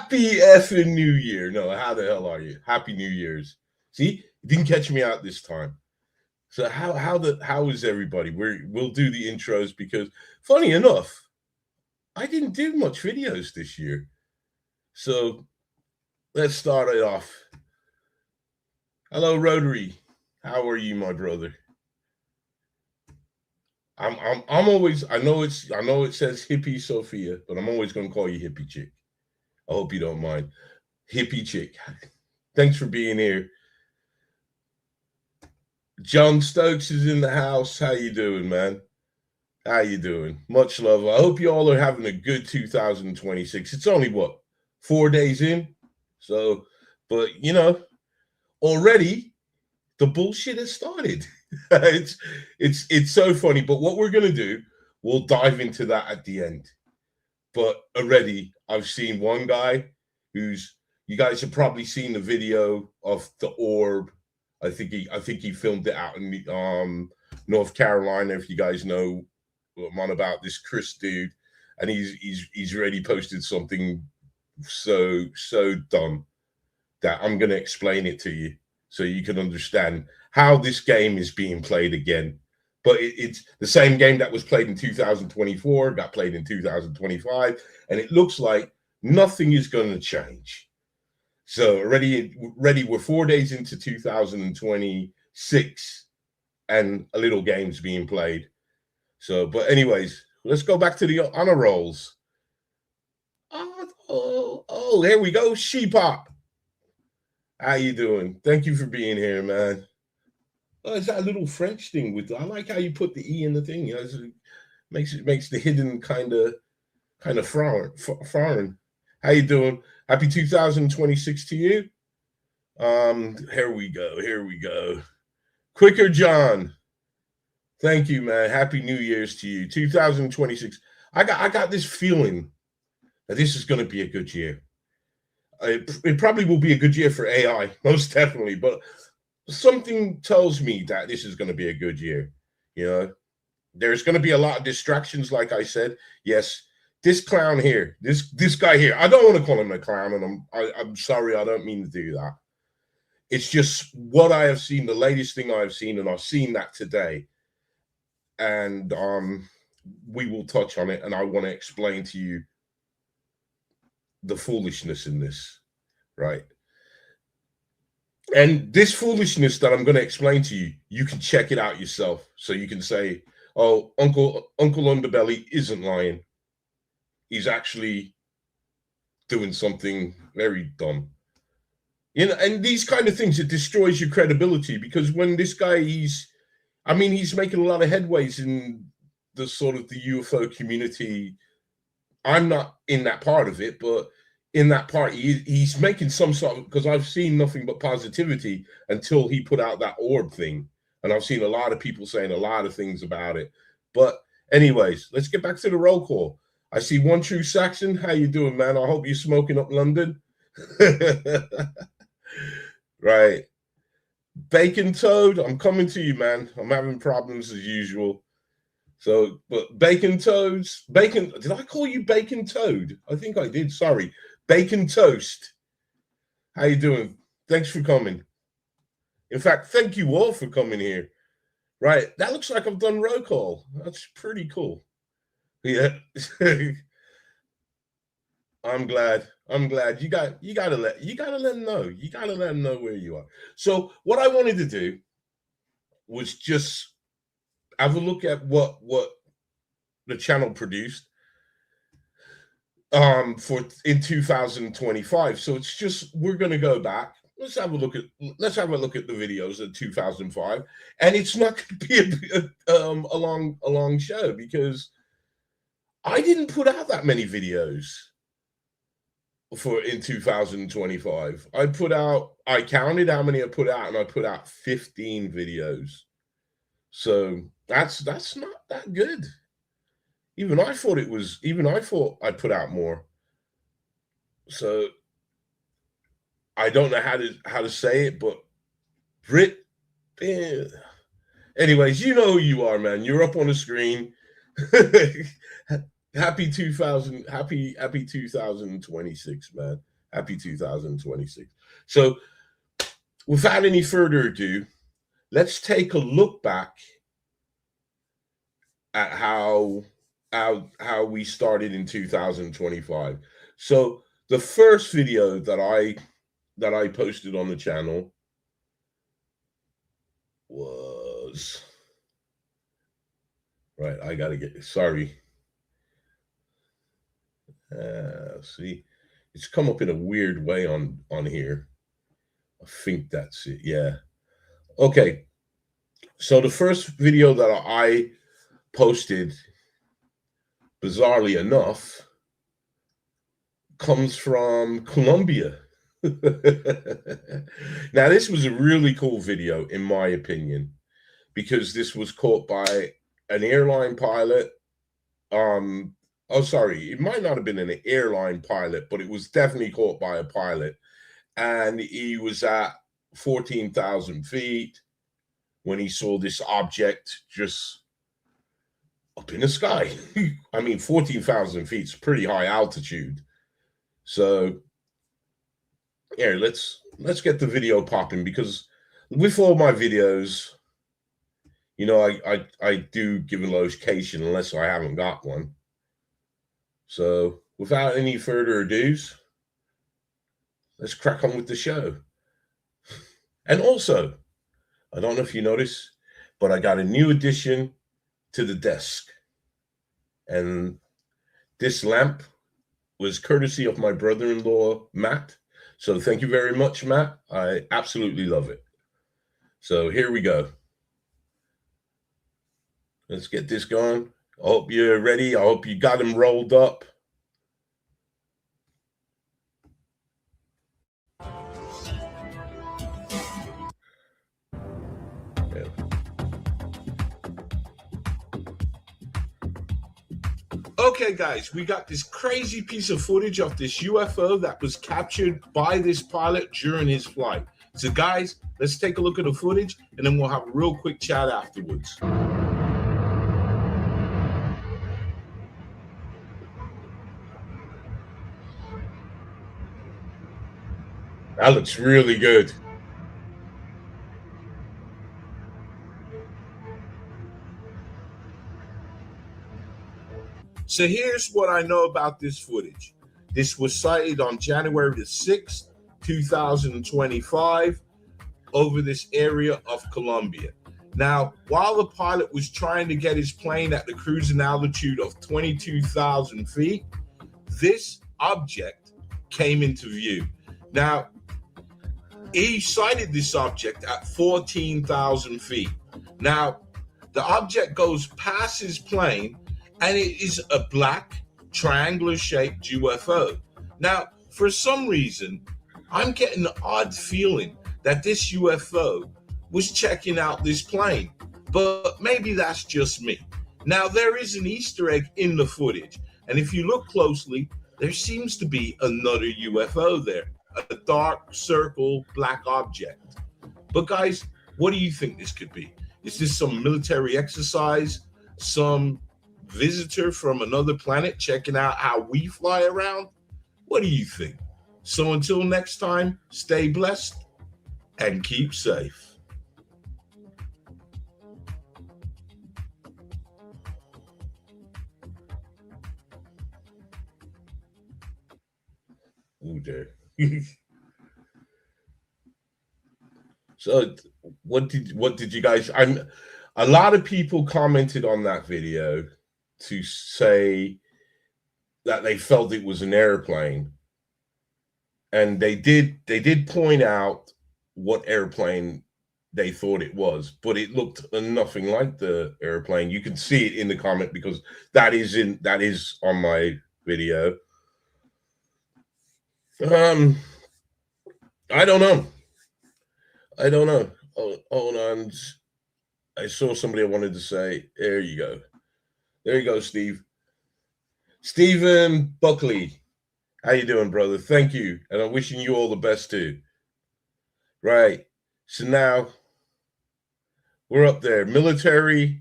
Happy effing New Year. No, how the hell are you? Happy New Year's. See, it didn't catch me out this time. So how is everybody? We'll do the intros because funny enough, I didn't do much videos this year. So let's start it off. Hello, Rotary. How are you, my brother? I'm always, I know it says hippie Sophia, but I'm always gonna call you hippie chick. I hope you don't mind. Hippie chick. Thanks for being here. John Stokes is in the house. How you doing, man? How you doing? Much love. I hope you all are having a good 2026. It's only what, 4 days in? So, but you know, already the bullshit has started. it's so funny. But what we're gonna do, we'll dive into that at the end. But already I've seen one guy who's, you guys have probably seen the video of the orb. I think he filmed it out in North Carolina. If you guys know what I'm on about, this Chris dude, and he's already posted something so dumb that I'm gonna explain it to you so you can understand how this game is being played again. But it's the same game that was played in 2024, got played in 2025, and it looks like nothing is going to change. So already we're 4 days into 2026, and a little game's being played. So, but anyways, let's go back to the honor rolls. Oh, here we go, Sheepop. How you doing? Thank you for being here, man. Oh, it's that little French thing with. I like how you put the E in the thing. You know, it makes the hidden kind of foreign. How you doing? Happy 2026 to you. Here we go. Quicker John. Thank you, man. Happy New Year's to you. 2026. I got this feeling that this is going to be a good year. It probably will be a good year for AI, most definitely, but something tells me that this is going to be a good year. You know, there's going to be a lot of distractions, like I said. Yes, this clown here, this guy here, I don't want to call him a clown, and I'm sorry, I don't mean to do that. It's just what I have seen, the latest thing I've seen, and I've seen that today. And we will touch on it, and I want to explain to you the foolishness in this, right? And this foolishness that I'm going to explain to you, you can check it out yourself. So you can say, oh, Uncle Underbelly isn't lying. He's actually doing something very dumb. You know, and these kind of things, it destroys your credibility, because when this guy, he's making a lot of headways in the sort of the UFO community. I'm not in that part of it, but in that part, he's making some sort of, because I've seen nothing but positivity until he put out that orb thing. And I've seen a lot of people saying a lot of things about it. But anyways, let's get back to the roll call. I see One True Saxon. How you doing, man? I hope you're smoking up London. Right. Bacon Toad, I'm coming to you, man. I'm having problems as usual. So, but Bacon Toads, did I call you Bacon Toad? I think I did. Sorry. Bacon Toast. How you doing? Thanks for coming. In fact, thank you all for coming here. Right. That looks like I've done roll call. That's pretty cool. Yeah. I'm glad. You gotta let them know. You gotta let them know where you are. So what I wanted to do was just have a look at what the channel produced for in 2025. So it's just, we're gonna go back. Let's have a look at the videos of 2005, and it's not going to be a long show, because I didn't put out that many videos in 2025. I counted how many I put out, and I put out 15 videos. So that's not that good. Even I thought I'd put out more. So I don't know how to say it, but Brit. Anyways, you know who you are, man. You're up on the screen. Happy 2026, man. Happy 2026. So without any further ado, let's take a look back at how we started in 2025. So the first video that I posted on the channel was, right, I gotta get, sorry. See, it's come up in a weird way on here. I think that's it. Yeah. Okay. So the first video that I posted, bizarrely enough, comes from Colombia. Now, this was a really cool video, in my opinion, because this was caught by an airline pilot. Oh, sorry, it might not have been an airline pilot, but it was definitely caught by a pilot. And he was at 14,000 feet when he saw this object just up in the sky. I mean, 14,000 feet is pretty high altitude. So, yeah, let's get the video popping, because with all my videos, you know, I do give a location unless I haven't got one. So without any further ados, let's crack on with the show. And also, I don't know if you noticed, but I got a new addition to the desk. And this lamp was courtesy of my brother-in-law, Matt. So thank you very much, Matt. I absolutely love it. So here we go. Let's get this going. I hope you're ready. I hope you got them rolled up. Yeah. Okay, guys, we got this crazy piece of footage of this UFO that was captured by this pilot during his flight. So, guys, let's take a look at the footage, and then we'll have a real quick chat afterwards. That looks really good. So here's what I know about this footage. This was sighted on January the 6th, 2025, over this area of Colombia. Now, while the pilot was trying to get his plane at the cruising altitude of 22,000 feet, this object came into view. Now, he sighted this object at 14,000 feet. Now, the object goes past his plane, and it is a black triangular-shaped UFO. Now, for some reason, I'm getting an odd feeling that this UFO was checking out this plane, but maybe that's just me. Now, there is an Easter egg in the footage, and if you look closely, there seems to be another UFO there, a dark circle black object. But guys, what do you think this could be? Is this some military exercise, some visitor from another planet checking out how we fly around? What do you think? So until next time, stay blessed and keep safe. Ooh, there. So what did you guys, a lot of people commented on that video to say that they felt it was an airplane, and they did point out what airplane they thought it was, but it looked nothing like the airplane. You can see it in the comment, because that is on my video. I don't know. Oh, hold on. I saw somebody I wanted to say. There you go. There you go, Steve. Stephen Buckley. How you doing, brother? Thank you. And I'm wishing you all the best too. Right. So now we're up there. Military.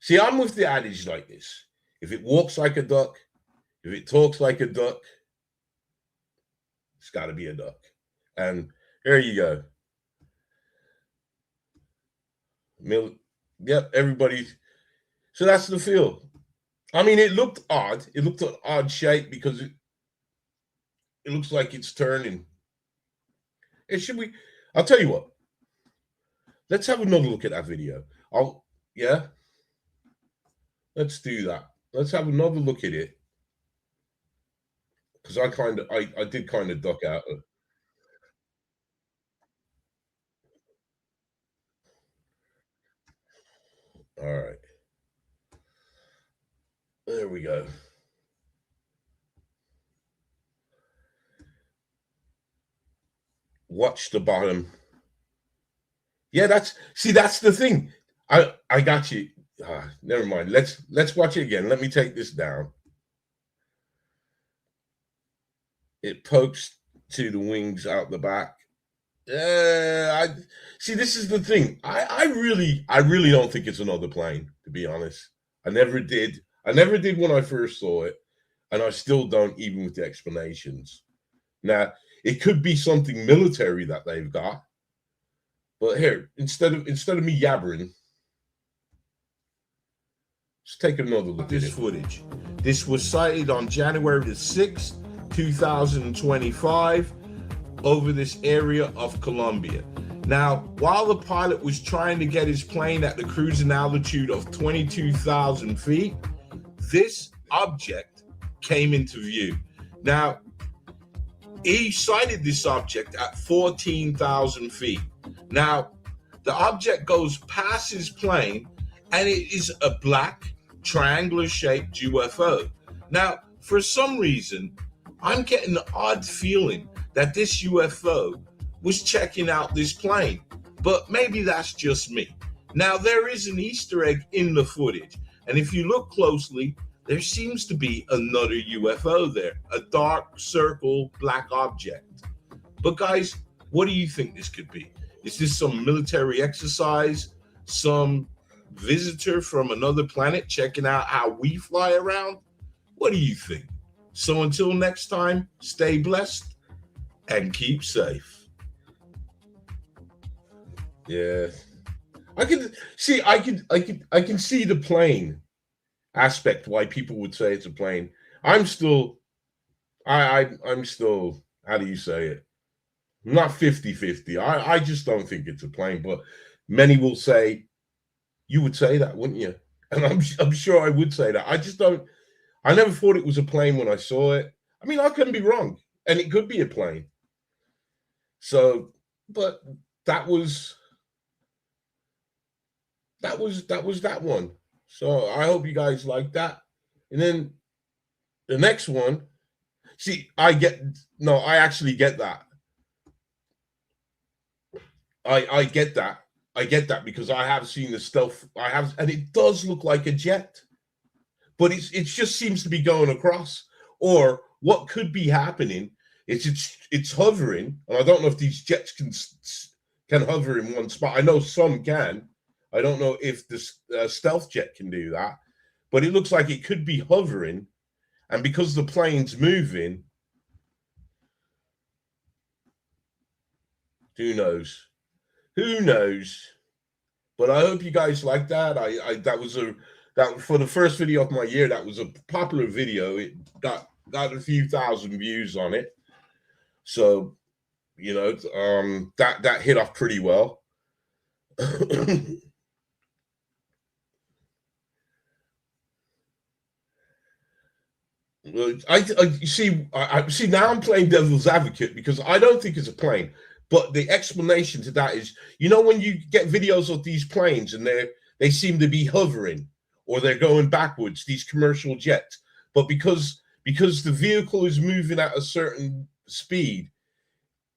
See, I'm with the adage like this. If it walks like a duck, if it talks like a duck, it's got to be a duck. And there you go. Yep, everybody. So that's the feel. I mean, it looked odd. It looked an odd shape because it looks like it's turning. And should we? I'll tell you what. Let's have another look at that video. Yeah. Let's do that. Let's have another look at it. Because I did kind of duck out of. All right. There we go. Watch the bottom. Yeah, that's the thing. I got you. Never mind. Let's watch it again. Let me take this down. It pokes to the wings out the back. I see. This is the thing. I really don't think it's another plane. To be honest, I never did. I never did when I first saw it, and I still don't, even with the explanations. Now, it could be something military that they've got. But here, instead of me yabbering, let's take another look at this footage. This was sighted on January the 6th, 2025, over this area of Colombia. Now, while the pilot was trying to get his plane at the cruising altitude of 22,000 feet, this object came into view. Now, he sighted this object at 14,000 feet. Now, the object goes past his plane, and it is a black, triangular-shaped UFO. Now, for some reason, I'm getting an odd feeling that this UFO was checking out this plane, but maybe that's just me. Now, there is an Easter egg in the footage, and if you look closely, there seems to be another UFO there, a dark circle black object. But guys, what do you think this could be? Is this some military exercise? Some visitor from another planet checking out how we fly around? What do you think? So until next time, stay blessed and keep safe. Yeah. I can see the plane aspect why people would say it's a plane. I'm still, how do you say it? I'm not 50-50. I just don't think it's a plane, but many will say, you would say that, wouldn't you? And I'm sure I would say that. I never thought it was a plane when I saw it. I mean, I couldn't be wrong, and it could be a plane. So, but that was that one. So I hope you guys like that. And then the next one, I actually get that. I get that. I get that because I have seen the stealth. And it does look like a jet, but it just seems to be going across. Or what could be happening is it's hovering, and I don't know if these jets can hover in one spot. I know some can. I don't know if this stealth jet can do that, but it looks like it could be hovering, and because the plane's moving, who knows? Who knows? But I hope you guys like that. That for the first video of my year, that was a popular video. It got a few thousand views on it. So, that hit off pretty well. You see now I'm playing devil's advocate because I don't think it's a plane. But the explanation to that is, when you get videos of these planes and they seem to be hovering or they're going backwards, these commercial jets. But because the vehicle is moving at a certain speed,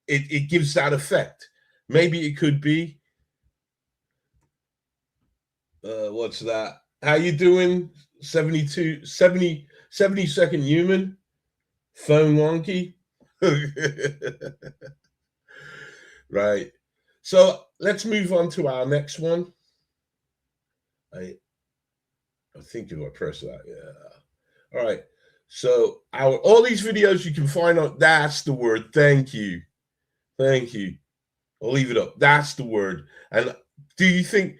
it gives that effect. Maybe it could be. What's that? How you doing? 70-second human? Phone wonky? Right. So let's move on to our next one. I think if I press that, yeah. All right. So all these videos you can find on, that's the word. Thank you. Thank you. I'll leave it up. That's the word. And do you think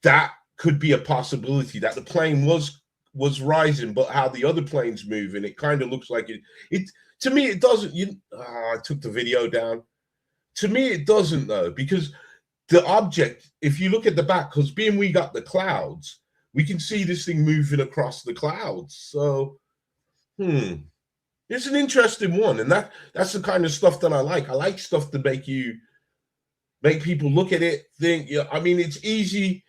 that could be a possibility, that the plane was rising, but how the other planes move, and it kind of looks like it to me it doesn't. I took the video down. To me it doesn't though, because the object, if you look at the back, because being we got the clouds, we can see this thing moving across the clouds. So it's an interesting one, and that's the kind of stuff that I like. I like stuff to make people look at it, think. Yeah, I mean, it's easy.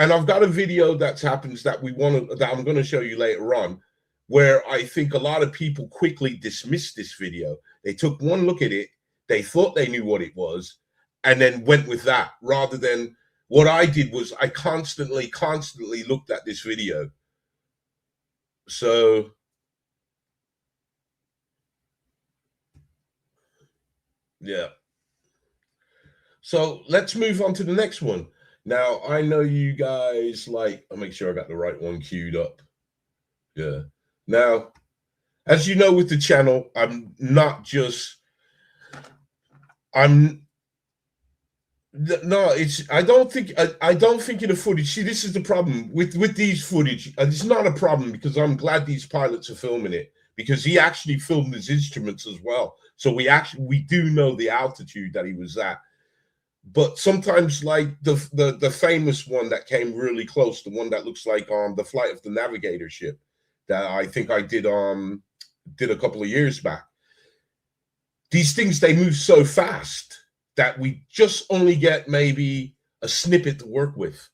And I've got a video that happens that I'm going to show you later on, where I think a lot of people quickly dismissed this video. They took one look at it, they thought they knew what it was, and then went with that, rather than what I did was I constantly looked at this video. So yeah. So let's move on to the next one. Now, I know you guys like, I'll make sure I got the right one queued up. Yeah. Now, as you know, with the channel, I don't think in the footage. See, this is the problem with these footage. It's not a problem, because I'm glad these pilots are filming it, because he actually filmed his instruments as well. So we do know the altitude that he was at. But sometimes, like the famous one that came really close, the one that looks like the flight of the navigator ship that I think I did a couple of years back. These things, they move so fast that we just only get maybe a snippet to work with.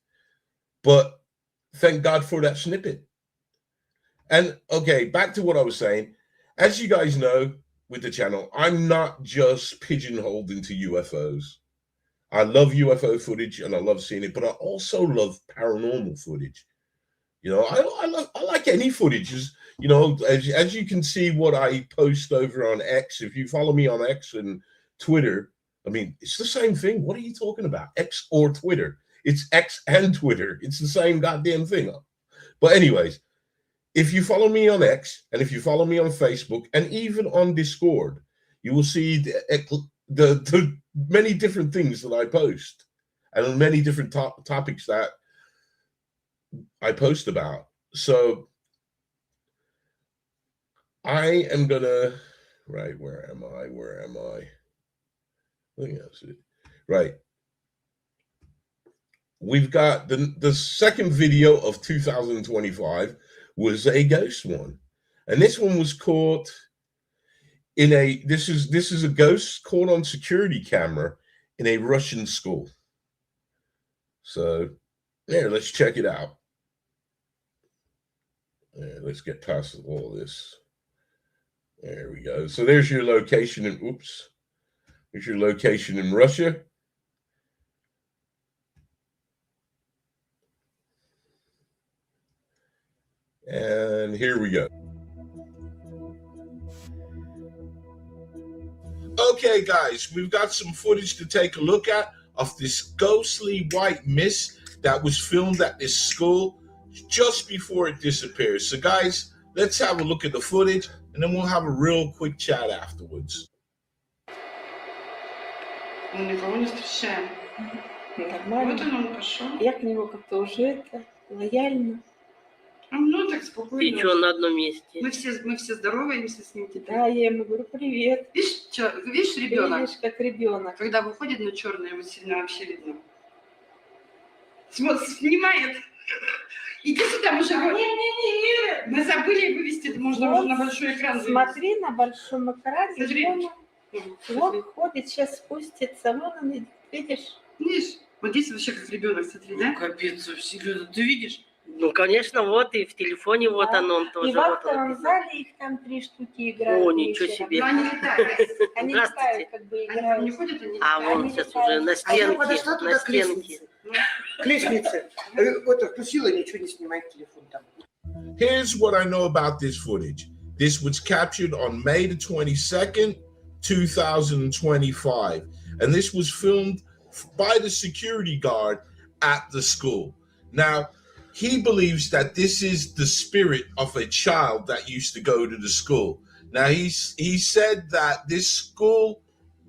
But thank God for that snippet. And okay, back to what I was saying. As you guys know, with the channel, I'm not just pigeonholed into UFOs. I love UFO footage and I love seeing it, but I also love paranormal footage. You know, I like any footage. You know, as you can see what I post over on X. If you follow me on X and Twitter, I mean, it's the same thing. What are you talking about? X or Twitter? It's X and Twitter. It's the same goddamn thing. But anyways, if you follow me on X and if you follow me on Facebook and even on Discord, you will see the many different things that I post and many different topics that I post about. So I am gonna, right, where am I? Right. We've got the second video of 2025 was a ghost one. And this one was caught in this is a ghost caught on security camera in a Russian school. So there, let's check it out. Let's get past all this. There we go. So there's your location in there's your location in Russia. And here we go. Okay, guys, we've got some footage to take a look at of this ghostly white mist that was filmed at this school just before it disappears. So, guys, let's have a look at the footage, and then we'll have a real quick chat afterwards. Мы никого не встречаем. Нормально. Вот он пошел. Я к нему как-то уже лояльно. Ну, так спокойно. И что на одном месте? Мы все здороваемся с ним теперь. Да, я ему говорю, привет. Видишь ребенок? Видишь, как ребенок. Когда выходит на черное, его сильно вообще видно. Снимает. Иди сюда, мы же... Не. Мы забыли вывести, это можно Вот, уже на большой экран. Смотри, на большом экране. Смотри. Вот ходит, сейчас спустится. Вон он, видишь? Видишь? Вот здесь вообще как ребенок, смотри, да? Капец, вообще, ты видишь? Ну, конечно, вот и в телефоне вот Да. оно тоже. И в актовом зале их там 3 штуки играют. О, ничего вечером. себе. Но они летают. Они Здравствуйте. летают, как бы Они там играют. не ходят, они А летают. вон сейчас уже на стенке, на стенке. К лестнице. Включила, ничего не снимает телефон там. Here's what I know about this footage. This was captured on May the 22nd, 2025. And this was filmed by the security guard at the school. Now, he believes that this is the spirit of a child that used to go to the school. Now, he said that this school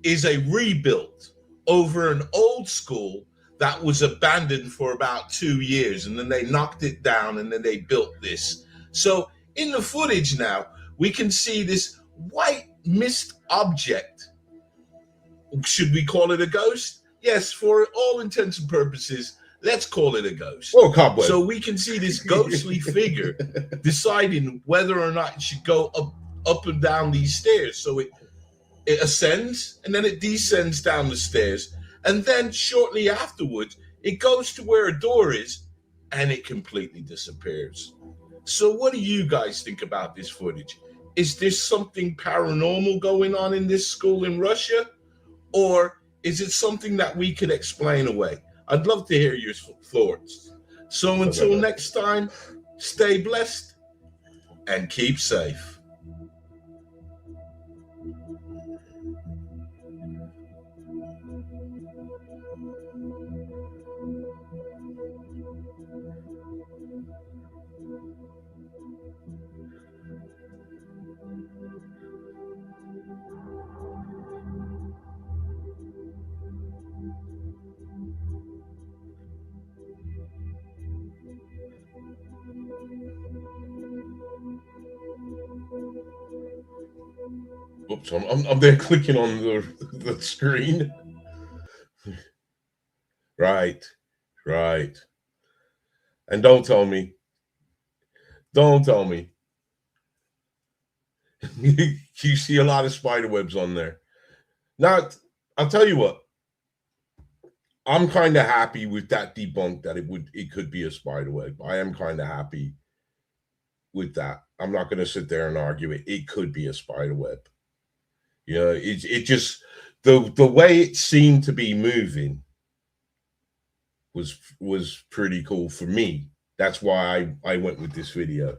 is a rebuild over an old school that was abandoned for about 2 years, and then they knocked it down, and then they built this. So in the footage now, we can see this white mist object. Should we call it a ghost? Yes, for all intents and purposes, let's call it a ghost. Oh, cobweb. So we can see this ghostly figure deciding whether or not it should go up and down these stairs. So it ascends, and then it descends down the stairs. And then shortly afterwards, it goes to where a door is, and it completely disappears. So what do you guys think about this footage? Is there something paranormal going on in this school in Russia? Or is it something that we could explain away? I'd love to hear your thoughts. So until next time, stay blessed and keep safe. Oops, I'm there clicking on the screen. Right. And don't tell me. You see a lot of spider webs on there. Now, I'll tell you what. I'm kind of happy with that debunk that it could be a spider web. I am kind of happy with that. I'm not going to sit there and argue it. It could be a spider web. You know, it just the way it seemed to be moving was pretty cool for me. That's why I went with this video,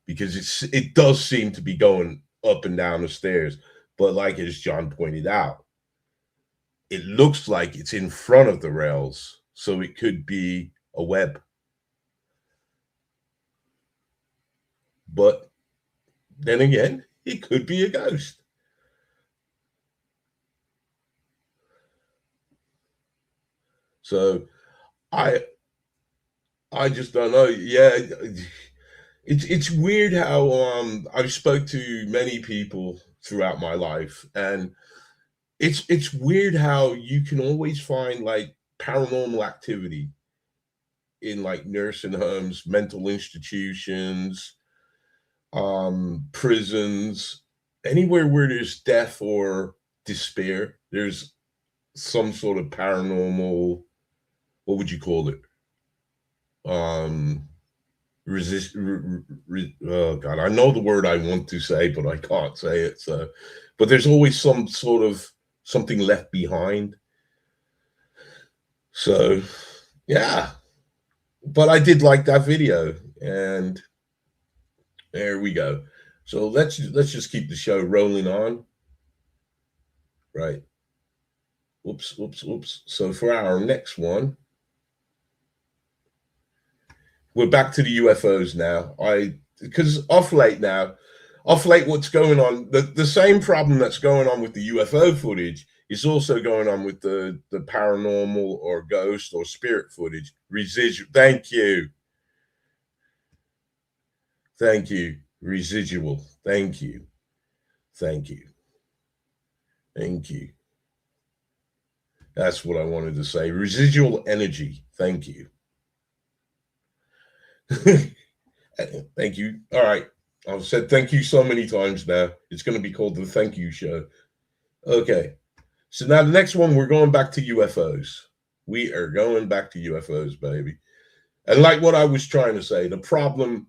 because it does seem to be going up and down the stairs. But like as John pointed out, it looks like it's in front of the rails, so it could be a web. But then again, it could be a ghost. So I just don't know. Yeah, it's weird how I've spoke to many people throughout my life, and it's weird how you can always find like paranormal activity in like nursing homes, mental institutions, prisons, anywhere where there's death or despair. There's some sort of paranormal, what would you call it? Oh God, I know the word I want to say, but I can't say it. So, but there's always some sort of something left behind. So, yeah. But I did like that video, and there we go. So let's just keep the show rolling on. Right. Oops. So for our next one, we're back to the UFOs now. Because off late, what's going on, the same problem that's going on with the UFO footage is also going on with the paranormal or ghost or spirit footage. Residual. Thank you. Residual. Thank you. That's what I wanted to say. Residual energy. Thank you. Thank you. All right. I've said thank you so many times now. It's going to be called the Thank You Show. Okay. So now the next one, we're going back to UFOs. We are going back to UFOs, baby. And like what I was trying to say, the problem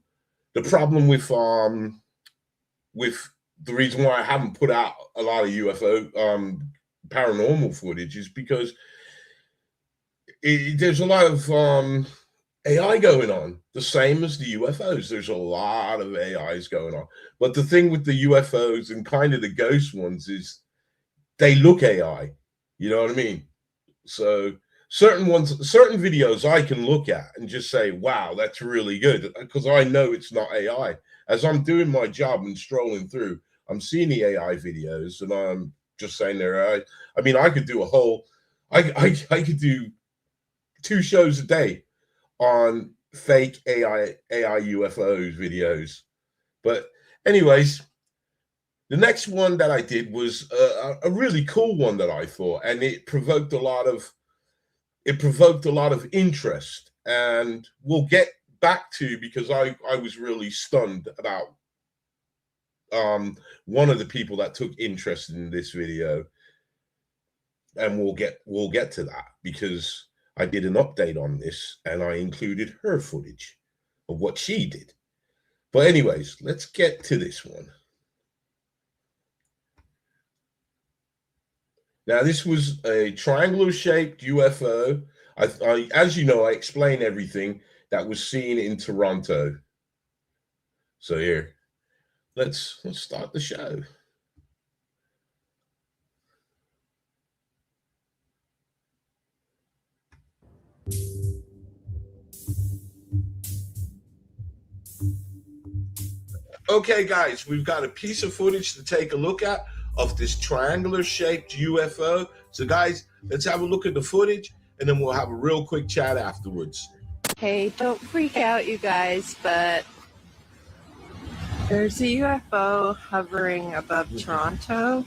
with the reason why I haven't put out a lot of UFO paranormal footage is because there's a lot of AI going on, the same as the UFOs. There's a lot of AIs going on. But the thing with the UFOs and kind of the ghost ones is they look AI. You know what I mean? So certain videos I can look at and just say, wow, that's really good, because I know it's not AI. As I'm doing my job and strolling through, I'm seeing the AI videos and I'm just saying they're AI. I mean, I could do a whole, I could do 2 shows a day on fake AI UFOs videos. But anyways, the next one that I did was a really cool one that I thought, and it provoked a lot of interest, and we'll get back to, because I was really stunned about one of the people that took interest in this video, and we'll get to that, because I did an update on this and I included her footage of what she did. But anyways, let's get to this one. Now, this was a triangular-shaped UFO. As you know, I explain everything that was seen in Toronto. So here, let's start the show. Okay, guys, we've got a piece of footage to take a look at of this triangular-shaped UFO. So, guys, let's have a look at the footage, and then we'll have a real quick chat afterwards. Hey, don't freak out, you guys, but there's a UFO hovering above Toronto.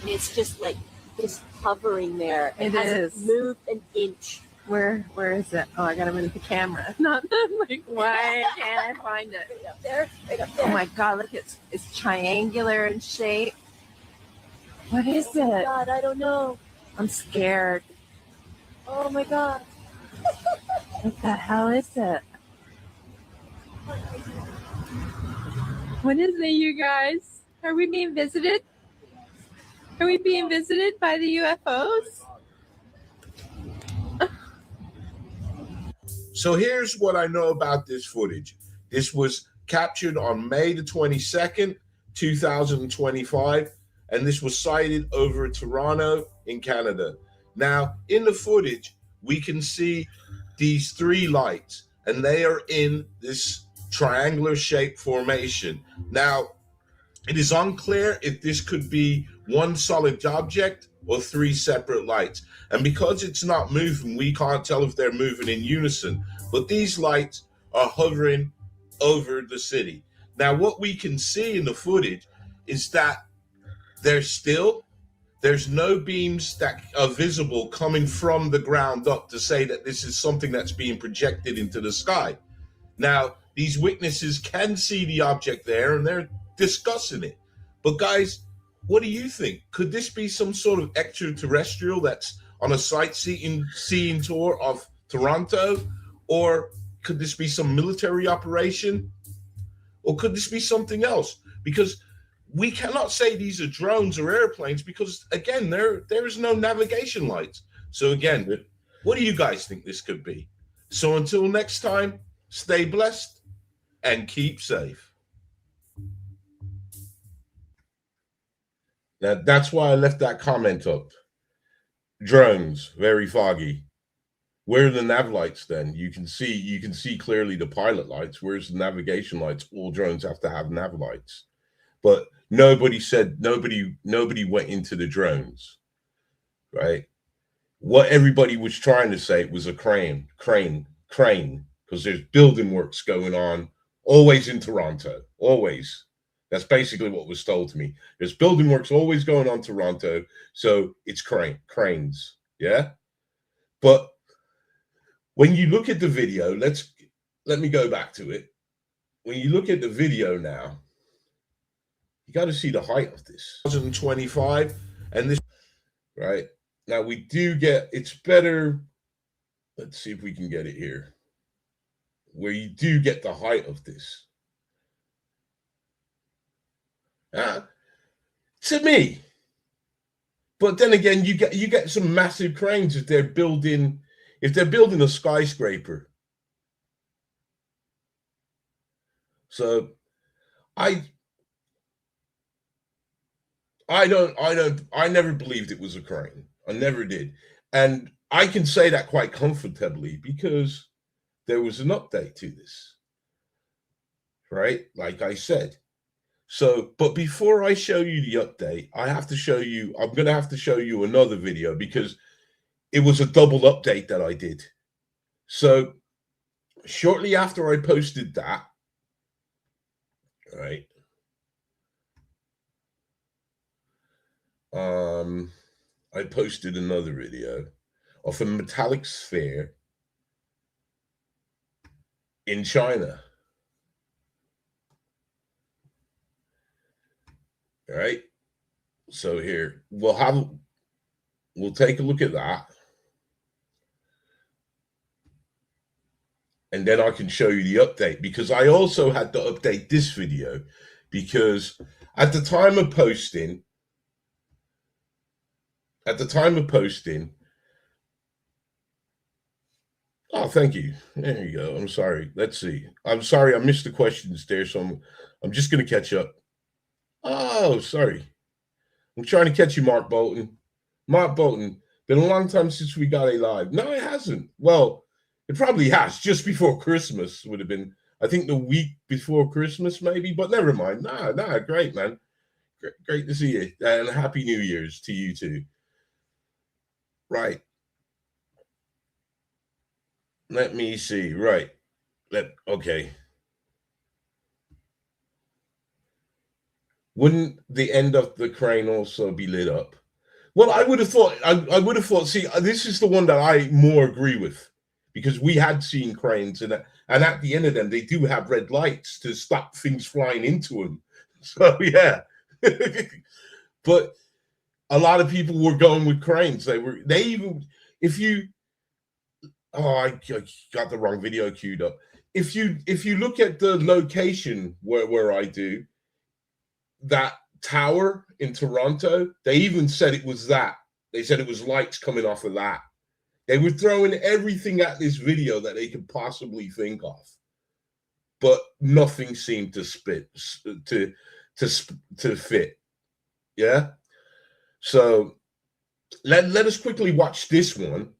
It's just like just hovering there. It hasn't is. moved an inch. Where is it? Oh, I gotta move the camera. Not like, why can't I find it? Right up there. Right up there. Oh my god, look, it's triangular in shape. What is Oh my it? God, I don't know. I'm scared. Oh my God. What the hell is it? What is it, you guys? Are we being visited? Are we being visited by the UFOs? So here's what I know about this footage. This was captured on May the 22nd, 2025, and this was sighted over Toronto in Canada. Now, in the footage, we can see these 3 lights, and they are in this triangular shaped formation. Now, it is unclear if this could be one solid object or 3 separate lights. And because it's not moving, we can't tell if they're moving in unison. But these lights are hovering over the city. Now, what we can see in the footage is that there's no beams that are visible coming from the ground up to say that this is something that's being projected into the sky. Now, these witnesses can see the object there and they're discussing it. But guys, what do you think? Could this be some sort of extraterrestrial that's on a sightseeing tour of Toronto? Or could this be some military operation? Or could this be something else? Because we cannot say these are drones or airplanes because, again, there is no navigation lights. So again, what do you guys think this could be? So until next time, stay blessed and keep safe. Now, that's why I left that comment up. Drones, very foggy. Where are the nav lights then? You can see clearly the pilot lights. Where's the navigation lights? All drones have to have nav lights. But nobody went into the drones, right? What everybody was trying to say was a crane, because there's building works going on always in Toronto, always. That's basically what was told to me. There's building works always going on in Toronto, so it's cranes, yeah? But when you look at the video, let me go back to it. When you look at the video now, you got to see the height of this. 2025, and this, right? Now we do get, it's better. Let's see if we can get it here, where you do get the height of this. To me. But then again, you get some massive cranes if they're building a skyscraper. So I never believed it was a crane. I never did. And I can say that quite comfortably because there was an update to this, right? Like I said. So, but before I show you the update, I'm going to have to show you another video because it was a double update that I did. So shortly after I posted that, right, I posted another video of a metallic sphere in China. All right. So here we'll take a look at that. And then I can show you the update because I also had to update this video because at the time of posting, oh, thank you. There you go. I'm sorry. Let's see. I'm sorry. I missed the questions there. So I'm just going to catch up. Oh, sorry. I'm trying to catch you, Mark Bolton. Mark Bolton, been a long time since we got a live. No, it hasn't. Well, it probably has. Just before Christmas would have been, I think the week before Christmas maybe, but never mind. Nah, great, man. Great to see you. And Happy New Year's to you too. Right. Let me see. Right. Okay. Wouldn't the end of the crane also be lit up? Well, I would have thought, see, this is the one that I more agree with because we had seen cranes and at the end of them, they do have red lights to stop things flying into them. So, yeah. But a lot of people were going with cranes. I got the wrong video queued up. If you look at the location where I do, that tower in Toronto, they even said it was that. They said it was lights coming off of that. They were throwing everything at this video that they could possibly think of, but nothing seemed to fit. Yeah. So let us quickly watch this one,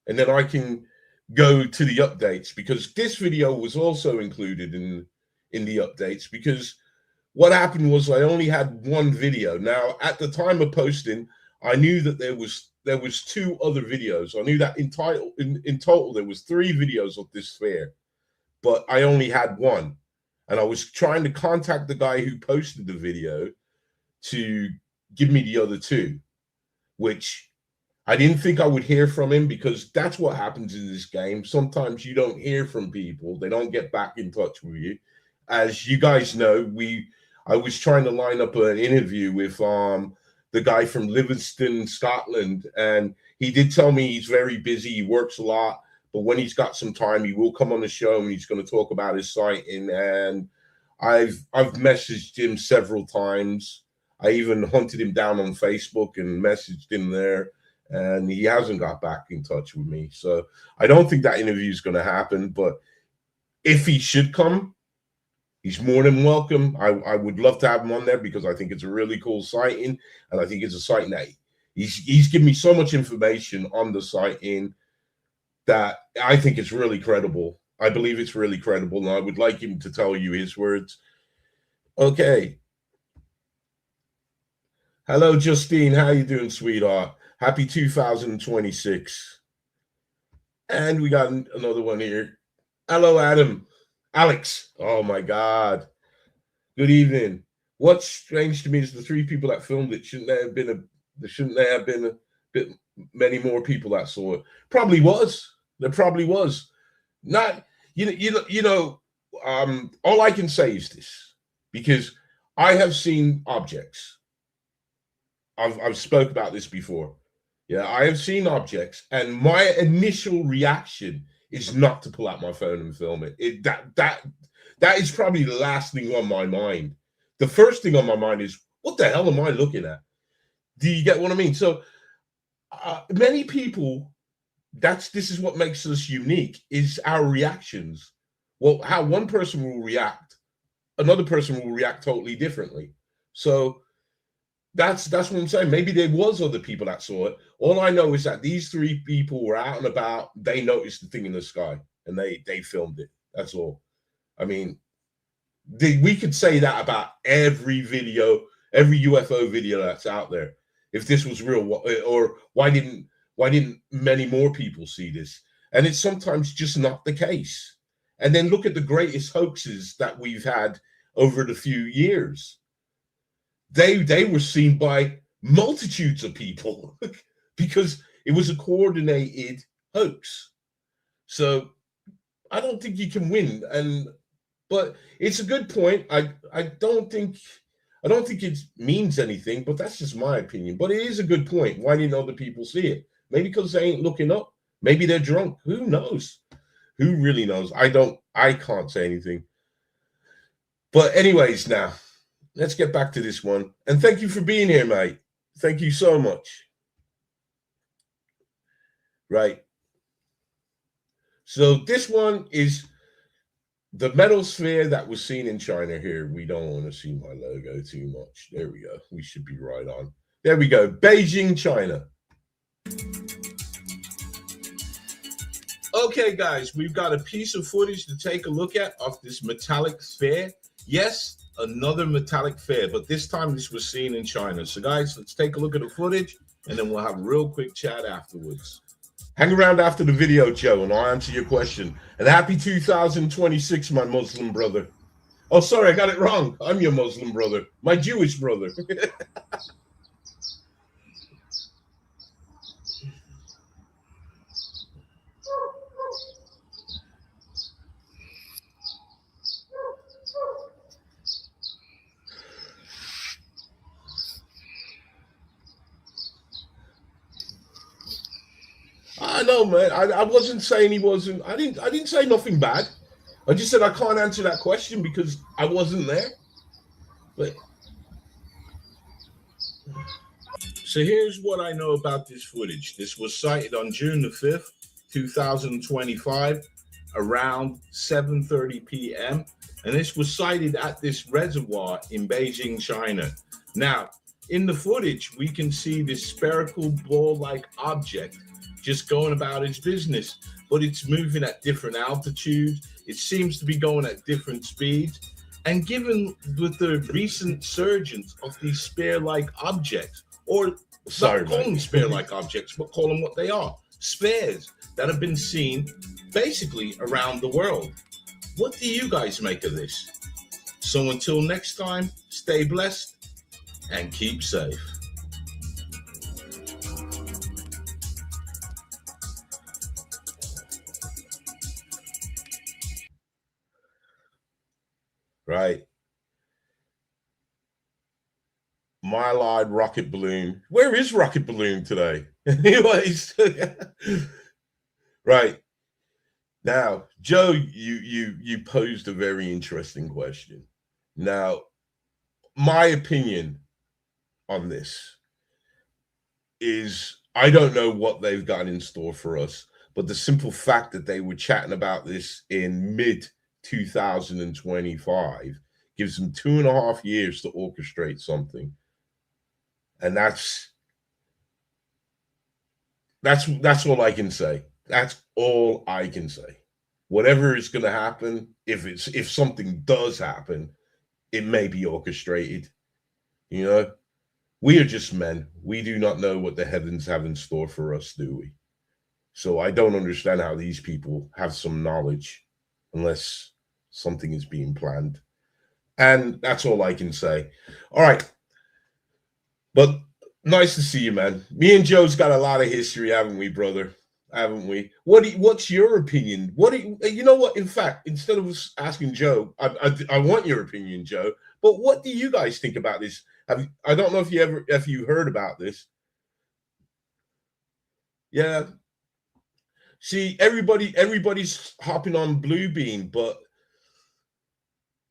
and then I can go to the updates because this video was also included in the updates because what happened was I only had one video. Now, at the time of posting, I knew that there was 2 other videos. I knew that in total there was 3 videos of this sphere, but I only had one. And I was trying to contact the guy who posted the video to give me the other 2, which I didn't think I would hear from him because that's what happens in this game. Sometimes you don't hear from people. They don't get back in touch with you. As you guys know, I was trying to line up an interview with the guy from Livingston, Scotland, and he did tell me he's very busy. He works a lot, but when he's got some time, he will come on the show and he's going to talk about his sighting. And I've messaged him several times. I even hunted him down on Facebook and messaged him there, and he hasn't got back in touch with me. So I don't think that interview is going to happen, but if he should come, he's more than welcome. I would love to have him on there because I think it's a really cool sighting, and I think it's a sighting that he's given me so much information on the sighting that I think it's really credible. I believe it's really credible, and I would like him to tell you his words. Okay. Hello, Justine. How you doing, sweetheart? Happy 2026. And we got another one here. Hello, Adam. Alex. Oh, my God. Good evening. What's strange to me is the 3 people that filmed it. Shouldn't there have been a bit many more people that saw it? Probably was. There probably was. Not, all I can say is this, because I have seen objects. I've spoke about this before. Yeah, I have seen objects, and my initial reaction is not to pull out my phone and film it. That is probably the last thing on my mind. The first thing on my mind is, what the hell am I looking at? Do you get what I mean? So many people, this is what makes us unique, is our reactions. Well, how one person will react, another person will react totally differently. So That's what I'm saying. Maybe there was other people that saw it. All I know is that these three people were out and about. They noticed the thing in the sky and they filmed it. That's all. I mean, we could say that about every video, every UFO video that's out there. If this was real, or why didn't many more people see this? And it's sometimes just not the case. And then look at the greatest hoaxes that we've had over the few years. They were seen by multitudes of people because it was a coordinated hoax. So I don't think you can win. But it's a good point. I don't think it means anything, but that's just my opinion. But it is a good point. Why didn't other people see it? Maybe because they ain't looking up. Maybe they're drunk. Who knows? Who really knows? I can't say anything. But anyways, now let's get back to this one. And thank you for being here, mate. Thank you so much. Right. So this one is the metal sphere that was seen in China here. We don't want to see my logo too much. There we go. We should be right on. There we go. Beijing, China. Okay, guys, we've got a piece of footage to take a look at of this metallic sphere. Yes, another metallic sphere, but this time this was seen in China. So, guys, let's take a look at the footage, and then we'll have a real quick chat afterwards. Hang around after the video, Joe, and I'll answer your question. And happy 2026, my Muslim brother. Oh, sorry, I got it wrong. I'm your Muslim brother, my Jewish brother. I know, man. I wasn't saying he wasn't. I didn't say nothing bad. I just said I can't answer that question because I wasn't there. But so here's what I know about this footage. This was sighted on June the 5th, 2025, around 7:30 p.m. And this was sighted at this reservoir in Beijing, China. Now, in the footage, we can see this spherical ball-like object just going about its business, but it's moving at different altitudes. It seems to be going at different speeds. And given with the recent surgence of these sphere-like objects, or not call them sphere-like objects, but call them what they are, spheres that have been seen basically around the world. What do you guys make of this? So until next time, stay blessed and keep safe. Right. Mile-eyed rocket balloon. Where is rocket balloon today? Anyways. Right. Now, Joe, you posed a very interesting question. Now, my opinion on this is I don't know what they've got in store for us, but the simple fact that they were chatting about this in mid-2025 gives them 2.5 years to orchestrate something. And that's all I can say. That's all I can say. Whatever is going to happen, if something does happen, it may be orchestrated. You know, we are just men. We do not know what the heavens have in store for us, do we? So I don't understand how these people have some knowledge unless something is being planned. And that's all I can say. All right. But nice to see you, man. Me and Joe's got a lot of history, haven't we, brother? Haven't we? What's your opinion? You know what? In fact, instead of asking Joe, I want your opinion, Joe. But what do you guys think about this? I don't know if you heard about this. Yeah. See, everybody's hopping on Bluebeam, but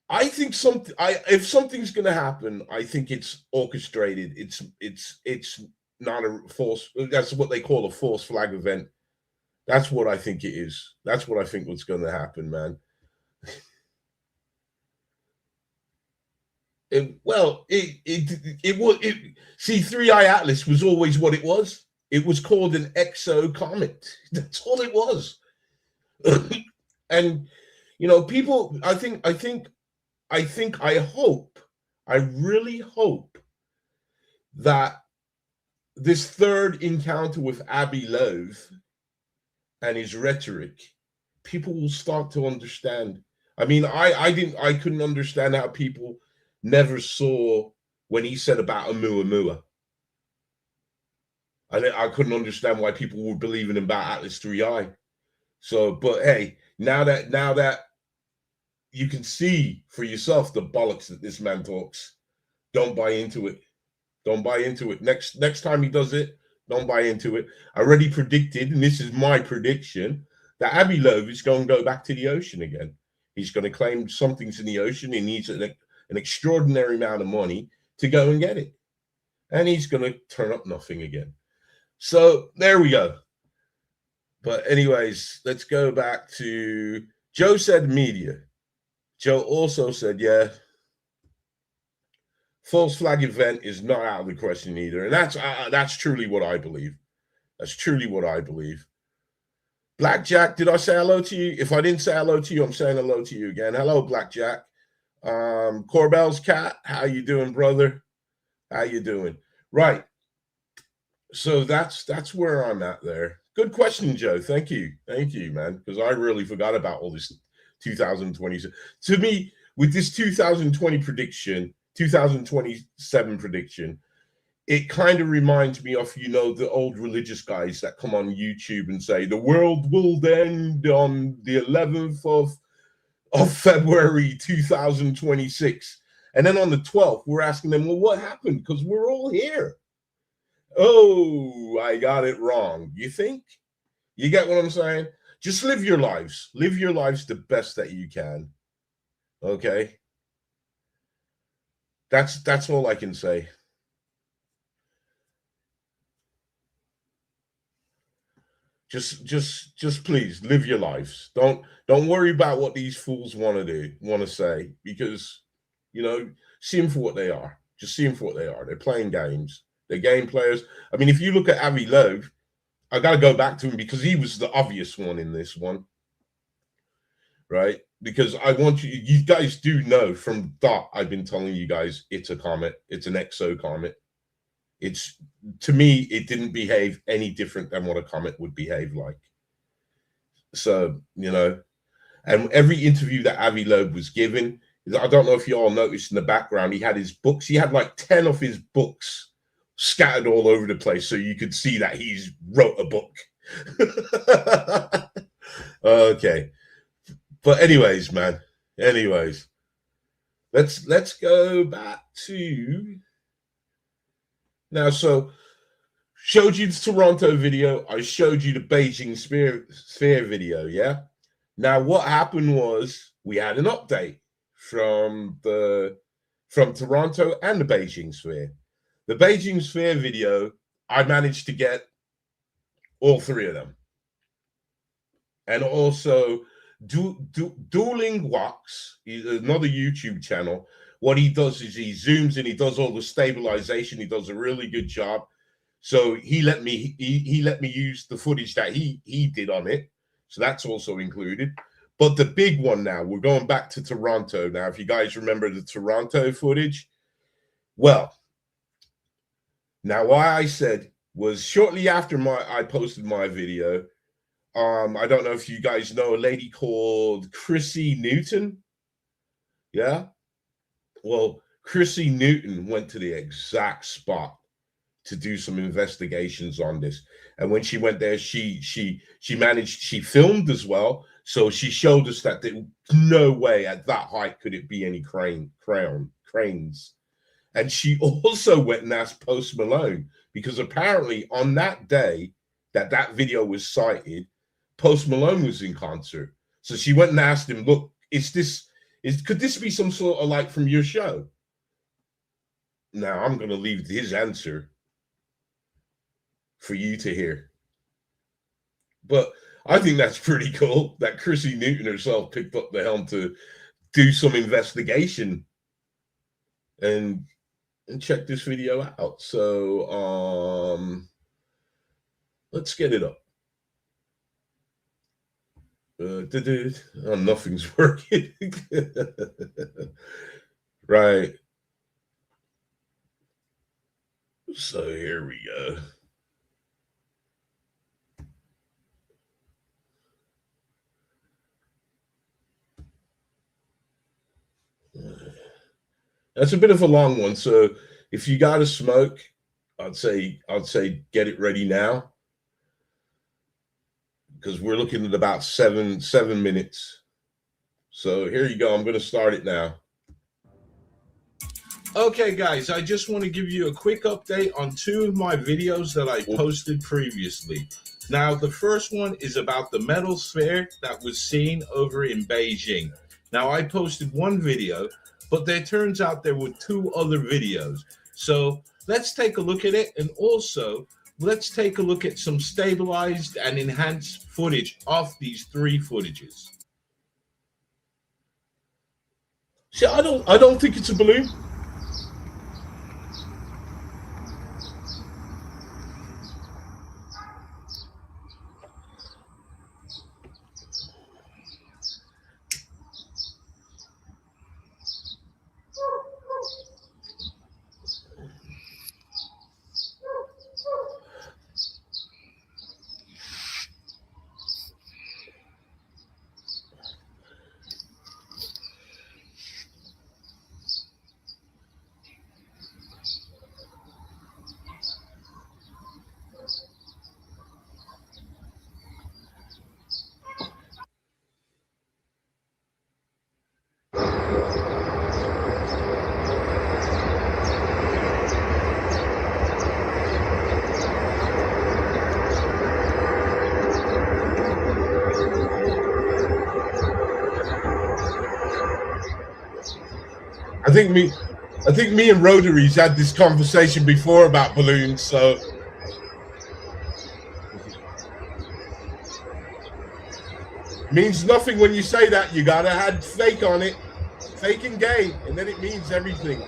I think if something's going to happen, I think it's orchestrated. It's not a false. That's what they call a false flag event. That's what I think it is. That's what I think what's going to happen, man. See, 3i Atlas was always what it was. It was called an exo comet. That's all it was. And people, I really hope that this third encounter with Avi Loeb and his rhetoric, people will start to understand. I mean, I couldn't understand how people never saw when he said about Oumuamua. I couldn't understand why people were believing about Atlas 3i. So, but hey, now that you can see for yourself the bollocks that this man talks, don't buy into it. Don't buy into it. Next time he does it, don't buy into it. I already predicted, and this is my prediction, that Avi Loeb is going to go back to the ocean again. He's going to claim something's in the ocean. He needs an extraordinary amount of money to go and get it. And he's going to turn up nothing again. So there we go. But anyways, let's go back to Joe said media. Joe also said, yeah, false flag event is not out of the question either. And that's truly what I believe. That's truly what I believe. Blackjack, did I say hello to you? If I didn't say hello to you, I'm saying hello to you again. Hello, Blackjack. Corbell's cat, how you doing, brother? How you doing? Right. So that's where I'm at there. Good question, Joe. Thank you, man. Because I really forgot about all this 2020. To me, with this 2027 prediction, it kind of reminds me of, the old religious guys that come on YouTube and say the world will end on the 11th of February 2026. And then on the 12th, we're asking them, well, what happened? Because we're all here. Oh, I got it wrong. You think? You get what I'm saying? Just live your lives. Live your lives the best that you can. Okay? That's all I can say. Just please live your lives. Don't worry about what these fools want to say, because see them for what they are. Just see them for what they are. They're playing games. They're game players. I mean, if you look at Avi Loeb, I got to go back to him because he was the obvious one in this one, right? Because I want you guys do know from dot, I've been telling you guys it's a comet. It's an exo comet. To me, it didn't behave any different than what a comet would behave like. So, and every interview that Avi Loeb was given, I don't know if you all noticed in the background, he had his books. He had like 10 of his books scattered all over the place, so you could see that he's wrote a book. Okay. But anyways, man. Anyways. Let's go back to now. So showed you the Toronto video. I showed you the Beijing sphere video, yeah? Now what happened was we had an update from Toronto and the Beijing sphere. The Beijing sphere video, I managed to get all three of them. And also, Dueling Wax is another YouTube channel. What he does is he zooms in, he does all the stabilization, he does a really good job. So he let me use the footage that he did on it. So that's also included. But the big one now, we're going back to Toronto now. If you guys remember the Toronto footage, well, now, what I said was shortly after I posted my video, I don't know if you guys know a lady called Chrissy Newton. Yeah? Well, Chrissy Newton went to the exact spot to do some investigations on this. And when she went there, she filmed as well. So she showed us that there no way at that height could it be any cranes. And she also went and asked Post Malone, because apparently on that day that video was cited, Post Malone was in concert. So she went and asked him, look, could this be some sort of like from your show? Now I'm going to leave his answer for you to hear. But I think that's pretty cool that Chrissy Newton herself picked up the helm to do some investigation and check this video out. So let's get it up. Oh, nothing's working. Right. So here we go. That's a bit of a long one. So if you got to smoke, I'd say get it ready now, because we're looking at about seven minutes. So here you go. I'm going to start it now. Okay, guys, I just want to give you a quick update on 2 of my videos that I posted previously. Now, the first one is about the metal sphere that was seen over in Beijing. Now, I posted 1 video, but there turns out there were 2 other videos. So let's take a look at it, and also let's take a look at some stabilized and enhanced footage of these 3 footages. See, I don't think it's a balloon. I think me and Rotaries had this conversation before about balloons, so means nothing when you say that. You gotta add fake on it, fake and gay, and then it means everything.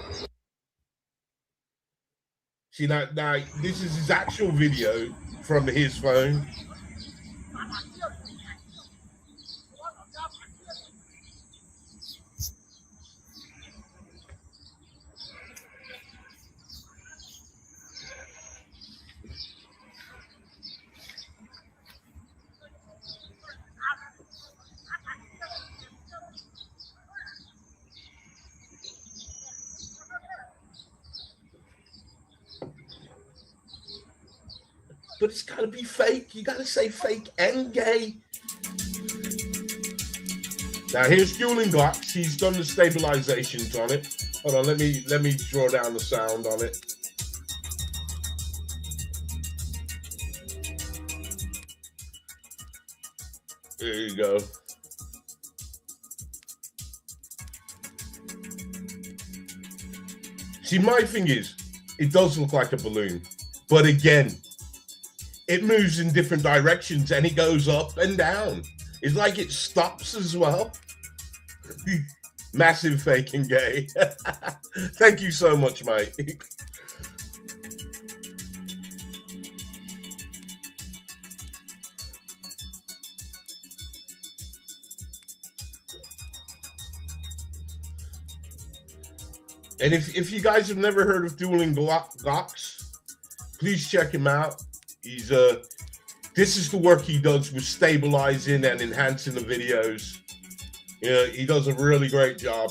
See, now this is his actual video from his phone. But it's got to be fake. You got to say fake and gay. Now here's Julian Glock. She's done the stabilizations on it. Hold on, let me draw down the sound on it. There you go. See, my thing is, it does look like a balloon, but again, it moves in different directions and it goes up and down. It's like it stops as well. Massive fake and gay. Thank you so much, mate. And if you guys have never heard of Dueling Glocks, please check him out. He's this is the work he does with stabilizing and enhancing the videos. Yeah, he does a really great job.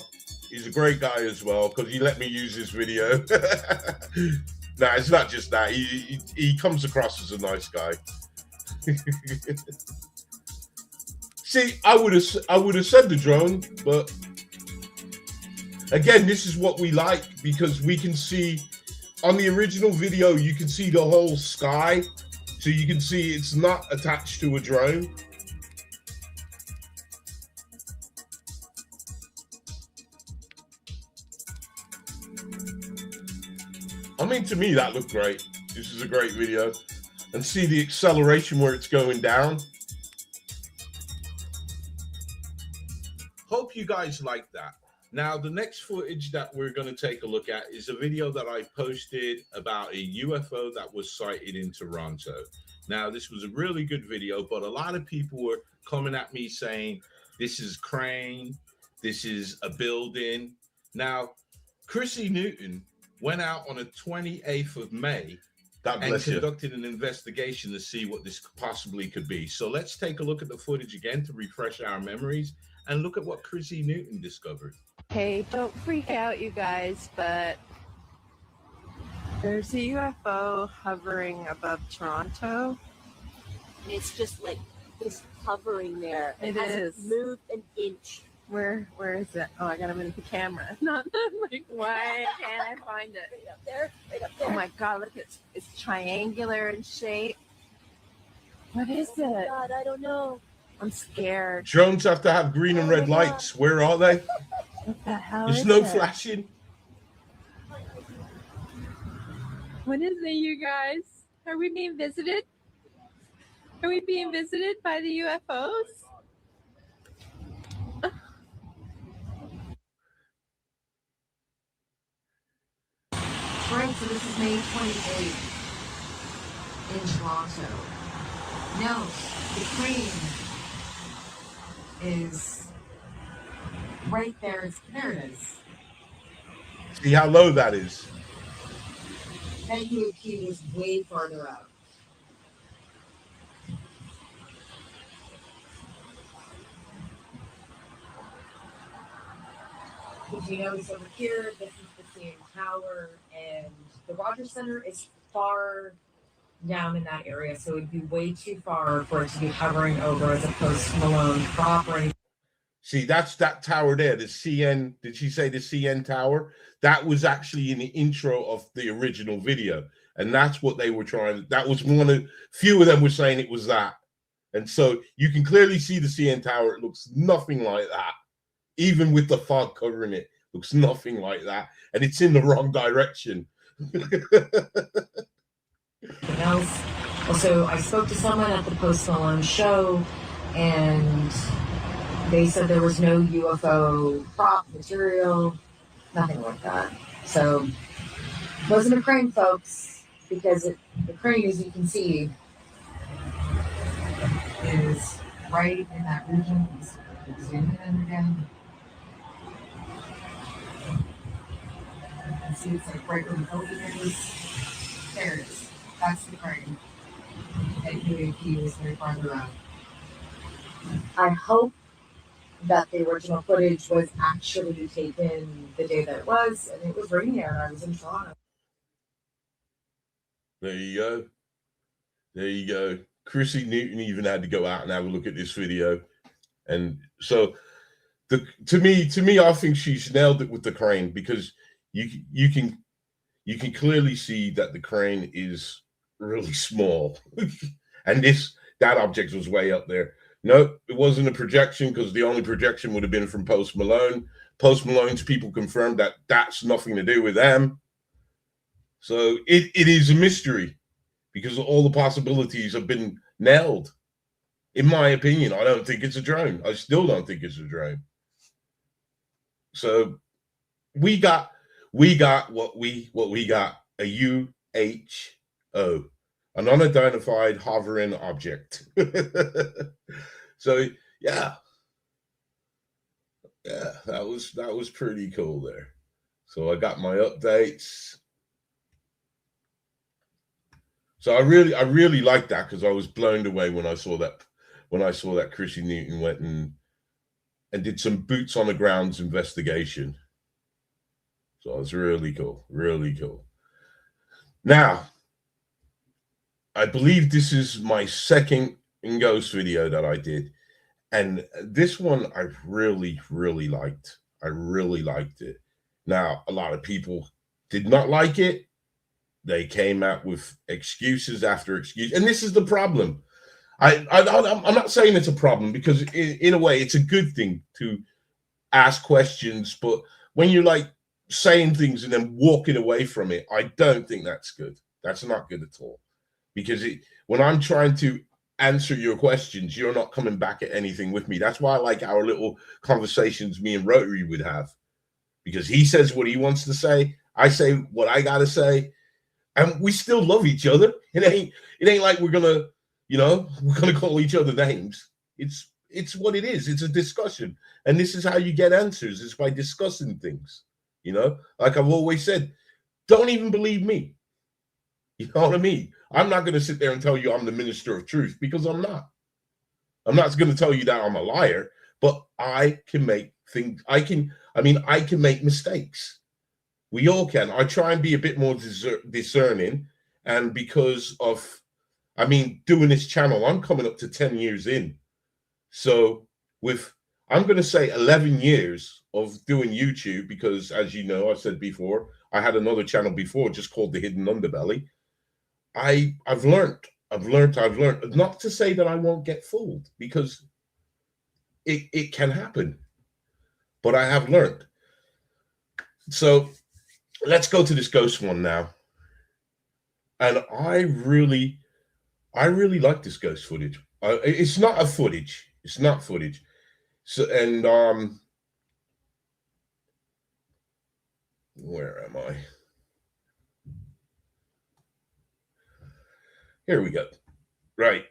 He's a great guy as well, because he let me use his video. Nah, it's not just that. He comes across as a nice guy. See, I would have said the drone, but again, this is what we like, because we can see on the original video, you can see the whole sky. So you can see it's not attached to a drone. I mean, to me, that looked great. This is a great video. And see the acceleration where it's going down. Hope you guys like that. Now, the next footage that we're going to take a look at is a video that I posted about a UFO that was sighted in Toronto. Now, this was a really good video, but a lot of people were coming at me saying, this is crane, this is a building. Now, Chrissy Newton went out on the 28th of May and conducted an investigation to see what this possibly could be. So let's take a look at the footage again to refresh our memories and look at what Chrissy Newton discovered. Hey, don't freak out, you guys, but there's a UFO hovering above Toronto. And it's just like just hovering there. It hasn't is. moved an inch. Where is it? Oh, I gotta move the camera. Not like, why can't I find it? Right up there. Right up there. Oh my god, look, it's triangular in shape. What is Oh my it? God, I don't know. I'm scared. Drones have to have green and red lights. Where are they? What the hell There's is no it? flashing. What is it, you guys? Are we being visited? Are we being visited by the UFOs? Right, so this is May 28th in Toronto. Note, the crane is right there. There it is. See how low that is. That UAP was way farther out. If you notice over here, this is the CN Tower, and the Rogers Center is far down in that area, so it'd be way too far for it to be hovering over as opposed to Malone property. See, that's that tower there, the CN. Did she say the CN Tower? That was actually in the intro of the original video. And that's what they were trying. That was one of, few of them were saying it was that. And so you can clearly see the CN Tower. It looks nothing like that. Even with the fog covering it, looks nothing like that. And it's in the wrong direction. Else. Also, I spoke to someone at the Post Malone show, and they said there was no UFO prop material, nothing like that. So, it wasn't a crane, folks, because the crane, as you can see, is right in that region. Let's zoom in again. You can see it's like right where the building is. There it is. That's the crane. That UAP was very farther out. I hope that the original footage was actually taken the day that it was, and it was raining there, and I was in Toronto. There you go. There you go. Chrissy Newton even had to go out and have a look at this video. And so to me, I think she's nailed it with the crane, because you can clearly see that the crane is really small. And that object was way up there. No, it wasn't a projection, because the only projection would have been from Post Malone. Post Malone's people confirmed that that's nothing to do with them. So it is a mystery, because all the possibilities have been nailed. In my opinion, I don't think it's a drone. I still don't think it's a drone. So we got what we got, a UHO, an unidentified hovering object. So yeah, that was pretty cool there. So I got my updates. So I really liked that, because I was blown away when I saw that Chrissy Newton went and did some boots on the grounds investigation. So it was really cool, really cool. Now, I believe this is my second ghost video that I did, and this one I really liked. I really liked it. Now, a lot of people did not like it. They came out with excuses after excuse, and this is the problem. I'm not saying it's a problem, because in a way it's a good thing to ask questions, but when you're like saying things and then walking away from it, I don't think that's good. That's not good at all, because when I'm trying to answer your questions, you're not coming back at anything with me. That's why I like our little conversations me and Rotary would have. because he says what he wants to say. I say what I gotta say, and we still love each other. It ain't like we're gonna, we're gonna call each other names. It's what it is. It's a discussion, and this is how you get answers. It's by discussing things. Like I've always said, don't even believe me. You know what I mean? I'm not gonna sit there and tell you I'm the minister of truth, because I'm not. I'm not gonna tell you that I'm a liar, but I can make things. I can make mistakes. We all can. I try and be a bit more discerning, and because of, doing this channel, I'm coming up to 10 years in. So I'm going to say 11 years of doing YouTube, because as you know, I said before, I had another channel before just called The Hidden Underbelly. I've learned. Not to say that I won't get fooled, because it can happen, but I have learned. So let's go to this ghost one now. And I really like this ghost footage. It's not footage. So, and where am I? Here we go. Right.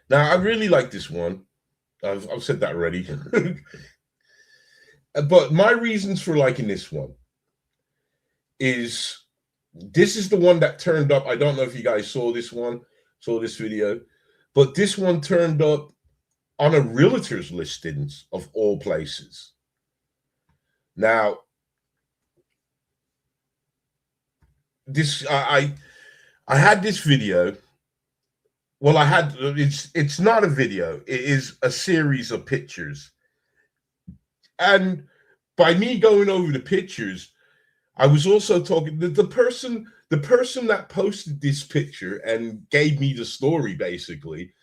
Now, I really like this one. I've said that already. But my reasons for liking this one is, this is the one that turned up. I don't know if you guys saw this video, but this one turned up on a realtor's listings of all places. Now, this I had this video. Well, it's not a video. It is a series of pictures. And by me going over the pictures, I was also talking to the person that posted this picture and gave me the story, basically,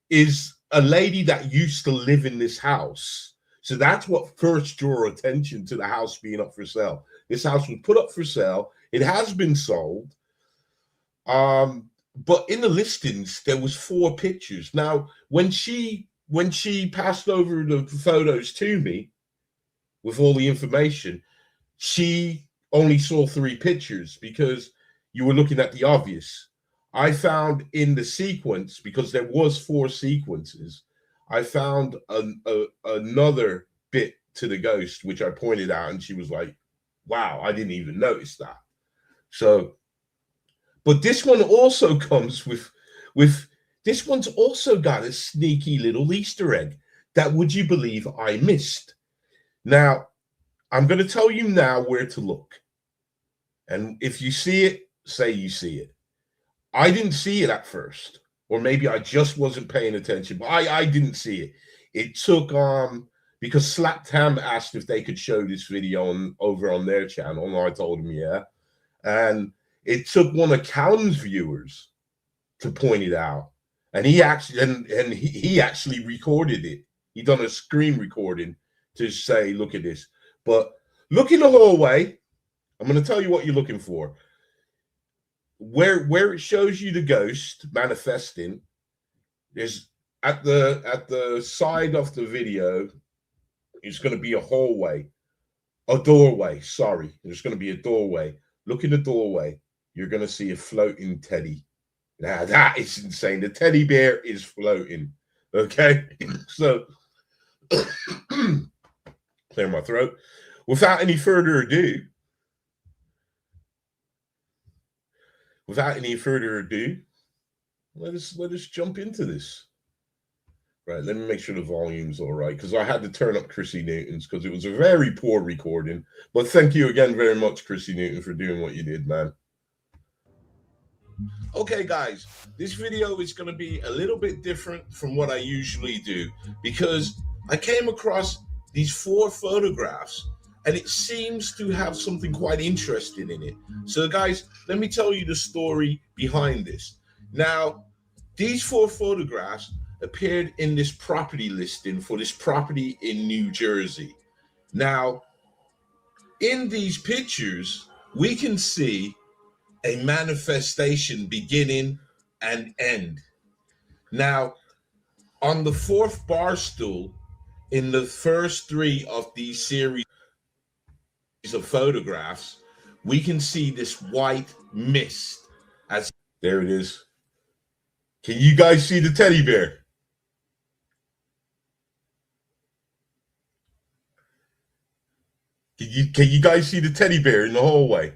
is a lady that used to live in this house. So that's what first drew attention to the house being up for sale. This house was put up for sale. It has been sold. But in the listings, there was 4 pictures. Now, when she passed over the photos to me with all the information, she only saw 3 pictures, because you were looking at the obvious. I found in the sequence, because there was 4 sequences, I found another bit to the ghost, which I pointed out, and she was like, wow, I didn't even notice that. So, but this one also comes with this one's also got a sneaky little Easter egg that, would you believe, I missed. Now, I'm going to tell you now where to look. And if you see it, say you see it. I didn't see it at first, or maybe I just wasn't paying attention, but I didn't see it. It took because Slapped Ham asked if they could show this video over on their channel, and I told him yeah. And it took one of Callum's viewers to point it out, and he actually recorded it. He done a screen recording to say, look at this. But look in the hallway. I'm going to tell you what you're looking for. Where it shows you the ghost manifesting, there's at the side of the video, it's going to be a hallway, a doorway. Sorry, there's going to be a doorway. Look in the doorway. You're going to see a floating teddy. Now that is insane. The teddy bear is floating. Okay, so clear my throat. Without any further ado, let us jump into this. Right, let me make sure the volume's all right, because I had to turn up Chrissy Newton's because it was a very poor recording. But thank you again very much, Chrissy Newton, for doing what you did, man. Okay, guys, this video is going to be a little bit different from what I usually do, because I came across these 4 photographs, and it seems to have something quite interesting in it. So, guys, let me tell you the story behind this. Now, these 4 photographs appeared in this property listing for this property in New Jersey. Now, in these pictures, we can see a manifestation beginning and end. Now, on the 4th bar stool in the first 3 of these series of photographs, we can see this white mist. As there it is. Can you guys see the teddy bear? Can you guys see the teddy bear in the hallway?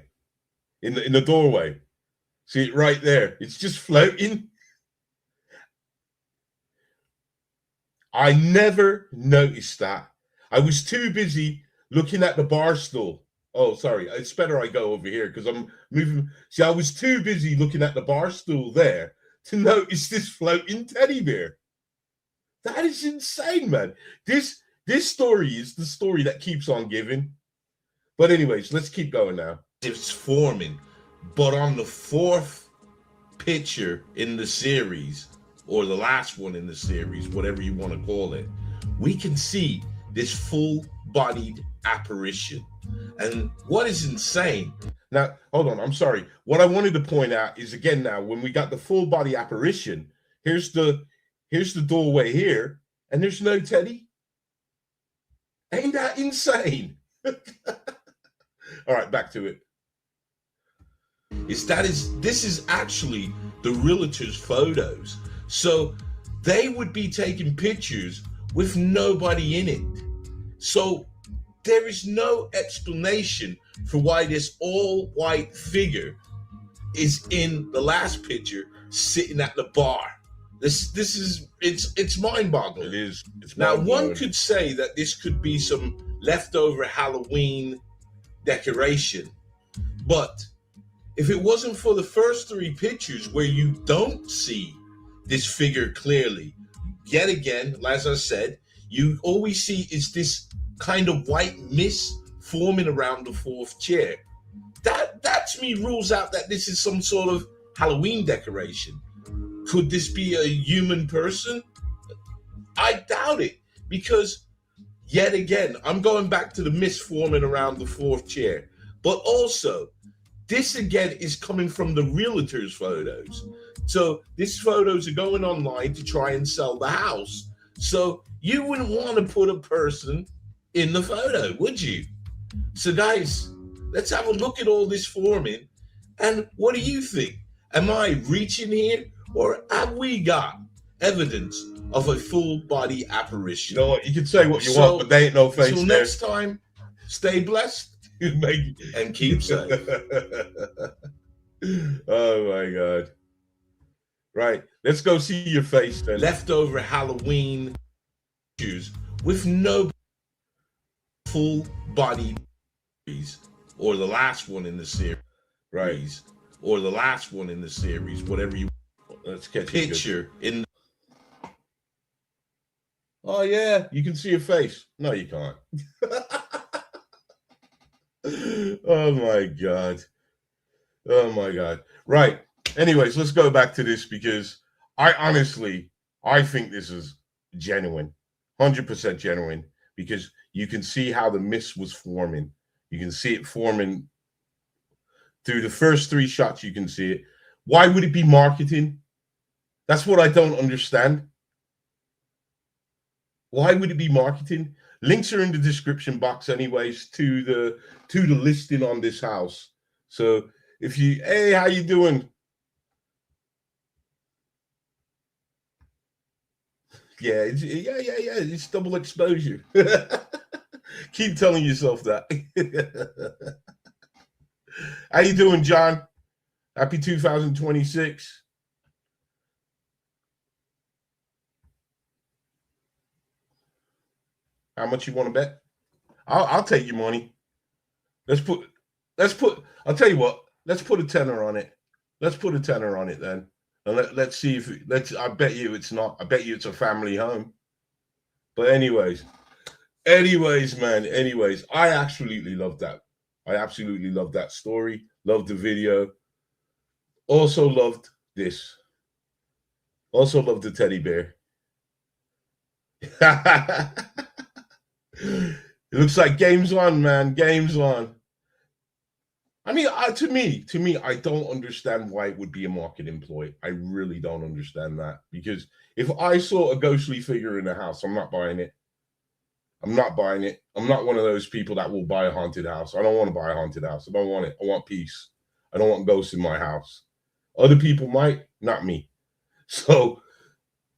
In the doorway? See it right there. It's just floating. I never noticed that. I was too busy looking at the bar stool. Oh, sorry. It's better I go over here because I'm moving. See, I was too busy looking at the bar stool there to notice this floating teddy bear. That is insane, man. This story is the story that keeps on giving. But anyways, let's keep going now. It's forming. But on the 4th picture in the series, or the last one in the series, whatever you want to call it, we can see this full-bodied apparition. And what is insane, now, hold on, I'm sorry. What I wanted to point out is, again, now, when we got the full-body apparition, here's the doorway here, and there's no teddy. Ain't that insane? All right, back to it. This is actually the realtor's photos. So they would be taking pictures with nobody in it. So there is no explanation for why this all-white figure is in the last picture sitting at the bar. It's mind-boggling. It is. It's now, mind-blowing. one could say that this could be some leftover Halloween decoration, but if it wasn't for the first 3 pictures where you don't see this figure clearly, yet again, as I said, you always see is this kind of white mist forming around the 4th chair. That to me rules out that this is some sort of Halloween decoration. Could this be a human person? I doubt it, because yet again, I'm going back to the mist forming around the 4th chair. But also, this again is coming from the realtor's photos. So these photos are going online to try and sell the house. So you wouldn't want to put a person in the photo, would you? So guys, let's have a look at all this forming. And what do you think? Am I reaching here, or have we got evidence of a full body apparition? You know what? You can say what you want, but there ain't no face till there. Next time, stay blessed and keep safe. Oh my God. Right. Let's go see your face then. Leftover Halloween shoes with no full body, or the last one in the series. Right. Or the last one in the series, whatever you let's catch picture in. Oh yeah, you can see your face. No, you can't. Oh my God. Oh my God. Right. Anyways, let's go back to this, because I think this is genuine, 100% genuine, because you can see how the mist was forming. You can see it forming through the first 3 shots. You can see it. Why would it be marketing? That's what I don't understand. Why would it be marketing? Links are in the description box anyways to the listing on this house. So if you, hey, how you doing? Yeah, it's double exposure. Keep telling yourself that. How you doing, John? Happy 2026. How much you want to bet? I'll take your money. Let's put. I'll tell you what. Let's put a tenner on it. Let's put a tenner on it then, and let's see if I bet you it's not. I bet you it's a family home. But anyways, man. Anyways, I absolutely love that. I absolutely love that story. Loved the video. Also loved this. Also loved the teddy bear. It looks like game's on, man. Game's on. I mean, to me, I don't understand why it would be a marketing ploy. I really don't understand that, because if I saw a ghostly figure in the house, I'm not buying it. I'm not buying it. I'm not one of those people that will buy a haunted house. I don't want to buy a haunted house. I don't want it. I want peace. I don't want ghosts in my house. Other people might, not me. So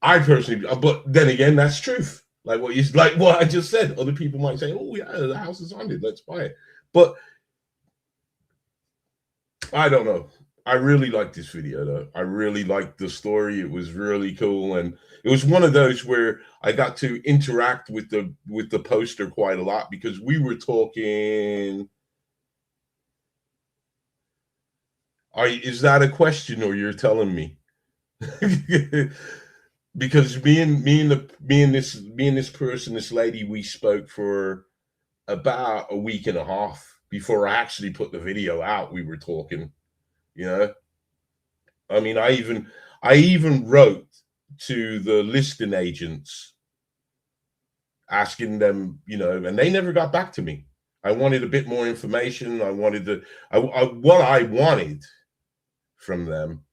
I personally, but then again, that's truth. Like what I just said. Other people might say, "Oh yeah, the house is haunted. Let's buy it." But I don't know. I really liked this video though. I really liked the story. It was really cool, and it was one of those where I got to interact with the poster quite a lot because we were talking. Is that a question or you're telling me? Because me and this person, this lady, we spoke for about a week and a half before I actually put the video out. We were talking, you know. I mean, I even wrote to the listing agents asking them, you know, and they never got back to me. I wanted a bit more information. I wanted what I wanted from them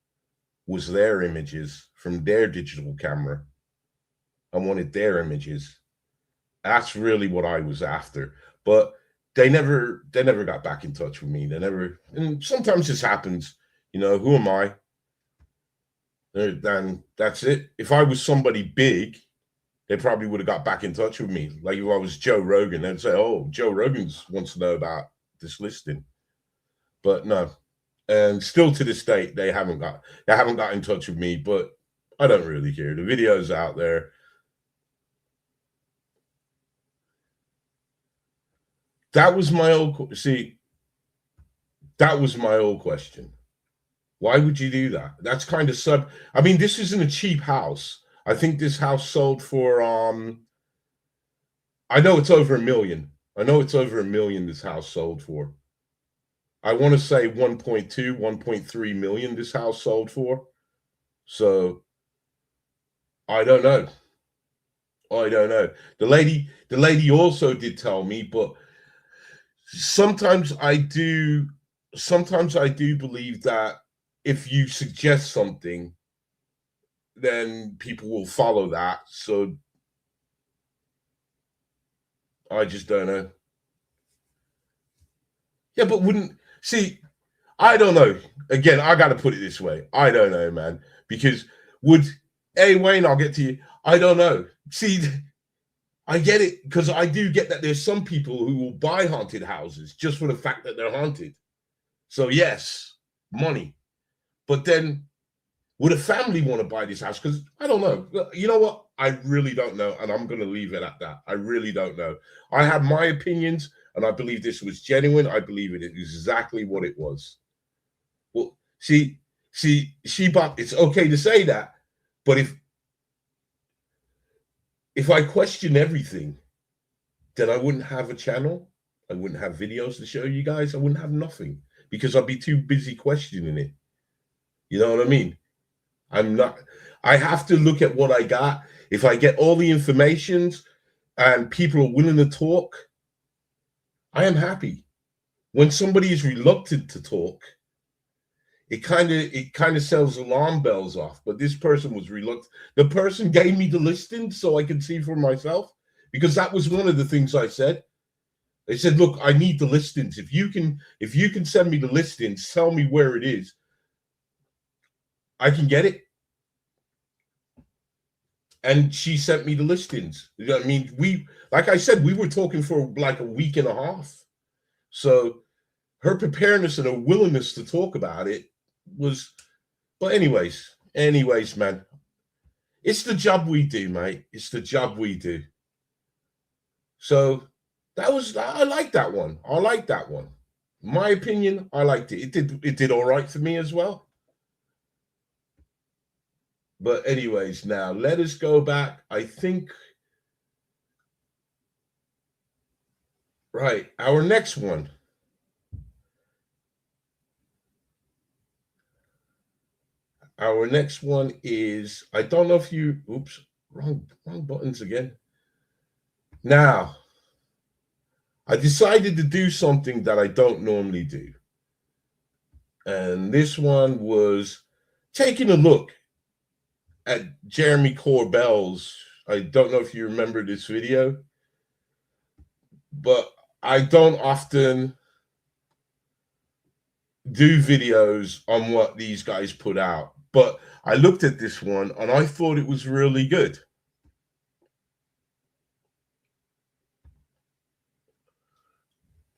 was their images from their digital camera. I wanted their images. That's really what I was after. But they never got back in touch with me. They never, and sometimes this happens, you know, who am I? Then that's it. If I was somebody big, they probably would have got back in touch with me. Like if I was Joe Rogan, they'd say, "Oh, Joe Rogan wants to know about this listing." But no. And still to this date, they haven't got in touch with me, but I don't really care. The video's out there. That was my old that was my old question. Why would you do that? That's kind of I mean, this isn't a cheap house. I think this house sold for I know it's over $1 million. I know it's over $1 million this house sold for. I want to say 1.2, 1.3 million this house sold for. So I don't know. I don't know. The lady also did tell me, but sometimes I do believe that if you suggest something, then people will follow that. So I just don't know. Yeah, but I don't know. Again, I got to put it this way. I don't know, man. Because Wayne, I'll get to you. I don't know. See, I get it because I do get that there's some people who will buy haunted houses just for the fact that they're haunted. So yes, money. But then would a family want to buy this house? Because I don't know. You know what? I really don't know. And I'm going to leave it at that. I really don't know. I have my opinions. And I believe this was genuine. I believe it is exactly what it was. Well, she bought. It's okay to say that, but if I question everything, then I wouldn't have a channel. I wouldn't have videos to show you guys. I wouldn't have nothing because I'd be too busy questioning it. You know what I mean? I have to look at what I got. If I get all the information and people are willing to talk, I am happy. When somebody is reluctant to talk, it kind of sells alarm bells off. But this person was reluctant. The person gave me the listing so I could see for myself, because that was one of the things I said. They said, "Look, I need the listings. If you can send me the listings, tell me where it is. I can get it." And she sent me the listings. I mean, like I said, we were talking for like a week and a half. So her preparedness and her willingness to talk about it was, but anyways, man, it's the job we do, mate. It's the job we do. So I like that one. I like that one. In my opinion, I liked it. It did all right for me as well. But anyways, now let us go back. I think, right, our next one. Our next one is, I don't know if you, oops, wrong buttons again. Now, I decided to do something that I don't normally do. And this one was taking a look at Jeremy Corbell's, I don't know if you remember this video. but I don't often do videos on what these guys put out. But I looked at this one and I thought it was really good.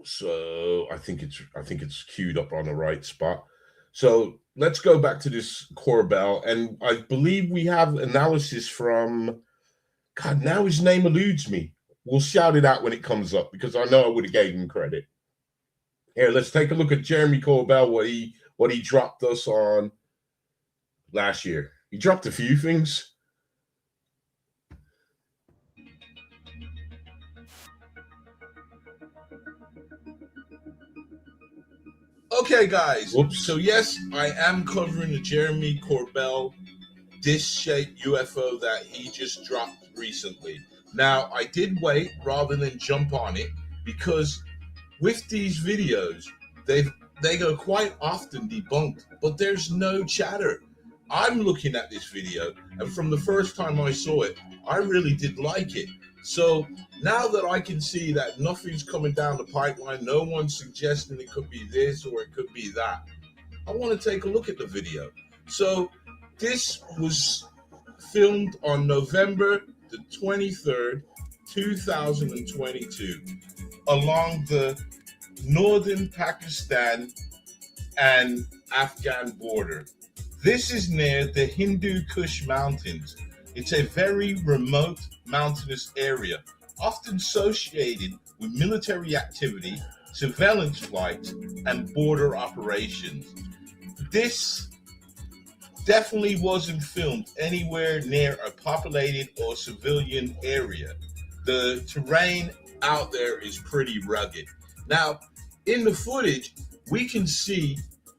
So I think it's queued up on the right spot. So let's go back to this Corbell, and I believe we have analysis from, God, now his name eludes me. We'll shout it out when it comes up because I know I would have gave him credit. Here, let's take a look at Jeremy Corbell, what he dropped us on last year. He dropped a few things. Okay, guys. Whoops. So yes, I am covering the Jeremy Corbell disc-shaped UFO that he just dropped recently. Now, I did wait rather than jump on it because with these videos, they go quite often debunked, but there's no chatter. I'm looking at this video, and from the first time I saw it, I really did like it. So now that I can see that nothing's coming down the pipeline, no one's suggesting it could be this or it could be that, I want to take a look at the video. So this was filmed on November the 23rd, 2022, along the northern Pakistan and Afghan border. This is near the Hindu Kush Mountains. It's a very remote mountainous area, often associated with military activity, surveillance flights, and border operations. This definitely wasn't filmed anywhere near a populated or civilian area. The terrain out there is pretty rugged. Now, in the footage, we can see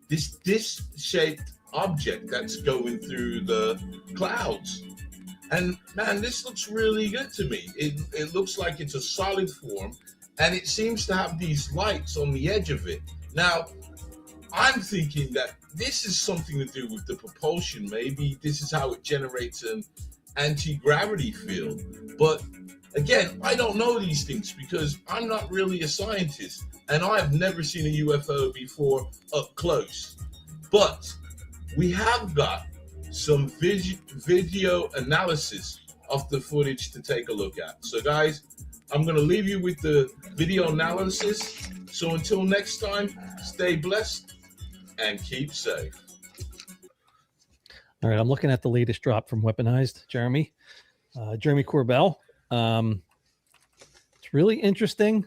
this disc-shaped object that's going through the clouds. And man, this looks really good to me. It looks like it's a solid form, and it seems to have these lights on the edge of it. Now, I'm thinking that this is something to do with the propulsion. Maybe this is how it generates an anti-gravity field. But again, I don't know these things because I'm not really a scientist, and I have never seen a UFO before up close. But we have got some video analysis of the footage to take a look at. So guys, I'm going to leave you with the video analysis. So until next time, stay blessed and keep safe. All right, I'm looking at the latest drop from Weaponized, Jeremy Corbell. It's really interesting.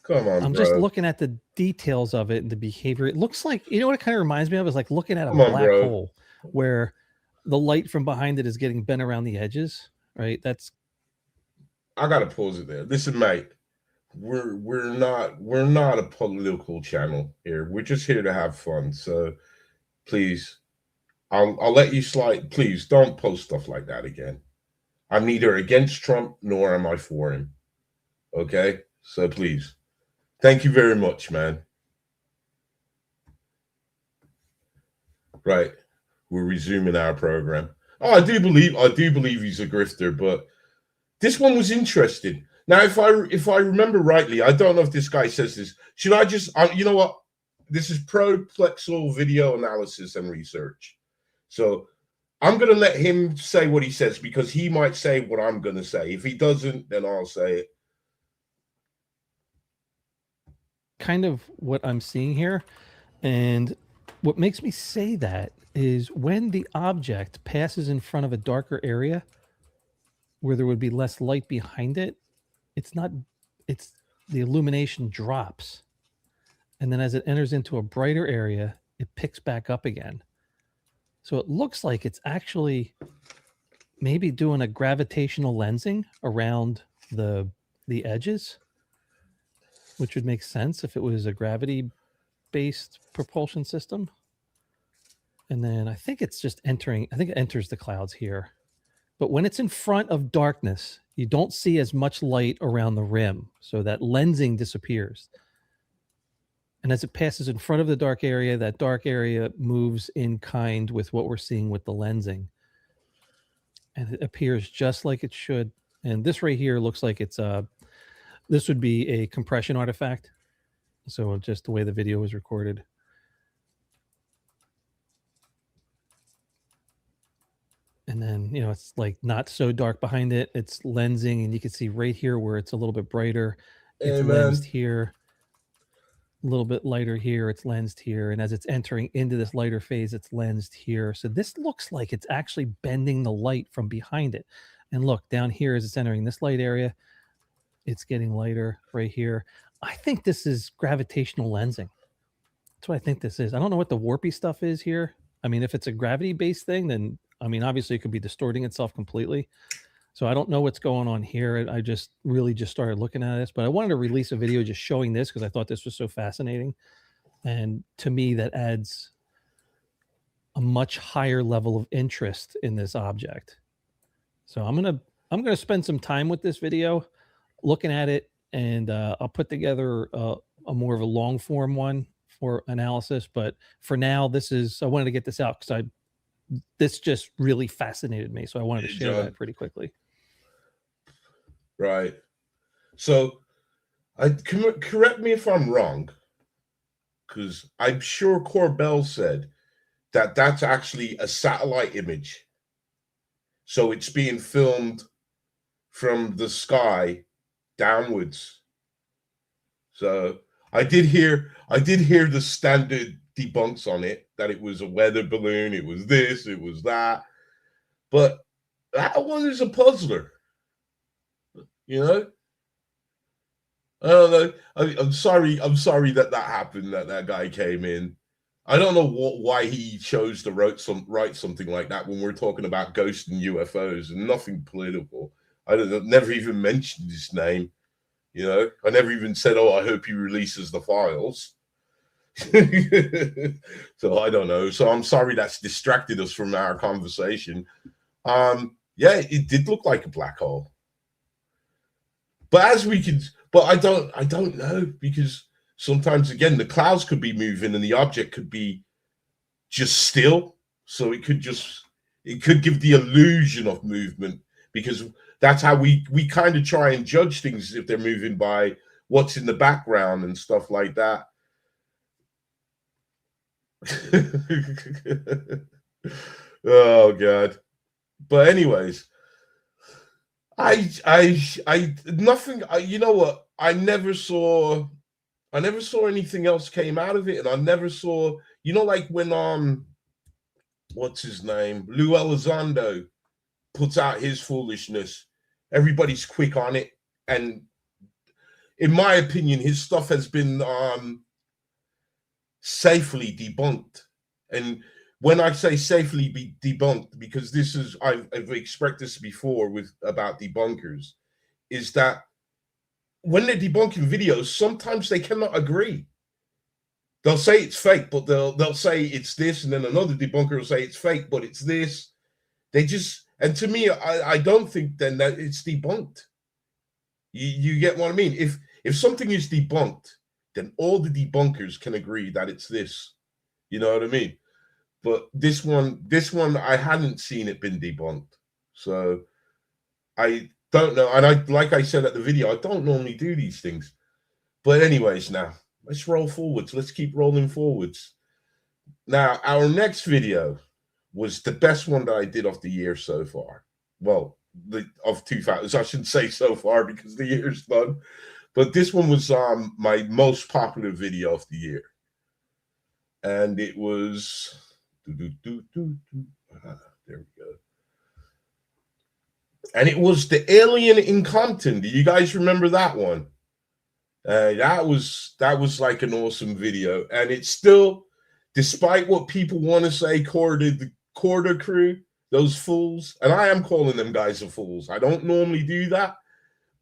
Come on, I'm bro. just looking at the details of it and the behavior. It looks like, you know what it kind of reminds me of? Is like looking at a black hole where the light from behind it is getting bent around the edges, right? I gotta pause it there. Listen, mate, we're not a political channel here. We're just here to have fun. So please, I'll let you slide. Please don't post stuff like that again. I'm neither against Trump nor am I for him. Okay? So please. Thank you very much, man. Right. We're resuming our program. Oh, I do believe he's a grifter, but this one was interesting. Now, if I remember rightly, I don't know if this guy says this. Should I just, you know what? This is Proplexal Video Analysis and Research. So I'm going to let him say what he says because he might say what I'm going to say. If he doesn't, then I'll say it. Kind of what I'm seeing here. And what makes me say that is when the object passes in front of a darker area where there would be less light behind it, it's the illumination drops. And then as it enters into a brighter area, it picks back up again. So it looks like it's actually maybe doing a gravitational lensing around the edges, which would make sense if it was a gravity-based propulsion system. And then I think it's just entering, I think it enters the clouds here. But when it's in front of darkness, you don't see as much light around the rim. So that lensing disappears. And as it passes in front of the dark area, that dark area moves in kind with what we're seeing with the lensing. And it appears just like it should. And this right here looks like it's this would be a compression artifact. So just the way the video was recorded. And then, you know, it's like not so dark behind it. It's lensing, and you can see right here where it's a little bit brighter. It's Hey, lensed man. here, a little bit lighter here. It's lensed here. And as it's entering into this lighter phase, it's lensed here. So this looks like it's actually bending the light from behind it. And look, down here as it's entering this light area, it's getting lighter right here. I think this is gravitational lensing. That's what I think this is. I don't know what the warpy stuff is here. I mean, if it's a gravity-based thing, then, I mean, obviously it could be distorting itself completely. So I don't know what's going on here. I just really just started looking at this, but I wanted to release a video just showing this because I thought this was so fascinating. And to me, that adds a much higher level of interest in this object. So I'm gonna spend some time with this video, looking at it, and I'll put together a more of a long form one for analysis. But for now, I wanted to get this out because this just really fascinated me. So I wanted to share that pretty quickly. Right. So correct me if I'm wrong, because I'm sure Corbell said that that's actually a satellite image. So it's being filmed from the sky downwards. So I did hear the standard debunks on it, that it was a weather balloon, it was this, it was that. But that one is a puzzler. You know? I don't know. I'm sorry that happened, that guy came in. I don't know why he chose to write something like that when we're talking about ghosts and UFOs and nothing political. Never even mentioned his name. You know, I never even said, "Oh, I hope he releases the files." So I don't know. So I'm sorry that's distracted us from our conversation. Yeah, it did look like a black hole. But I don't know, because sometimes again the clouds could be moving and the object could be just still. So it could give the illusion of movement, because that's how we kind of try and judge things, if they're moving, by what's in the background and stuff like that. Oh God. But anyways, you know what? I never saw anything else came out of it, and I never saw, you know, like when what's his name? Lou Elizondo puts out his foolishness, everybody's quick on it. And in my opinion, his stuff has been safely debunked. And when I say safely be debunked, because this is, I've expressed this before about debunkers, is that when they're debunking videos, sometimes they cannot agree. They'll say it's fake, but they'll say it's this, and then another debunker will say it's fake, but it's this. And to me, I don't think then that it's debunked. You get what I mean? If something is debunked, then all the debunkers can agree that it's this. You know what I mean? But this one, I hadn't seen it been debunked. So I don't know. And like I said at the video, I don't normally do these things. But anyways, now let's roll forwards. Let's keep rolling forwards. Now, our next video was the best one that I did of the year so far. Well, of 2000. I shouldn't say so far because the year's done. But this one was my most popular video of the year. And it was... there we go. And it was the alien in Compton. Do you guys remember that one? That was like an awesome video. And it's still, despite what people want to say, the Corder crew, those fools, and I am calling them guys the fools. I don't normally do that,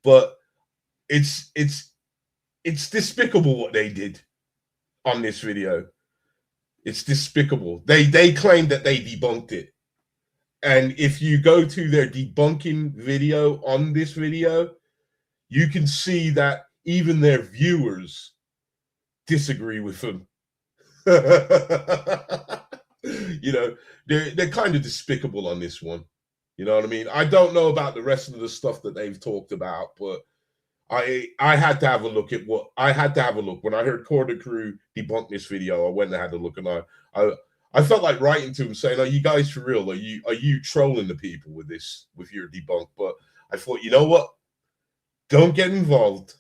but it's despicable what they did on this video. It's despicable. They claim that they debunked it. And if you go to their debunking video on this video, you can see that even their viewers disagree with them. You know, they're kind of despicable on this one. You know what I mean? I don't know about the rest of the stuff that they've talked about, but I had to have a look at what I had to have a look when I heard Corda Crew debunk this video. I went and had a look, and I felt like writing to him saying, "Are you guys for real? Are you trolling the people with your debunk?" But I thought, you know what? Don't get involved.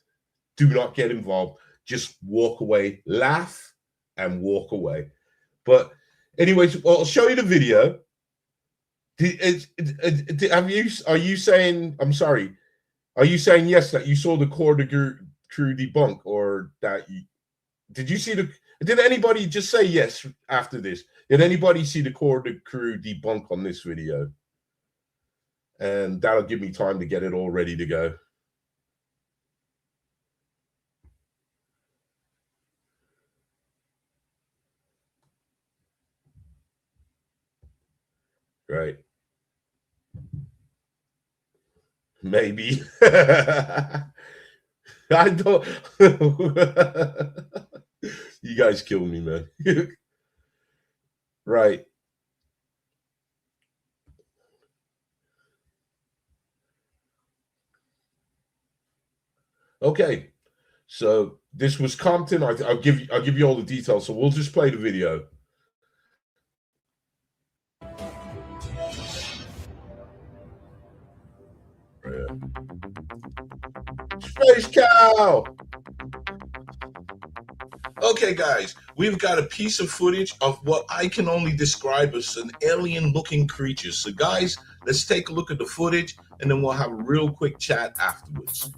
Do not get involved. Just walk away, laugh, and walk away. But anyways, well, I'll show you the video. Are you saying? I'm sorry. Are you saying yes that you saw the Corda Crew debunk, or that did you see the? Did anybody just say yes after this? Did anybody see the Corda Crew debunk on this video? And that'll give me time to get it all ready to go. Right. Maybe. I don't. You guys kill me, man. Right. Okay. So this was Compton. I'll give you all the details. So we'll just play the video. Space Cow! Okay, guys, we've got a piece of footage of what I can only describe as an alien-looking creature. So, guys, let's take a look at the footage, and then we'll have a real quick chat afterwards.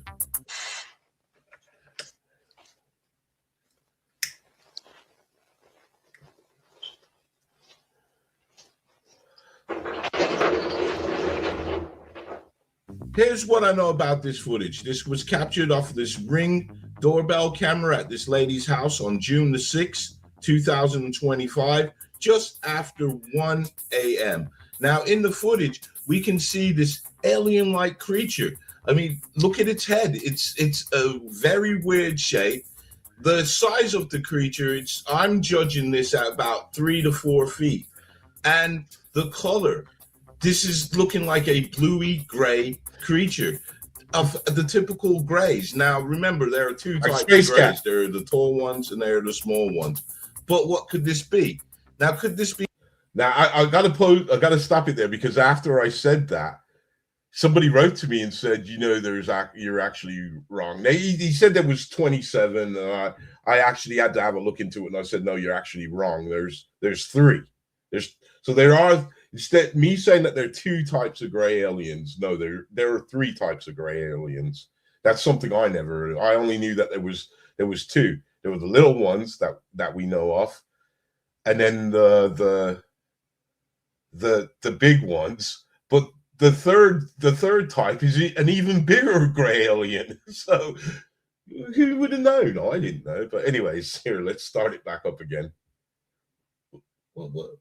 Here's what I know about this footage. This was captured off this Ring doorbell camera at this lady's house on June the 6th, 2025, just after 1 a.m. Now, in the footage, we can see this alien-like creature. I mean, look at its head. It's a very weird shape. The size of the creature, I'm judging this at about 3 to 4 feet. And the color, this is looking like a bluey gray creature of the typical grays. Now, remember, there are two types of grays. There are the tall ones and there are the small ones. But what could this be? Now, could this be? Now, I gotta stop it there, because after I said that, somebody wrote to me and said, you know, you're actually wrong. Now, he said there was 27. I actually had to have a look into it, and I said, no, you're actually wrong. There's 3. So there are. Instead, me saying that there are 2 types of gray aliens. No, there are 3 types of gray aliens. That's something I only knew that there was 2. There were the little ones that we know of, and then the big ones. But the third type is an even bigger gray alien. So who would have known? I didn't know. But anyways, here, let's start it back up again. Whoa,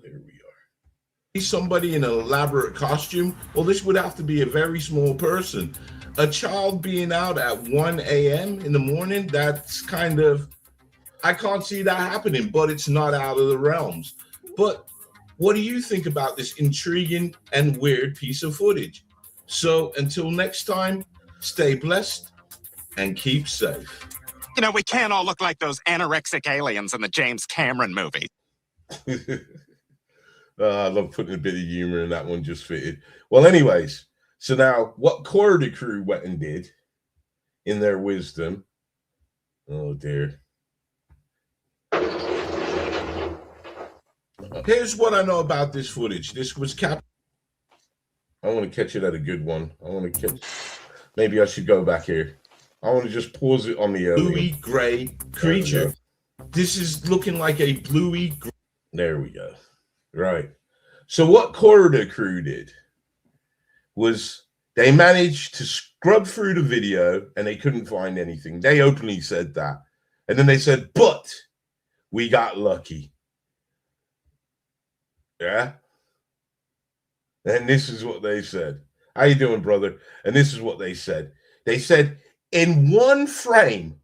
here we are. Somebody in an elaborate costume? Well, this would have to be a very small person. A child being out at 1 a.m. in the morning, that's kind of, I can't see that happening, but it's not out of the realms. But what do you think about this intriguing and weird piece of footage? So until next time, stay blessed and keep safe. You know, we can't all look like those anorexic aliens in the James Cameron movie. I love putting a bit of humor in that one, just fitted. Well, anyways, so now what Corda Crew went and did in their wisdom. Oh, dear. Here's what I know about this footage. This was captured. I want to catch it at a good one. Maybe I should go back here. I want to just pause it on the bluey gray creature. This is looking like a bluey gray. There we go. Right. So what Corda Crew did was they managed to scrub through the video and they couldn't find anything. They openly said that. And then they said, but we got lucky. Yeah. And this is what they said. How you doing, brother? And this is what they said. They said, in one frame,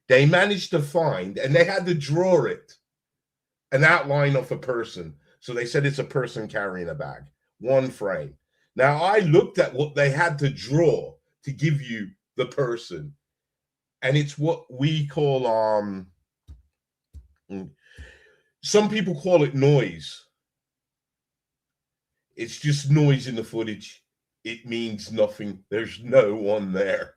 they managed to find, and they had to draw it, an outline of a person. So they said it's a person carrying a bag. One frame. Now, I looked at what they had to draw to give you the person, and it's what we call some people call it noise. It's just noise in the footage. It means nothing. There's no one there.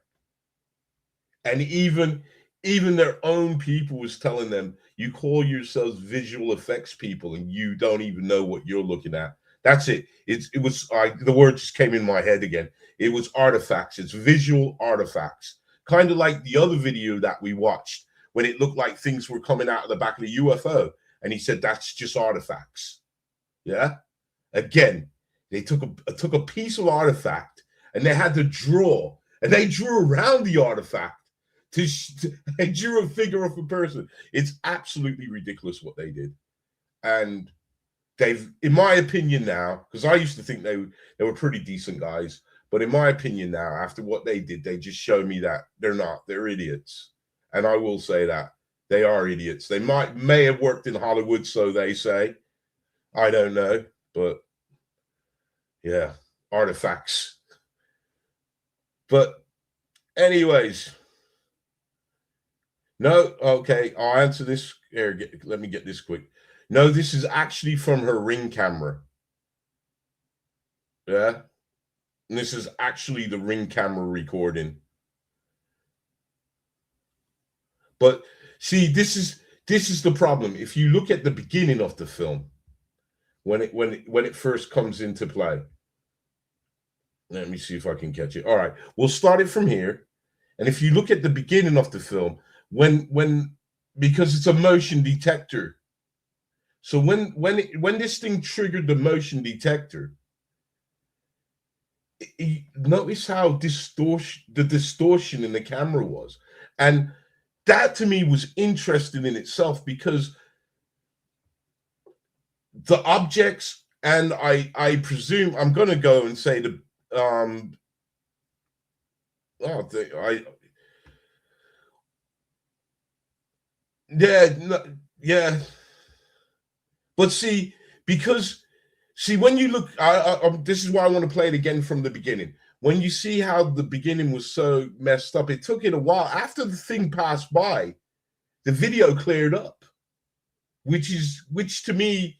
And even their own people was telling them, you call yourselves visual effects people and you don't even know what you're looking at. That's it. It was the word just came in my head again. It was artifacts. It's visual artifacts. Kind of like the other video that we watched when it looked like things were coming out of the back of the UFO. And he said, that's just artifacts. Yeah. Again, they took a piece of artifact and they had to draw, and they drew around the artifact and drew a figure of a person. It's absolutely ridiculous what they did. And they've, in my opinion now, because I used to think they were pretty decent guys, but in my opinion now, after what they did, they just showed me that they're not. They're idiots. And I will say that. They are idiots. They may have worked in Hollywood, so they say. I don't know, but yeah, artifacts. But anyways, no, okay, I'll answer this. Here, let me get this quick. No, this is actually from her Ring camera. Yeah, and this is actually the Ring camera recording. But see, this is the problem. If you look at the beginning of the film, when it first comes into play. Let me see if I can catch it. All right, we'll start it from here. And if you look at the beginning of the film, because it's a motion detector. So when this thing triggered the motion detector, notice how the distortion in the camera was. And that to me was interesting in itself, because the objects, and I presume I'm going to go and say the yeah. But see, when you look, this is why I want to play it again from the beginning. When you see how the beginning was so messed up, it took it a while. After the thing passed by, the video cleared up, which to me,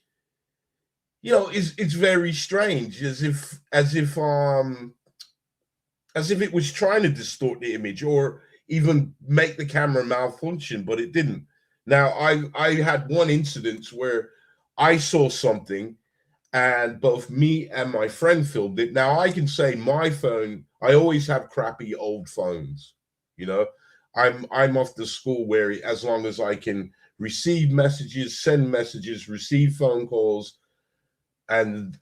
you know, it's very strange, as if it was trying to distort the image or even make the camera malfunction, but it didn't. Now, I had one incident where I saw something, and both me and my friend filmed it. Now, I can say my phone, I always have crappy old phones. You know, I'm off the school where as long as I can receive messages, send messages, receive phone calls, and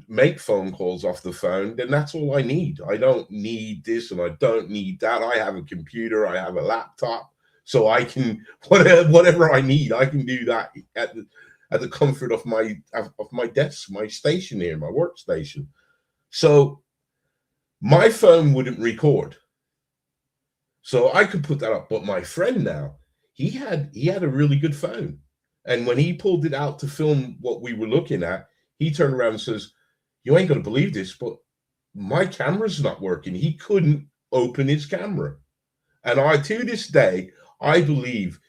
make phone calls off the phone, then that's all I need. I don't need this and I don't need that. I have a computer, I have a laptop, so I can whatever I need, I can do that at the comfort of my desk, my station here, my workstation. So my phone wouldn't record, so I could put that up. But my friend now, he had a really good phone, and when he pulled it out to film what we were looking at, he turned around and says, "You ain't gonna believe this, but my camera's not working." He couldn't open his camera, and to this day, I believe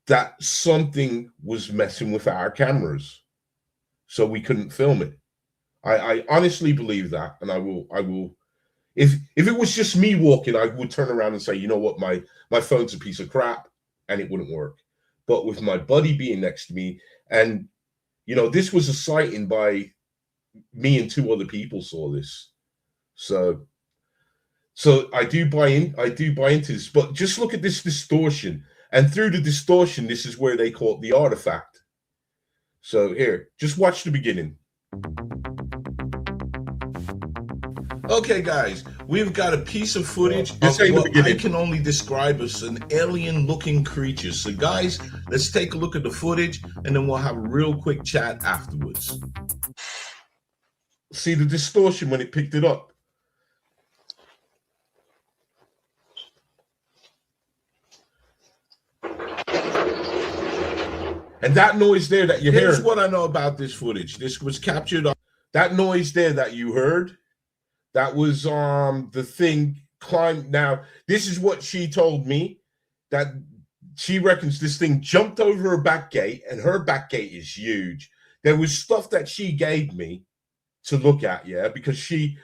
that something was messing with our cameras, so we couldn't film it. I honestly believe that, and I will. If it was just me walking, I would turn around and say, you know what, my phone's a piece of crap, and it wouldn't work. But with my buddy being next to me, and you know, this was a sighting by me and two other people saw this, so I do buy into this. But just look at this distortion. And through the distortion, this is where they caught the artifact. So here, just watch the beginning. Okay, guys, we've got a piece of footage of what I can only describe as an alien-looking creature. So, guys, let's take a look at the footage, and then we'll have a real quick chat afterwards. See the distortion when it picked it up? And that noise there that you hear. Here's what I know about this footage. This was captured on that noise there that you heard That was the thing climbed. Now, this is what she told me, that she reckons this thing jumped over her back gate, and her back gate is huge. There was stuff that she gave me to look at, yeah, because she,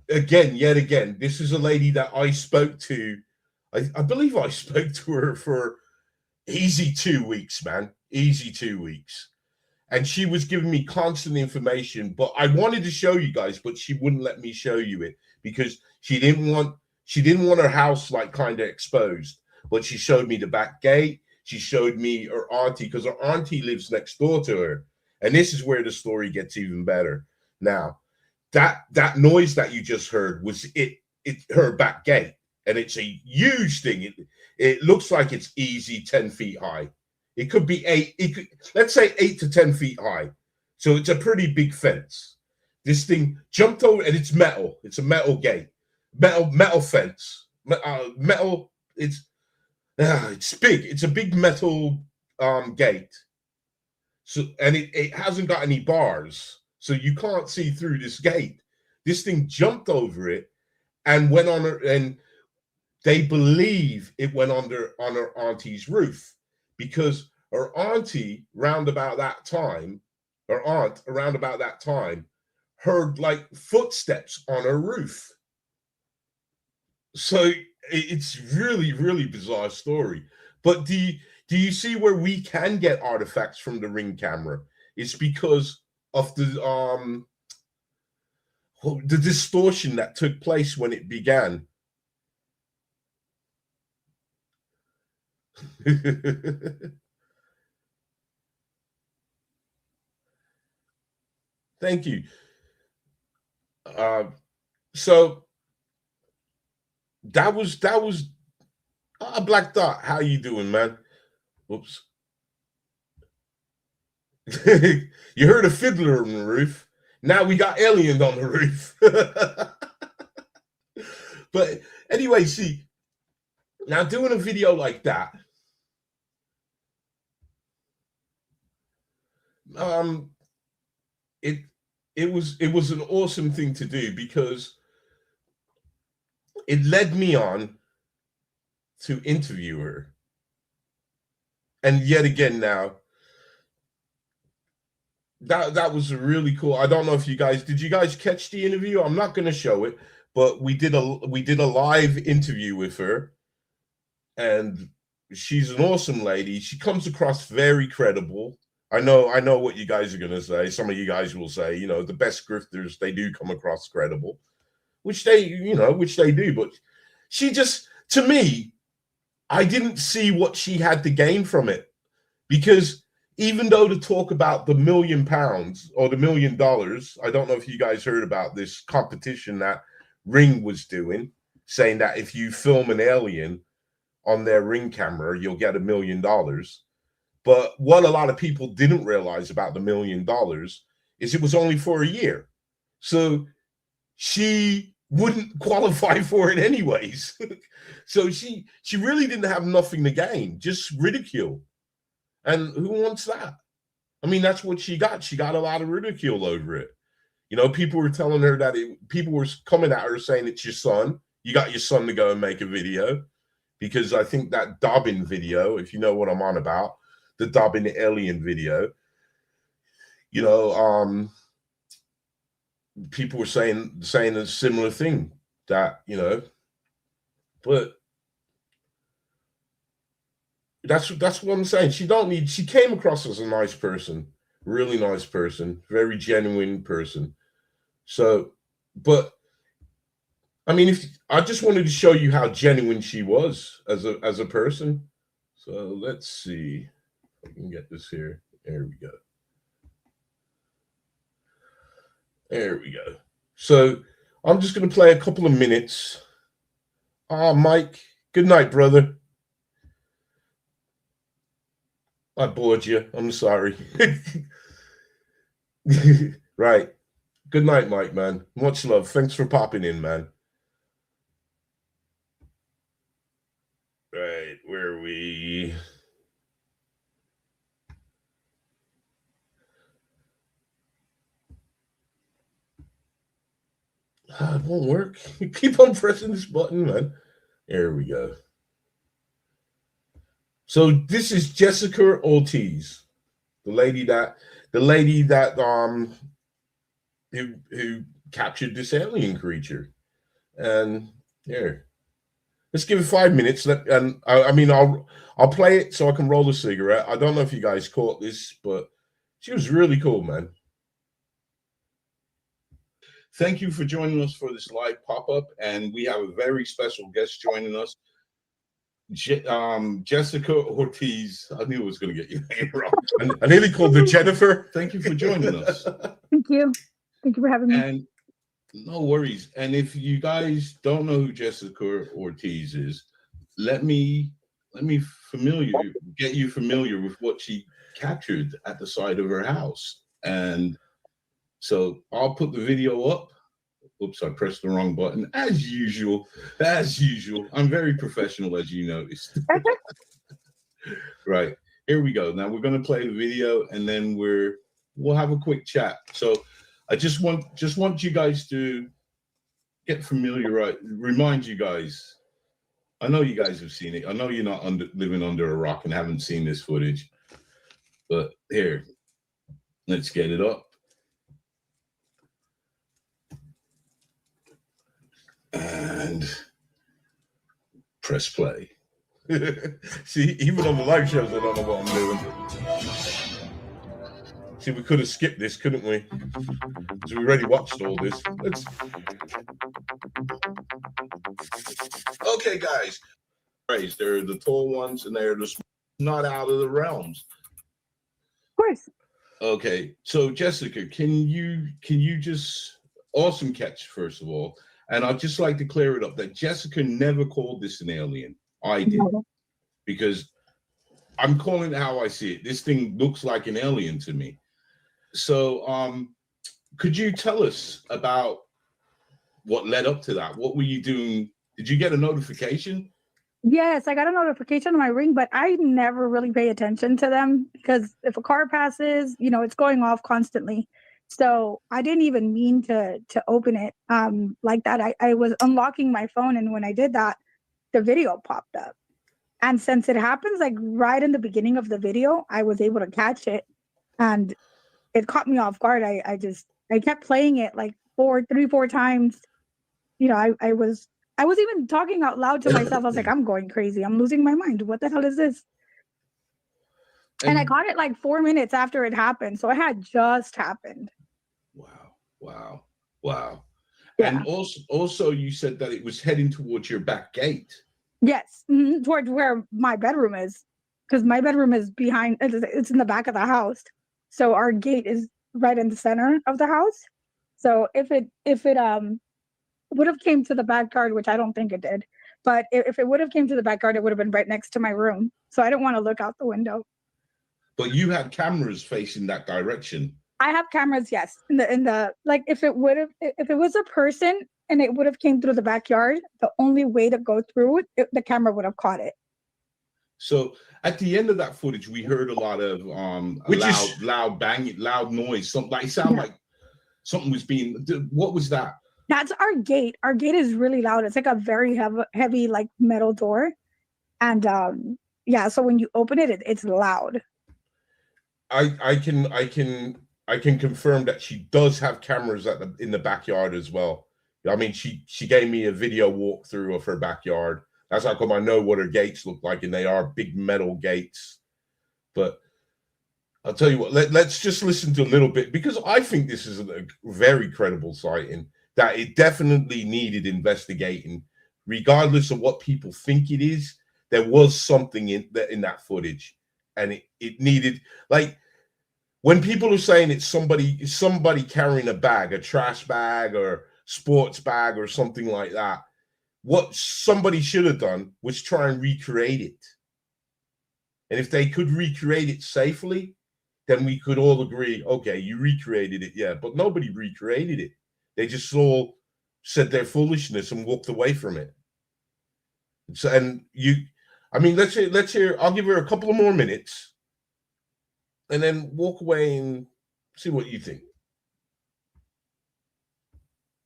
yet again, this is a lady that I spoke to. I believe I spoke to her for easy 2 weeks, man. Easy 2 weeks. And she was giving me constant information, but I wanted to show you guys, but she wouldn't let me show you it because she didn't want her house like kind of exposed. But she showed me the back gate. She showed me her auntie, because her auntie lives next door to her. And this is where the story gets even better. Now, that noise that you just heard was her back gate, and it's a huge thing. It looks like it's easy 10 feet high. It could be let's say 8 to 10 feet high. So it's a pretty big fence. This thing jumped over, and it's metal. It's a metal gate, metal fence, metal. It's big. It's a big metal gate. So, and it hasn't got any bars, so you can't see through this gate. This thing jumped over it and went on her, and they believe it went on her auntie's roof, because her auntie around about that time heard like footsteps on her roof. So it's really, really bizarre story. But do you see where we can get artifacts from the Ring camera? It's because of the distortion that took place when it began. Thank you. So that was Black Dot. How you doing, man? Whoops. You heard a fiddler on the roof. Now we got aliens on the roof. But anyway, see, now doing a video like that, it was an awesome thing to do, because it led me on to interview her. And yet again, now that was really cool. I don't know if did you guys catch the interview? I'm not going to show it, but we did a live interview with her, and she's an awesome lady. She comes across very credible. I know what you guys are going to say. Some of you guys will say, the best grifters, they do come across credible, which they do. But she just, to me, I didn't see what she had to gain from it, because even though to talk about the £1 million or the $1 million, I don't know if you guys heard about this competition that Ring was doing, saying that if you film an alien on their Ring camera, you'll get $1 million. But what a lot of people didn't realize about the $1 million is it was only for a year. So she wouldn't qualify for it anyways. So she really didn't have nothing to gain, just ridicule. And who wants that? I mean, that's what she got. She got a lot of ridicule over it. People were telling her that people were coming at her saying, it's your son. You got your son to go and make a video. Because I think that Dobbin video, if you know what I'm on about, the Dobbin alien video, people were saying a similar thing, that, but that's what I'm saying. She came across as a nice person, really nice person, very genuine person. So, but I mean, I just wanted to show you how genuine she was as a person. So let's see if I can get this here. There we go. There we go. So I'm just going to play a couple of minutes. Mike, good night, brother. I bored you. I'm sorry. Right. Good night, Mike, man. Much love. Thanks for popping in, man. Right. Where are we? It won't work. Keep on pressing this button, man. There we go. So this is Jessica Ortiz, the lady that who captured this alien creature. And here, let's give it 5 minutes. I'll play it so I can roll a cigarette. I don't know if you guys caught this, but she was really cool, man. Thank you for joining us for this live pop-up, and we have a very special guest joining us, Jessica Ortiz. I knew I was going to get your name wrong. I nearly called her Jennifer. Thank you for joining us. Thank you. Thank you for having me. And no worries. And if you guys don't know who Jessica Ortiz is, let me get you familiar with what she captured at the side of her house. And so I'll put the video up. Oops, I pressed the wrong button. As usual. I'm very professional, as you noticed. Right. Here we go. Now we're going to play the video, and then we'll have a quick chat. So I just want you guys to get familiar, right? Remind you guys. I know you guys have seen it. I know you're not living under a rock and haven't seen this footage. But here, let's get it up. And press play. See, even on the live shows, I don't know what I'm doing. See, we could have skipped this, couldn't we? So we already watched all this. Okay, guys. They're the tall ones, and they're the not out of the realms. Of course. Okay, so Jessica, can you just awesome catch first of all, and I'd just like to clear it up that Jessica never called this an alien. I did, because I'm calling it how I see it. This thing looks like an alien to me. So, could you tell us about what led up to that? What were you doing? Did you get a notification? Yes, I got a notification on my ring, but I never really pay attention to them because if a car passes, it's going off constantly. So I didn't even mean to open it like that. I was unlocking my phone, and when I did that, the video popped up. And since it happens like right in the beginning of the video, I was able to catch it, and it caught me off guard. I kept playing it like 4 times. I was even talking out loud to myself. I was like, I'm going crazy. I'm losing my mind. What the hell is this? And I caught it like 4 minutes after it happened. So it had just happened. Wow. Yeah. And also you said that it was heading towards your back gate. Yes, towards where my bedroom is, because my bedroom is behind. It's in the back of the house, so our gate is right in the center of the house. So if it would have came to the backyard, which I don't think it did, but if it would have came to the backyard, it would have been right next to my room. So I don't want to look out the window. But you had cameras facing that direction. I have cameras, yes. In the like, if it was a person and it would have came through the backyard, the only way to go through it, the camera would have caught it. So at the end of that footage, we heard a lot of loud banging, loud noise. Something like like something was being. What was that? That's our gate. Our gate is really loud. It's like a very heavy like metal door, and so when you open it, it's loud. I can confirm that she does have cameras in the backyard as well. I mean, she gave me a video walkthrough of her backyard. That's how come I know what her gates look like, and they are big metal gates. But I'll tell you what, let's just listen to a little bit, because I think this is a very credible sighting, that it definitely needed investigating. Regardless of what people think it is, there was something in that footage, and it needed, like, when people are saying it's somebody carrying a bag, a trash bag or sports bag or something like that, what somebody should have done was try and recreate it. And if they could recreate it safely, then we could all agree, okay, you recreated it, yeah. But nobody recreated it. They just all said their foolishness and walked away from it. So, let's hear. I'll give her a couple of more minutes, and then walk away and see what you think.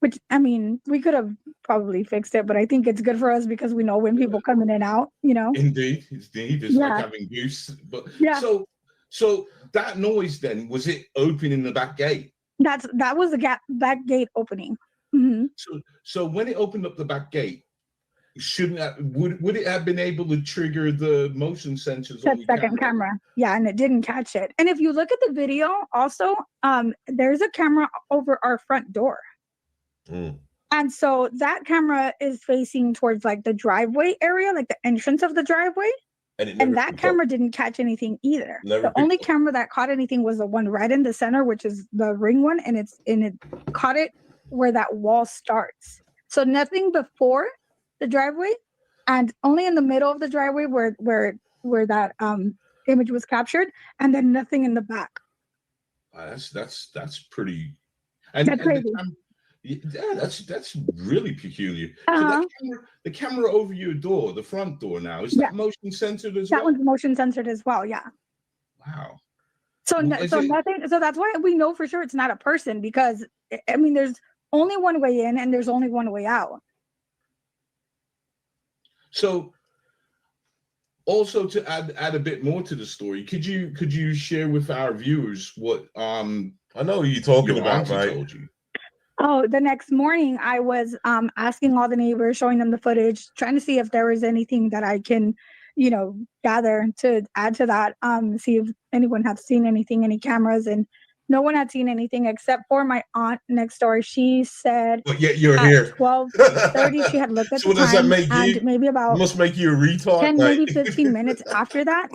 which I mean, we could have probably fixed it, but I think it's good for us because we know when people come in and out, you know. Indeed. It's like having goose. But Yeah. So that noise then, was it opening the back gate? That was the back gate opening. Mm-hmm. So when it opened up the back gate, would it have been able to trigger the motion sensors That on the second camera? Yeah, and it didn't catch it. And if you look at the video, also, there's a camera over our front door. And so that camera is facing towards like the driveway area, like the entrance of the driveway. And that camera didn't catch anything either. The only camera that caught anything was the one right in the center, which is the ring one, and it caught it where that wall starts. So nothing before the driveway, and only in the middle of the driveway where that image was captured, and then nothing in the back. That's pretty. And, that's crazy. Yeah, that's really peculiar. So the camera over your door, the front door now, is that motion censored as well? That one's motion censored as well, yeah. Wow. So that's why we know for sure it's not a person, because I mean there's only one way in and there's only one way out. So also to add a bit more to the story, could you share with our viewers what I know you're talking about, right? Told you. Oh, the next morning I was asking all the neighbors, showing them the footage, trying to see if there was anything that I can, you know, gather to add to that, see if anyone had seen anything, any cameras, and no one had seen anything except for my aunt next door. She said, but yet you're here. 12:30 she had looked at so the what does time, that make you? And maybe about must make you a retard. 10, maybe 15 minutes after that,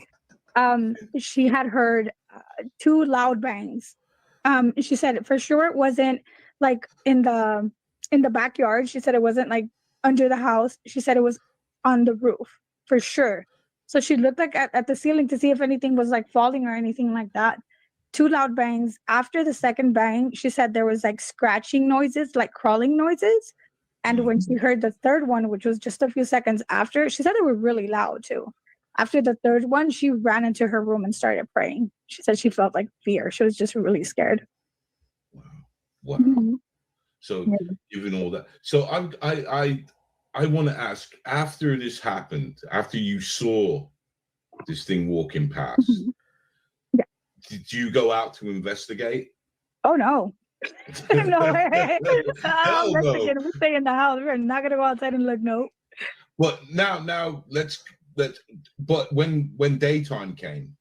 she had heard 2 loud bangs. She said for sure it wasn't like in the backyard. She said it wasn't like under the house. She said it was on the roof for sure. So she looked like at the ceiling to see if anything was like falling or anything like that. 2 loud bangs. After the second bang, she said there was like scratching noises, like crawling noises. And when she heard the third one, which was just a few seconds after, she said they were really loud too. After the third one, she ran into her room and started praying. She said she felt like fear. She was just really scared. Wow. Mm-hmm. So given all that, so I want to ask, after this happened, after you saw this thing walking past, did you go out to investigate? Oh no. No way. No. We stay in the house. We're not gonna go outside and look. No. But now let's but when daytime came,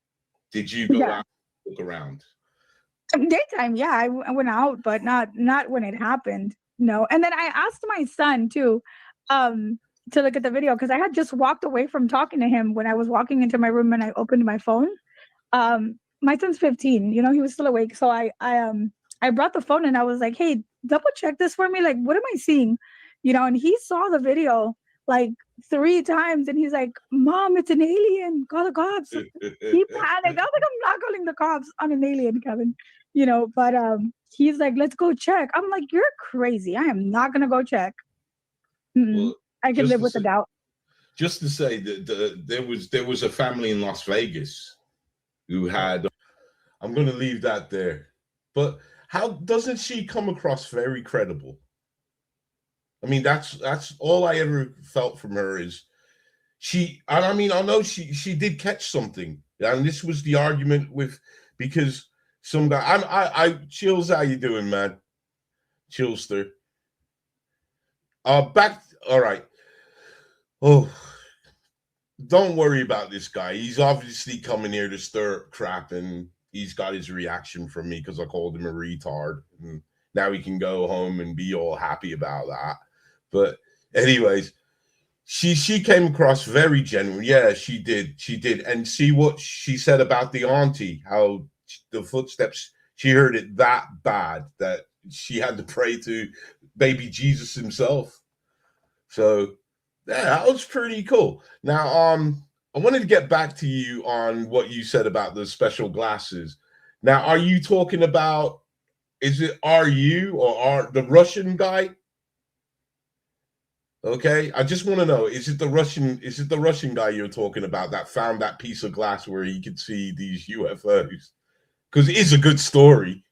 did you go out and look around? Daytime, yeah, I went out, but not when it happened. No. And then I asked my son too, to look at the video, because I had just walked away from talking to him when I was walking into my room and I opened my phone. My son's 15, you know, he was still awake. So I brought the phone and I was like, hey, double check this for me. Like, what am I seeing? You know, and he saw the video like 3 times and he's like, Mom, it's an alien. Call the cops. He panicked. I was like, I'm not calling the cops on an alien, Kevin. You know, but he's like, let's go check. I'm like, you're crazy. I am not gonna go check. Well, I can live with the doubt. Just to say that there was a family in Las Vegas who had, I'm gonna leave that there. But how doesn't she come across very credible? I mean, that's all I ever felt from her is I mean, I know she did catch something. And this was the argument because some guy, I Chills, how you doing, man? Chillster. All right. Oh, don't worry about this guy. He's obviously coming here to stir crap, and he's got his reaction from me because I called him a retard. And now he can go home and be all happy about that. But anyways, she came across very genuine. Yeah, she did. And see what she said about the auntie, how the footsteps, she heard it that bad that she had to pray to baby Jesus himself. So yeah, that was pretty cool. Now, I wanted to get back to you on what you said about the special glasses. Now, are you talking about, are you the Russian guy? Okay, I just want to know, is it the Russian guy you're talking about that found that piece of glass where he could see these UFOs? Because it is a good story.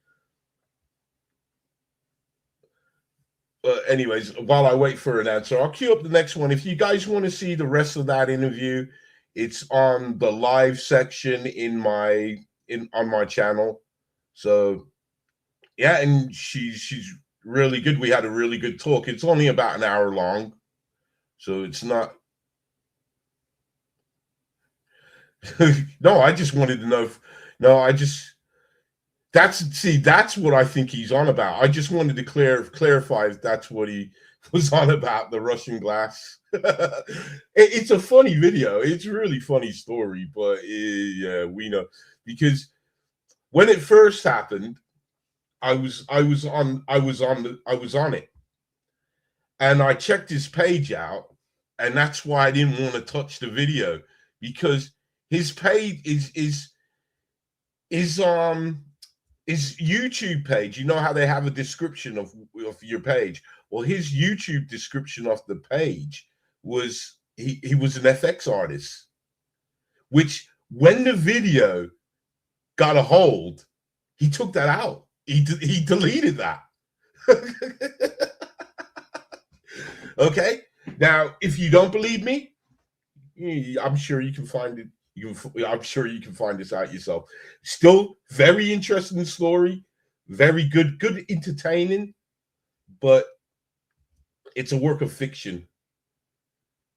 anyways, while I wait for an answer, I'll queue up the next one. If you guys want to see the rest of that interview, it's on the live section on my channel. So yeah, and she's really good. We had a really good talk. It's only about an hour long, so it's not. No, I just wanted to know. That's what I think he's on about. I just wanted to clarify if that's what he was on about, the Russian glass. It's a funny video. It's a really funny story, but yeah, we know, because when it first happened, I was on it, and I checked his page out, and that's why I didn't want to touch the video, because his page is YouTube page. You know how they have a description of your page? Well, his YouTube description of the page was he was an FX artist, which when the video got a hold, he took that out. He deleted that. Okay. Now, if you don't believe me, I'm sure you can find it. I'm sure you can find this out yourself. Still very interesting story, very good entertaining, but it's a work of fiction.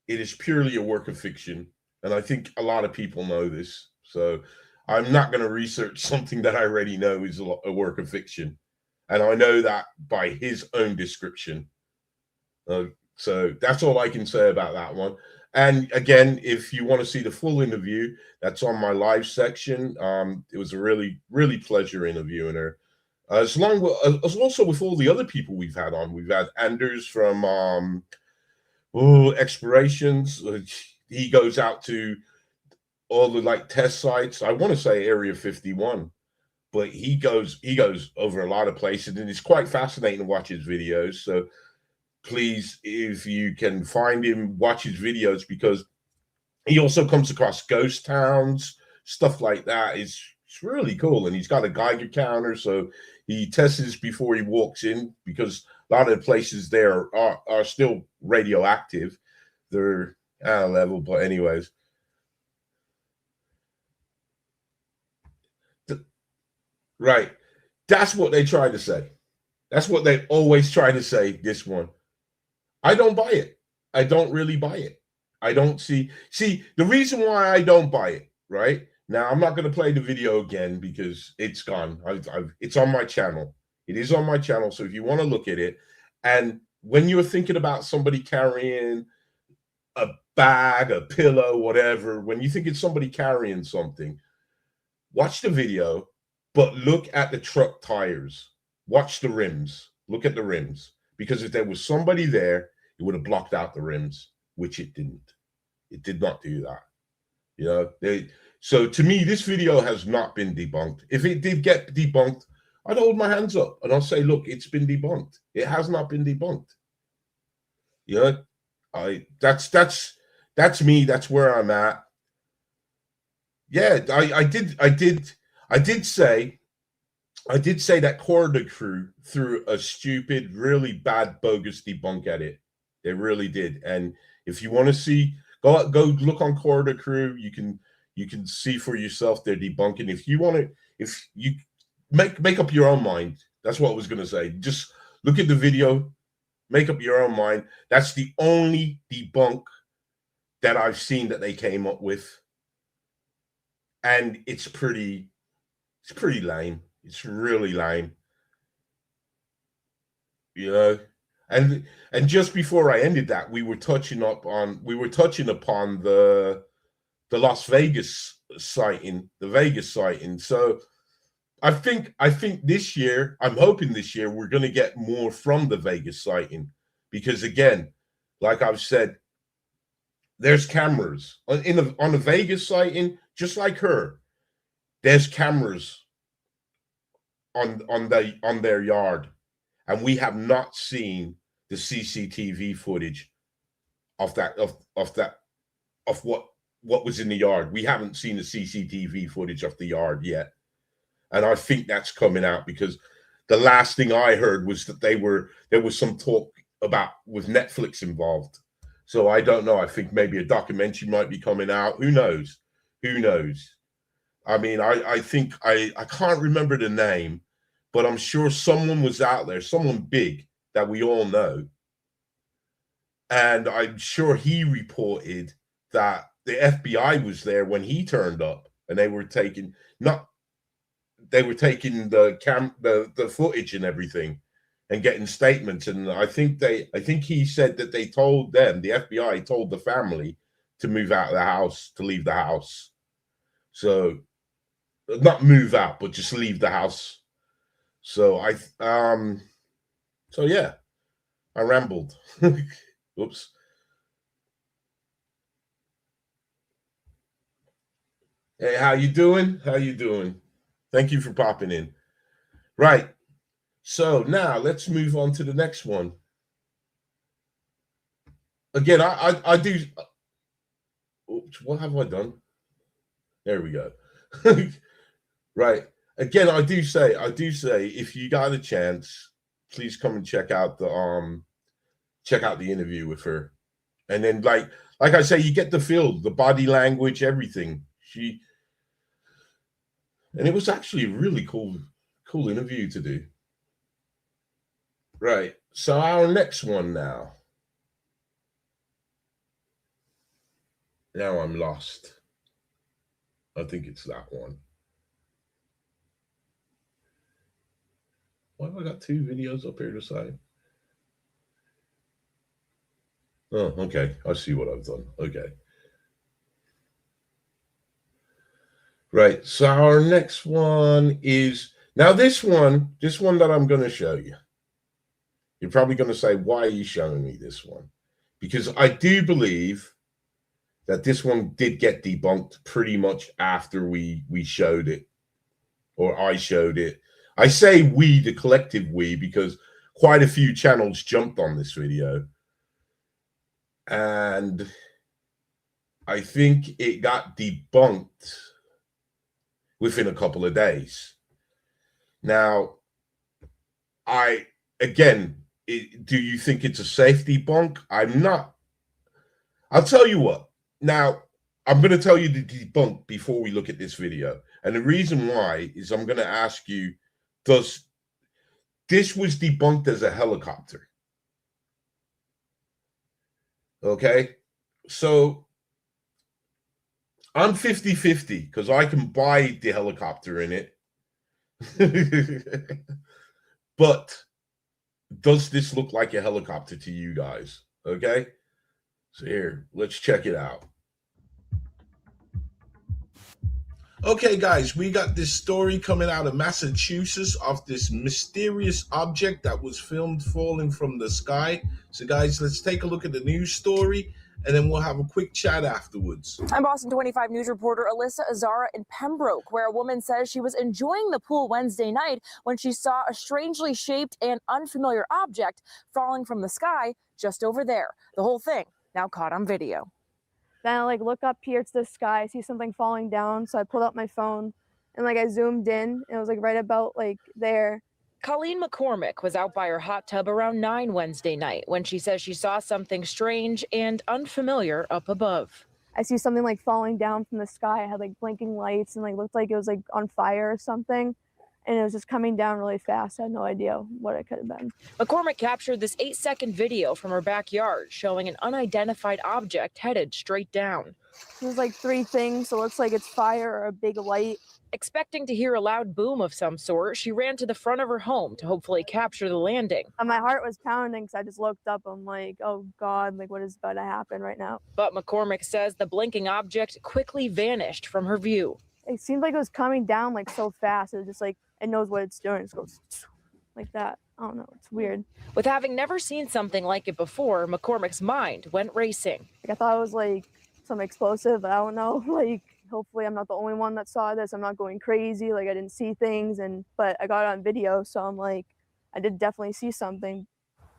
It is purely a work of fiction, and I think a lot of people know this. So I'm not going to research something that I already know is a work of fiction, and I know that by his own description. So that's all I can say about that one. And again, if you want to see the full interview, that's on my live section. It was a really, really pleasure interviewing her. As also with all the other people we've had on. We've had Anders from Explorations. He goes out to all the test sites. I want to say Area 51, but he goes over a lot of places, and it's quite fascinating to watch his videos. So please, if you can find him, watch his videos, because he also comes across ghost towns, stuff like that. It's really cool. And he's got a Geiger counter, so he tests before he walks in, because a lot of the places there are still radioactive. They're at a level, but anyways. Right. That's what they try to say. That's what they always try to say, this one. I don't buy it. I don't really buy it. I don't see the reason why I don't buy it, right? Now, I'm not going to play the video again because it's gone. It's on my channel. It is on my channel. So if you want to look at it, and when you're thinking about somebody carrying a bag, a pillow, whatever, when you think it's somebody carrying something, watch the video, but look at the truck tires. Watch the rims. Look at the rims. Because if there was somebody there, it would have blocked out the rims, which it didn't. It did not do that. You know, so to me, this video has not been debunked. If it did get debunked, I'd hold my hands up and I'll say, look, it's been debunked. It has not been debunked. You know, that's me. That's where I'm at. Yeah, I did say that Corridor Crew threw a stupid, really bad, bogus debunk at it. They really did. And if you want to see, go look on Corridor Crew. You can see for yourself their debunking. If you want to, if you make up your own mind. That's what I was going to say. Just look at the video, make up your own mind. That's the only debunk that I've seen that they came up with. And it's pretty lame. It's really lame. You know, and just before I ended that, we were touching upon the Las Vegas sighting, the Vegas sighting. So I think this year, I'm hoping this year we're going to get more from the Vegas sighting, because again, like I've said, there's cameras on the Vegas sighting, just like her. There's cameras on their yard, and we have not seen the CCTV footage of what was in the yard. We haven't seen the CCTV footage of the yard yet, and I think that's coming out, because the last thing I heard was that there was some talk about with Netflix involved. So I don't know. I think maybe a documentary might be coming out. Who knows? Who knows? I mean, I think I can't remember the name, but I'm sure someone was out there, someone big that we all know. And I'm sure he reported that the FBI was there when he turned up, and they were taking the footage and everything and getting statements. And I think he said that they told them, the FBI told the family to move out of the house, to leave the house. So not move out, but just leave the house. So so yeah, I rambled. Oops. Hey, how you doing? How you doing? Thank you for popping in. Right. So now let's move on to the next one. Again, I do. Oops, what have I done? There we go. Right. Again, I do say, if you got a chance, please come and check out the interview with her. And then like I say, you get the feel, the body language, everything. And it was actually a really cool interview to do. Right. So our next one now. Now I'm lost. I think it's that one. Why have I got two videos up here to the side? Oh, okay. I see what I've done. Okay. Right. So our next one is now this one that I'm going to show you. You're probably going to say, why are you showing me this one? Because I do believe that this one did get debunked pretty much after we showed it, or I showed it. I say we, the collective we, because quite a few channels jumped on this video. And I think it got debunked within a couple of days. Now, do you think it's a safe debunk? I'm not. I'll tell you what. Now, I'm going to tell you the debunk before we look at this video. And the reason why is I'm going to ask you, this was debunked as a helicopter. Okay? So I'm 50-50 because I can buy the helicopter in it. But does this look like a helicopter to you guys? Okay? So here, let's check it out. Okay, guys, we got this story coming out of Massachusetts of this mysterious object that was filmed falling from the sky. So, guys, let's take a look at the news story, and then we'll have a quick chat afterwards. I'm Boston 25 News reporter Alyssa Azara in Pembroke, where a woman says she was enjoying the pool Wednesday night when she saw a strangely shaped and unfamiliar object falling from the sky just over there. The whole thing now caught on video. Then I look up here to the sky, I see something falling down. So I pulled out my phone and I zoomed in, and it was right about there. Colleen McCormick was out by her hot tub around 9 Wednesday night when she says she saw something strange and unfamiliar up above. I see something falling down from the sky. It had blinking lights and looked like it was on fire or something. And it was just coming down really fast. I had no idea what it could have been. McCormick captured this 8-second video from her backyard showing an unidentified object headed straight down. There's 3 things, so it looks like it's fire or a big light. Expecting to hear a loud boom of some sort, she ran to the front of her home to hopefully capture the landing. And my heart was pounding because I just looked up. I'm like, oh God, what is about to happen right now? But McCormick says the blinking object quickly vanished from her view. It seemed like it was coming down so fast. It was just it knows what it's doing. It just goes like that. I don't know. It's weird. With having never seen something like it before, McCormick's mind went racing. I thought it was some explosive. I don't know. Hopefully I'm not the only one that saw this. I'm not going crazy. I didn't see things, but I got it on video. So I'm I did definitely see something.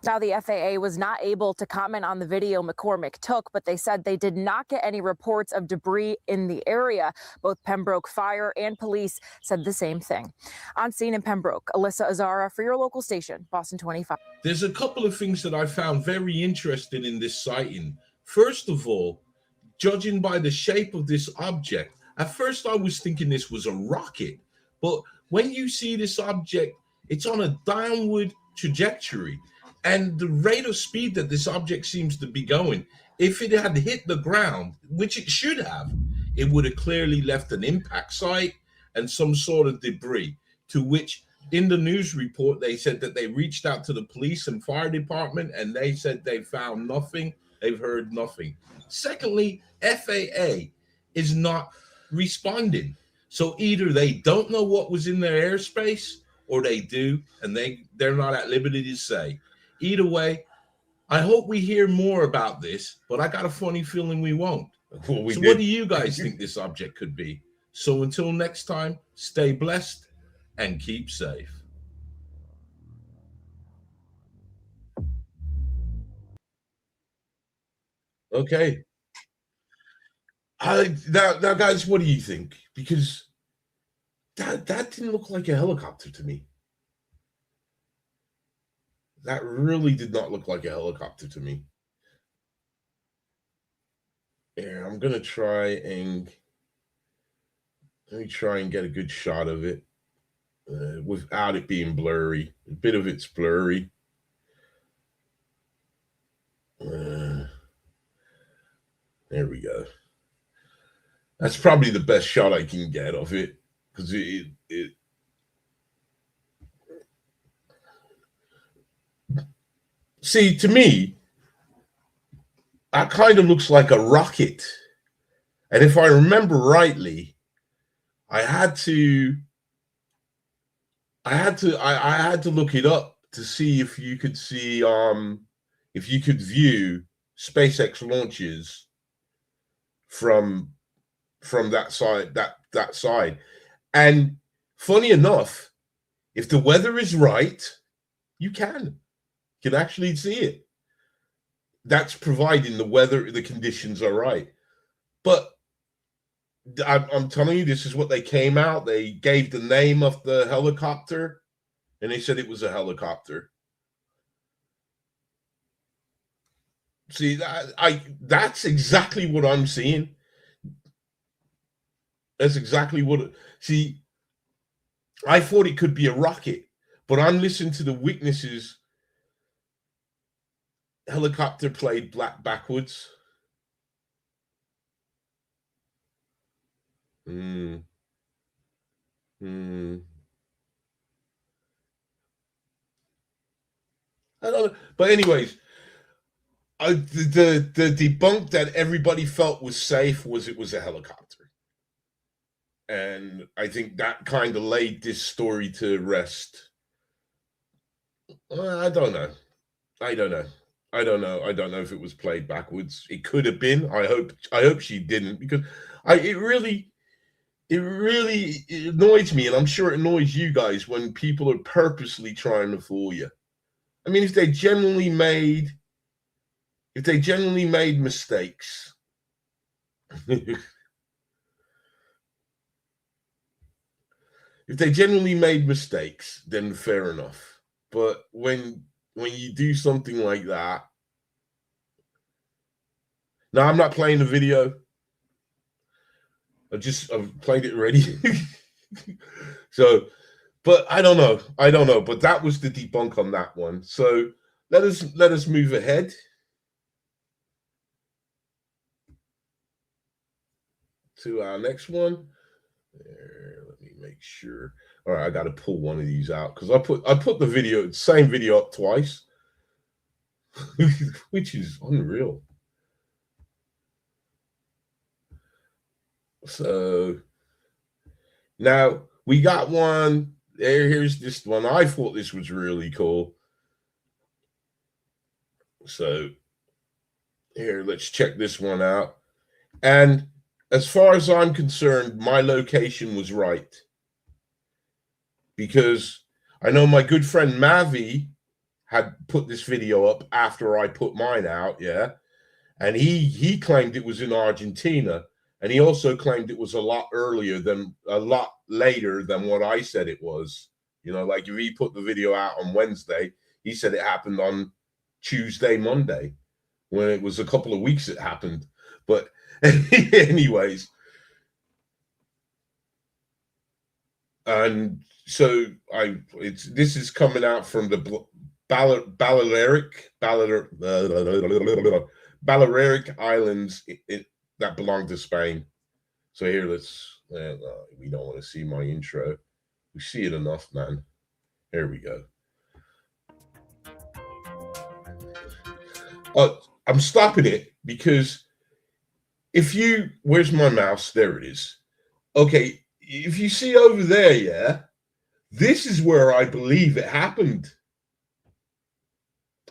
Now, the FAA was not able to comment on the video McCormick took, but they said they did not get any reports of debris in the area. Both Pembroke Fire and police said the same thing. On scene in Pembroke, Alyssa Azara for your local station, Boston 25. There's a couple of things that I found very interesting in this sighting. First of all, judging by the shape of this object, at first I was thinking this was a rocket, but when you see this object, it's on a downward trajectory. And the rate of speed that this object seems to be going, if it had hit the ground, which it should have, it would have clearly left an impact site and some sort of debris, to which in the news report, they said that they reached out to the police and fire department and they said they found nothing. They've heard nothing. Secondly, FAA is not responding. So either they don't know what was in their airspace or they do, and they're not at liberty to say. Either way, I hope we hear more about this, but I got a funny feeling we won't. Well, So what do you guys think this object could be? So until next time, stay blessed and keep safe. Okay. Now, guys, what do you think? Because that didn't look like a helicopter to me. That really did not look like a helicopter to me. Yeah, I'm gonna try and let me try and get a good shot of it without it being blurry. A bit of it's blurry. There we go. That's probably the best shot I can get of it because it see, to me, that kind of looks like a rocket. And if I remember rightly, I had to look it up to see if you could see if you could view SpaceX launches from that side. And funny enough, if the weather is right, you can actually see it. That's providing the conditions are right. But I'm telling you, this is what they came out. They gave the name of the helicopter, and they said it was a helicopter. See, that's exactly what I'm seeing. That's exactly what. See, I thought it could be a rocket, but I'm listening to the witnesses. Helicopter played black backwards. I don't know. But anyways, the debunk that everybody felt was safe was it was a helicopter. And I think that kind of laid this story to rest. I don't know. I don't know if it was played backwards. It could have been. I hope she didn't, because it really annoys me, and I'm sure it annoys you guys when people are purposely trying to fool you. I mean, if they genuinely made mistakes, if they genuinely made mistakes, then fair enough. But when you do something like that, now I'm not playing the video. I've played it already. So, but I don't know. But that was the debunk on that one. So let us move ahead to our next one. There, let me make sure. All right, I got to pull one of these out because I put the same video up twice, which is unreal. So now we got one. Here's this one. I thought this was really cool. So here, let's check this one out. And as far as I'm concerned, my location was right, because I know my good friend Mavi had put this video up after I put mine out, yeah, and he claimed it was in Argentina, and he also claimed it was a lot later than what I said it was. You know, like if he put the video out on Wednesday, he said it happened on Tuesday, Monday, when it was a couple of weeks it happened. But anyways, and so this is coming out from the Balearic Islands that belong to Spain. So here, we don't want to see my intro. We see it enough, man. Here we go. I'm stopping it because where's my mouse? There it is. Okay, if you see over there, yeah, this is where I believe it happened.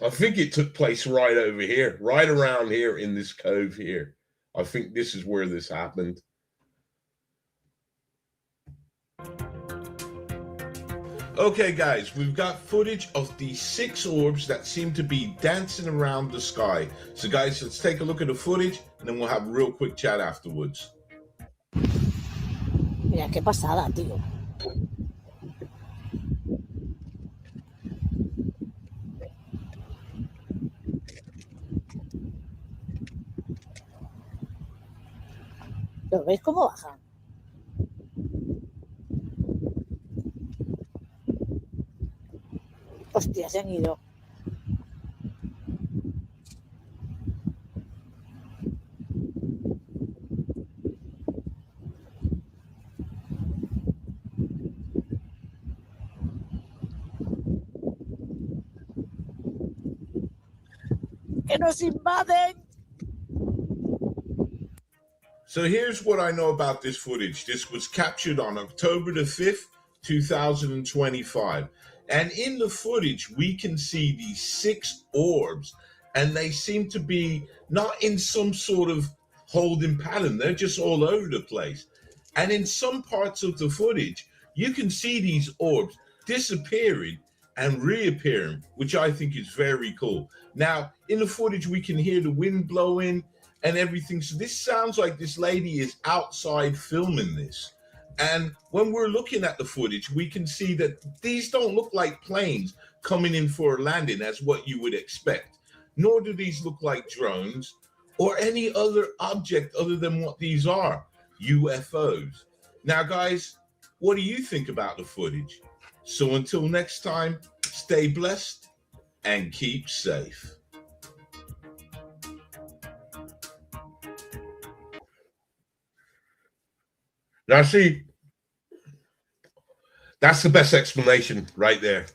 I think it took place right over here, right around here in this cove here. I think this is where this happened. Okay, guys, we've got footage of the 6 orbs that seem to be dancing around the sky. So, guys, let's take a look at the footage, and then we'll have a real quick chat afterwards. Mira qué pasada, tío. ¿Lo veis cómo bajan? Hostia, se han ido. ¡Que nos invaden! So here's what I know about this footage. This was captured on October the 5th, 2025. And in the footage, we can see these 6 orbs, and they seem to be not in some sort of holding pattern. They're just all over the place. And in some parts of the footage, you can see these orbs disappearing and reappearing, which I think is very cool. Now, in the footage, we can hear the wind blowing and everything. So this sounds like this lady is outside filming this. And when we're looking at the footage, we can see that these don't look like planes coming in for a landing as what you would expect, nor do these look like drones or any other object other than what these are, UFOs. Now, guys, what do you think about the footage? So until next time, stay blessed and keep safe. Now, see, that's the best explanation right there.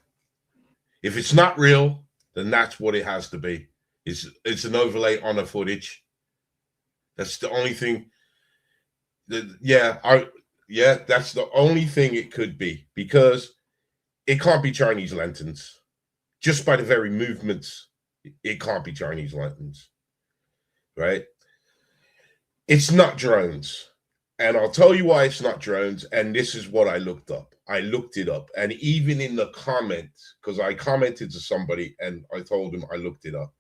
If it's not real, then that's what it has to be. It's an overlay on the footage. That's the only thing. That's the only thing it could be, because it can't be Chinese lanterns. Just by the very movements, it can't be Chinese lanterns, right? It's not drones. And I'll tell you why it's not drones. And this is what I looked up. I looked it up. And even in the comments, because I commented to somebody and I told them I looked it up,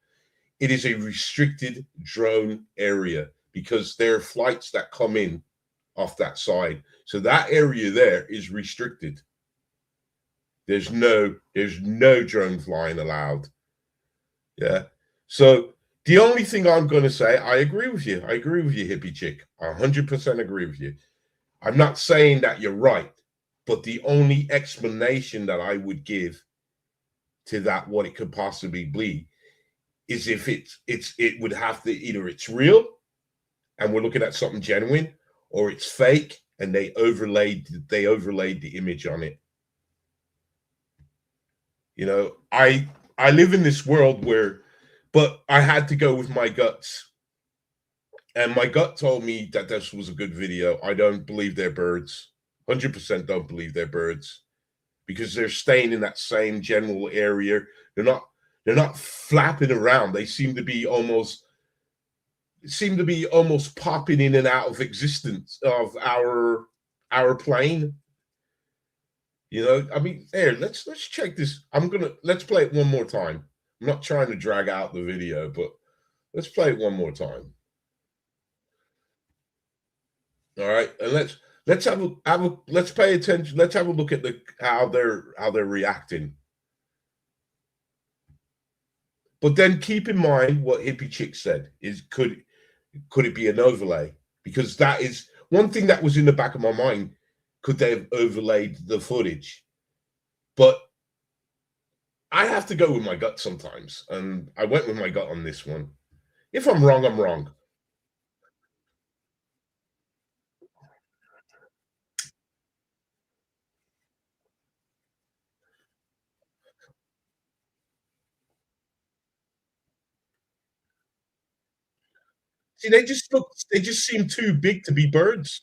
it is a restricted drone area because there are flights that come in off that side. So that area there is restricted. There's no drone flying allowed. Yeah. So the only thing I'm going to say, I agree with you. I agree with you, hippie chick. I 100% agree with you. I'm not saying that you're right, but the only explanation that I would give to that, what it could possibly be, is if it would have to, either it's real and we're looking at something genuine, or it's fake and they overlaid the image on it. You know, I live in this world but I had to go with my guts. And my gut told me that this was a good video. I don't believe they're birds. 100% don't believe they're birds, because they're staying in that same general area. They're not flapping around. They seem to be almost popping in and out of existence of our plane. You know, I mean, here, let's check this. Let's play it one more time. I'm not trying to drag out the video, but let's play it one more time. All right, and let's pay attention. Let's have a look at how they're reacting. But then keep in mind what Hippie Chick said is could it be an overlay? Because that is one thing that was in the back of my mind. Could they have overlaid the footage? But I have to go with my gut sometimes, and I went with my gut on this one. If I'm wrong, I'm wrong. See, they just seem too big to be birds.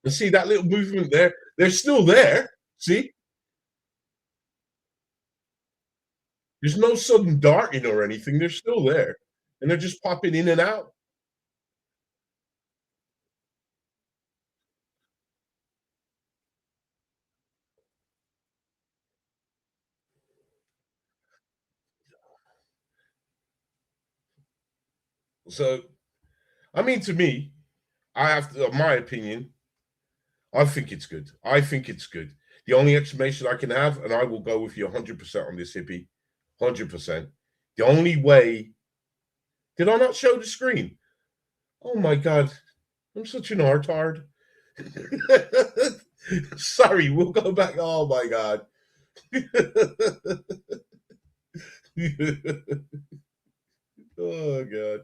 And see that little movement there? They're still there. See? There's no sudden darting or anything. They're still there. And they're just popping in and out. So, I mean, to me, my opinion, I think it's good. I think it's good. The only explanation I can have, and I will go with you 100% on this, Hippie, 100%. The only way, did I not show the screen? Oh my God, I'm such an artard. Sorry, we'll go back. Oh my God. Oh God.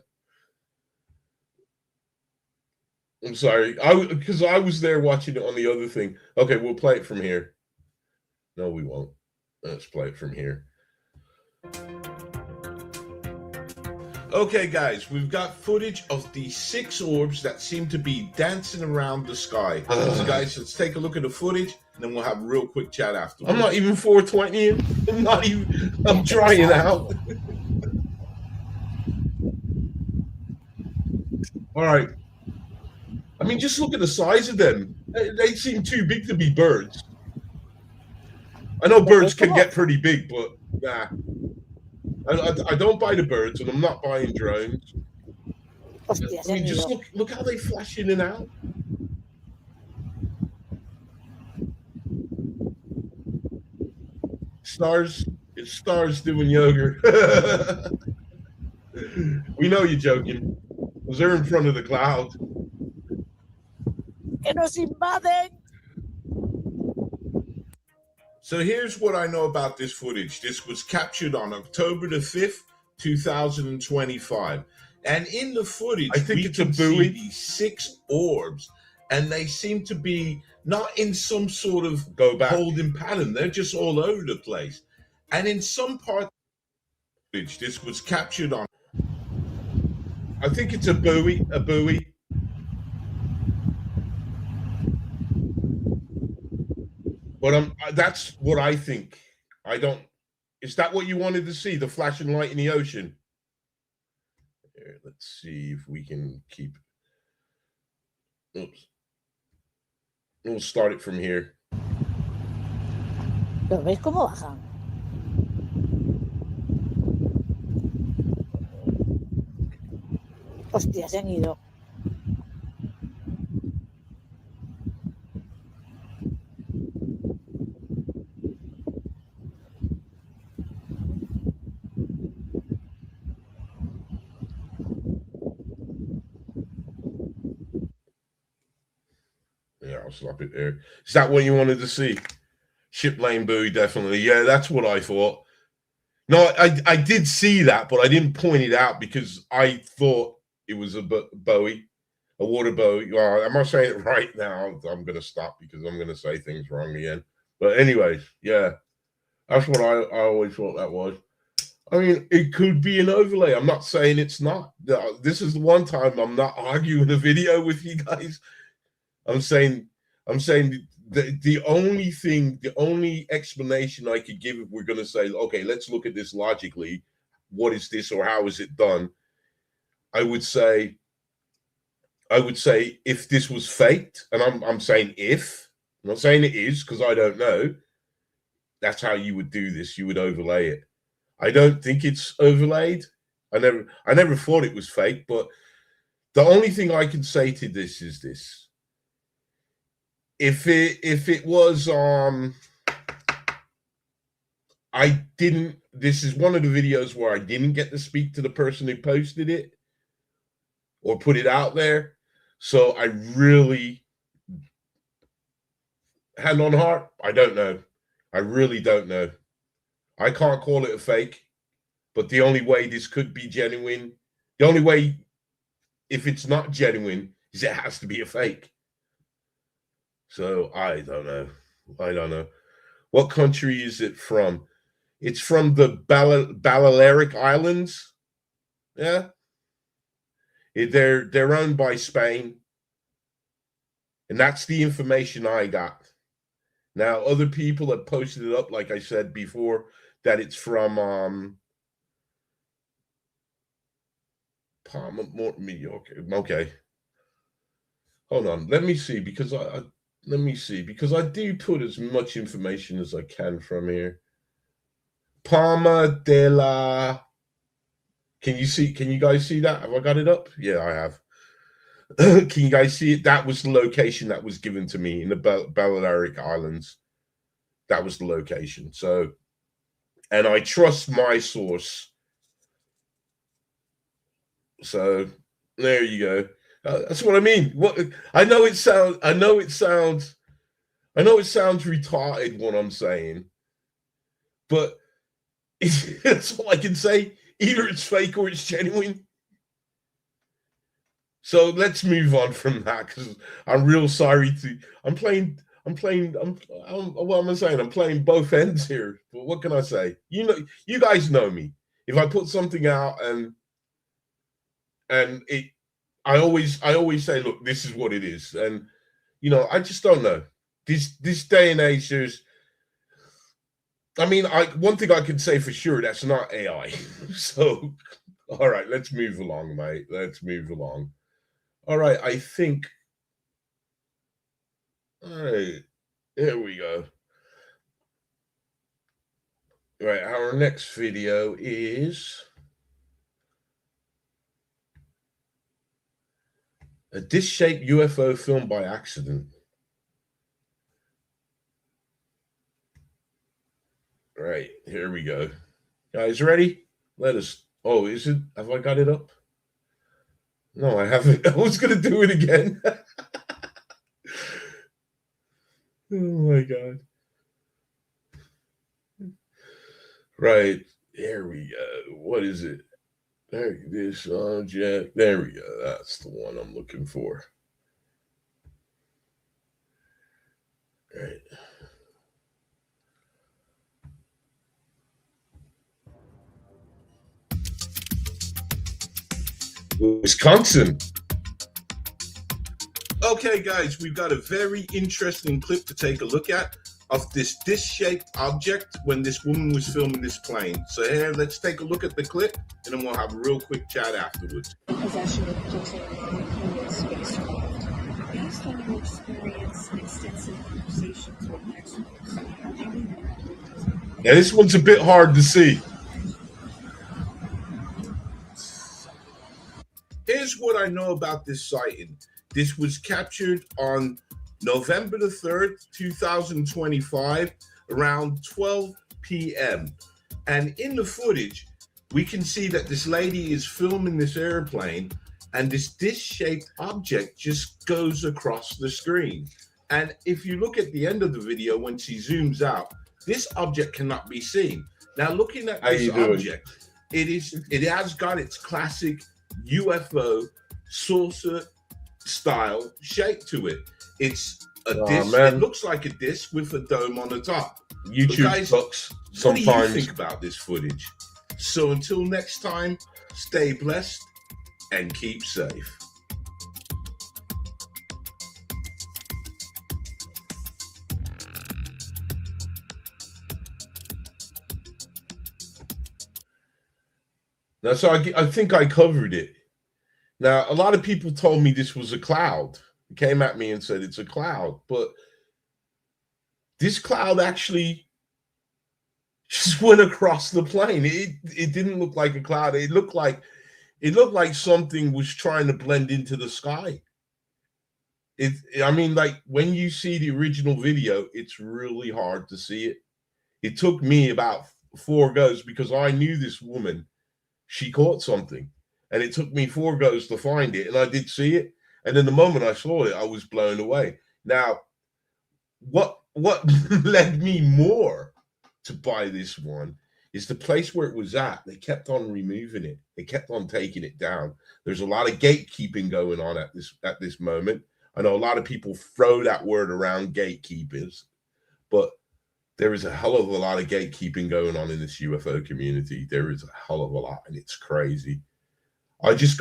I'm sorry. Because I was there watching it on the other thing. Okay, we'll play it from here. No, we won't. Let's play it from here. Okay, guys, we've got footage of the 6 orbs that seem to be dancing around the sky. So, guys, let's take a look at the footage, and then we'll have a real quick chat afterwards. I'm not even 420. I'm trying out. All right. I mean, just look at the size of them. They seem too big to be birds. I know birds can get pretty big, but nah. I don't buy the birds, and I'm not buying drones. I mean, just look how they flash in and out. Stars, it's stars doing yoga. We know you're joking. Because they're in front of the cloud. Que nos invaden. So here's what I know about this footage. This was captured on October the 5th, 2025. And in the footage, I think it's a buoy. These 6 orbs, and they seem to be not in some sort of holding pattern. They're just all over the place. And in some part, this was captured on, I think it's a buoy. But that's what I think. I don't. Is that what you wanted to see? The flashing light in the ocean? Here, let's see if we can keep. Oops. We'll start it from here. ¿Lo ves cómo bajan? Hostia, se han ido. Yeah, I'll stop it there. Is that what you wanted to see? Ship lane buoy, definitely. Yeah, that's what I thought. No, I did see that, but I didn't point it out because I thought it was a buoy, a water buoy. Well, am I saying it right now? I'm going to stop because I'm going to say things wrong again. But anyways, yeah, that's what I always thought that was. I mean, it could be an overlay. I'm not saying it's not. This is the one time I'm not arguing a video with you guys. I'm saying the only explanation I could give if we're going to say, okay, let's look at this logically. What is this, or how is it done? I would say if this was faked, and I'm saying if, I'm not saying it is because I don't know. That's how you would do this. You would overlay it. I don't think it's overlaid. I never thought it was fake, but the only thing I can say to this is this. If it was this is one of the videos where I didn't get to speak to the person who posted it or put it out there. So I really, hand on heart, I don't know. I really don't know. I can't call it a fake, but the only way this could be genuine, the only way if it's not genuine is it has to be a fake. So I don't know. I don't know. What country is it from? It's from the Balearic Islands. Yeah. They're owned by Spain. And that's the information I got. Now, other people have posted it up, like I said before, that it's from Palma, mediocre. Okay. Hold on. Let me see, because I do put as much information as I can from here. Palma de la. Can you guys see that? Have I got it up? Yeah, I have. Can you guys see it? That was the location that was given to me in the Balearic Islands. That was the location. So, and I trust my source. So there you go. That's what I mean. What I know it sounds retarded what I'm saying, but that's all I can say. Either it's fake or it's genuine. So let's move on from that, because I'm real sorry to. I'm playing. What am I saying? I'm playing both ends here. But what can I say? You know, you guys know me. If I put something out and it, I always say, look, this is what it is, and you know, I just don't know. This day and age, there's. I mean, one thing I can say for sure, that's not AI. So, all right, let's move along, mate. Let's move along. All right, I think. All right, here we go. All right, our next video is a disc-shaped UFO filmed by accident. Right, here we go. Guys, ready? Let us. Oh, is it? Have I got it up? No, I haven't. I was going to do it again. Oh, my God. Right, here we go. What is it? This object. There we go. That's the one I'm looking for. All right. Wisconsin. Okay, guys, we've got a very interesting clip to take a look at of this disc-shaped object when this woman was filming this plane. So here, let's take a look at the clip, and then we'll have a real quick chat afterwards. Possession of plutonium spacecraft. Based on your experience and extensive conversations with experts, yeah, this one's a bit hard to see. Here's what I know about this sighting. This was captured on November the 3rd, 2025, around 12 p.m. And in the footage, we can see that this lady is filming this airplane, and this disc-shaped object just goes across the screen. And if you look at the end of the video, when she zooms out, this object cannot be seen. Now, looking at this object, it has got its classic UFO saucer style shape to it. It's a disc. Man. It looks like a disc with a dome on the top. YouTube guys, sucks sometimes. What do you think about this footage? So until next time, stay blessed and keep safe. Now, so I think I covered it. Now, a lot of people told me this was a cloud. It came at me and said it's a cloud, but this cloud actually just went across the plane. It didn't look like a cloud. It looked like something was trying to blend into the sky. I mean, like when you see the original video, it's really hard to see it. It took me about 4 goes because I knew this woman. She caught something, and it took me 4 goes to find it, and I did see it. And then the moment I saw it, I was blown away. Now, what led me more to buy this one is the place where it was at. They kept on removing it. They kept on taking it down. There's a lot of gatekeeping going on at this moment. I know a lot of people throw that word around, gatekeepers, but there is a hell of a lot of gatekeeping going on in this UFO community. There is a hell of a lot, and it's crazy. I just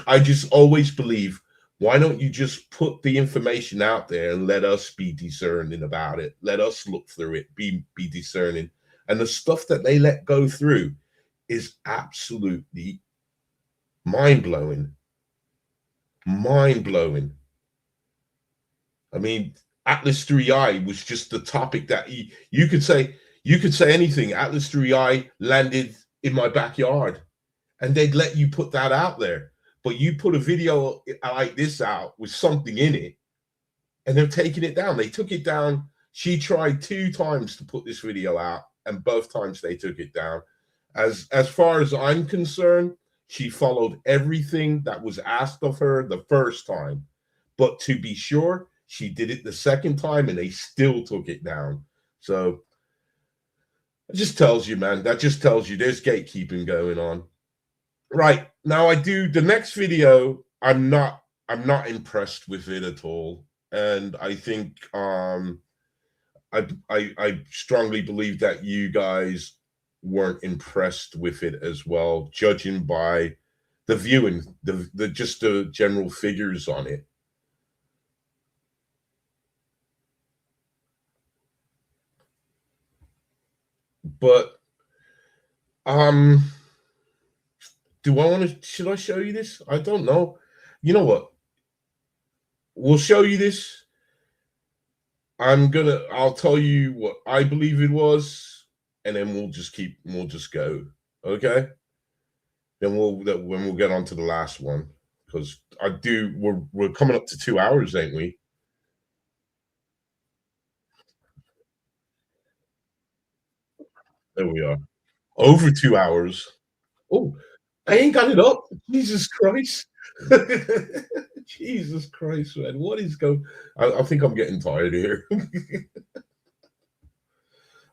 always believe, why don't you just put the information out there and let us be discerning about it? Let us look through it, be discerning. And the stuff that they let go through is absolutely mind-blowing. Mind-blowing. I mean, Atlas 3I was just the topic that you could say anything. Atlas 3I landed in my backyard, and they'd let you put that out there. But you put a video like this out with something in it, and they're taking it down. They took it down. She tried 2 times to put this video out, and both times they took it down. As far as I'm concerned, she followed everything that was asked of her the first time. But to be sure, she did it the second time, and they still took it down. So it just tells you, man. That just tells you there's gatekeeping going on. Right. Now the next video, I'm not impressed with it at all. And I think I strongly believe that you guys weren't impressed with it as well, judging by the viewing, just the general figures on it. But should I show you this? I don't know. You know what? We'll show you this. I'll tell you what I believe it was, and then we'll just go. Okay? Then when we'll get on to the last one. Because we're coming up to 2 hours, ain't we? There we are. Over 2 hours. Oh, I ain't got it up. Jesus Christ. Jesus Christ, man. What is going on? I think I'm getting tired here.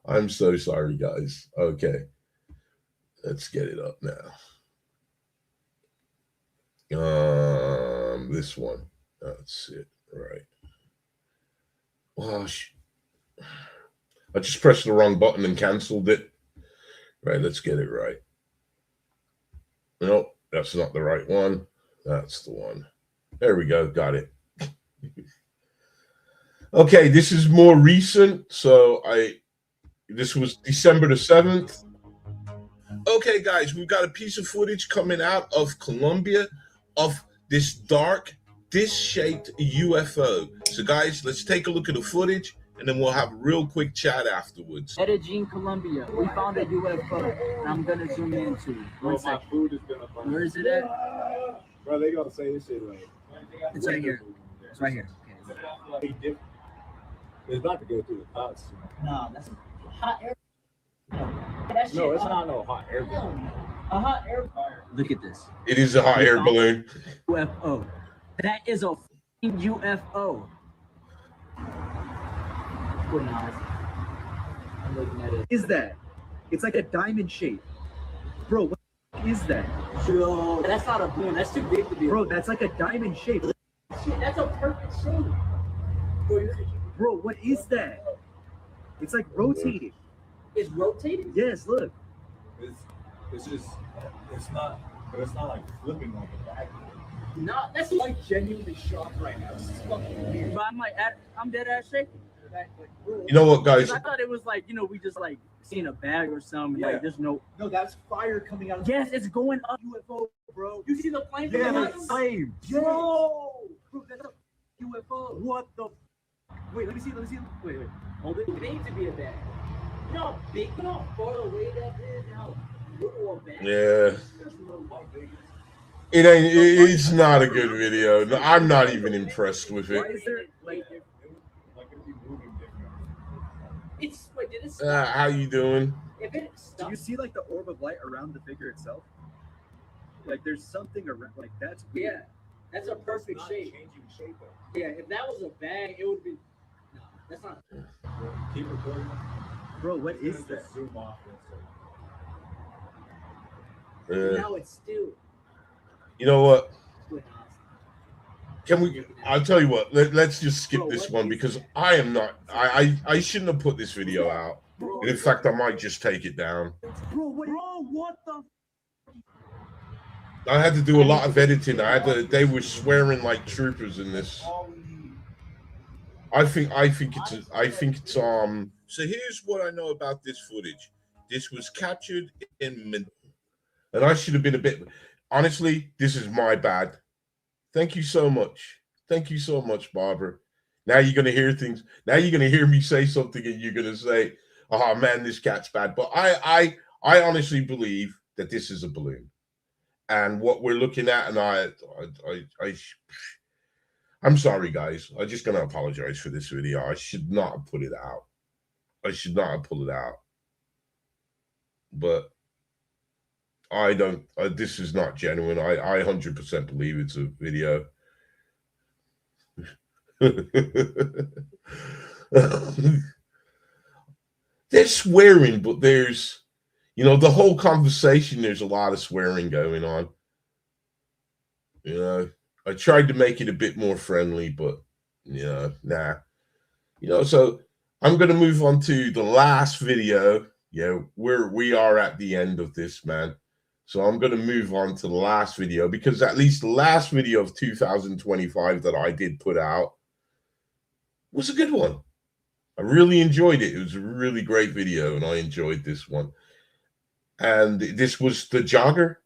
I'm so sorry, guys. Okay. Let's get it up now. This one. That's it. Right. Gosh. I just pressed the wrong button and canceled it. Right, let's get it right. Nope, that's not the right one. That's the one. There we go. Got it. Okay, this is more recent. So this was December the 7th. Okay, guys, we've got a piece of footage coming out of Colombia of this dark, disc-shaped UFO. So, guys, let's take a look at the footage, and then we'll have a real quick chat afterwards. Medellin, Colombia. We found a UFO. I'm gonna zoom into it. Bro, my food is gonna burn. Where is it at? Bro, they gonna say this shit like. It's right here. It's right here. Okay. It's about to go through the clouds. No, that's hot air. No, it's not no hot air balloon. A hot air. Look at this. It is a hot air balloon. UFO. That is a f***ing UFO. I'm looking at it. Is that? It's like a diamond shape. Bro, what is that? Bro, that's not a balloon. That's too big to be. Bro, that's like a diamond shape. Shit, that's a perfect shape. Bro, what is that? It's like rotating. It's rotating? Yes, look. It's just, it's not like flipping like a bag. No, that's like genuinely shocked right now. This is fucking weird. But I'm dead ass shaking. You know what, guys? Because I thought it was like, you know, we just like seen a bag or something. Yeah. Like there's no. No, that's fire coming out. Yes, it's going up UFO, bro. You see the plane? Yeah, coming like out? flames. Bro, that's a UFO. What the? Wait, let me see. Wait, hold it. It needs to be a bag. You know how big, you know how far away that is, and how little a bag. Yeah. It ain't. It's not a good video. No, I'm not even impressed with Why it. is there like it's like did it stop? How you doing? If it Do stopped, you see like the orb of light around the figure itself? Like there's something around. Like that's weird. yeah, that's a perfect shape. Yeah, if that was a bag, it would be. No, that's not. Keep recording. Bro, what is that? Just zoom off. Now it's still. You know what? Can we? I'll tell you what. Let's just skip this one because I am not. I shouldn't have put this video out. And in fact, I might just take it down. Bro, what the? I had to do a lot of editing. They were swearing like troopers in this. I think it's So here's what I know about this footage. This was captured in, and I should have been a bit. Honestly, this is my bad. Thank you so much. Thank you so much, Barbara. Now you're gonna hear things. Now you're gonna hear me say something, and you're gonna say, "Oh man, this cat's bad." But I honestly believe that this is a balloon, and what we're looking at, and I'm sorry, guys. I'm just gonna apologize for this video. I should not have put it out. I should not have pulled it out. But I don't. This is not genuine. I 100% believe it's a video. They're swearing, but there's, you know, the whole conversation. There's a lot of swearing going on. You know, I tried to make it a bit more friendly, but nah. You know, so I'm gonna move on to the last video. Yeah, we are at the end of this, man. So I'm going to move on to the last video because at least the last video of 2025 that I did put out was a good one. I really enjoyed it. It was a really great video, and I enjoyed this one. And this was the jogger.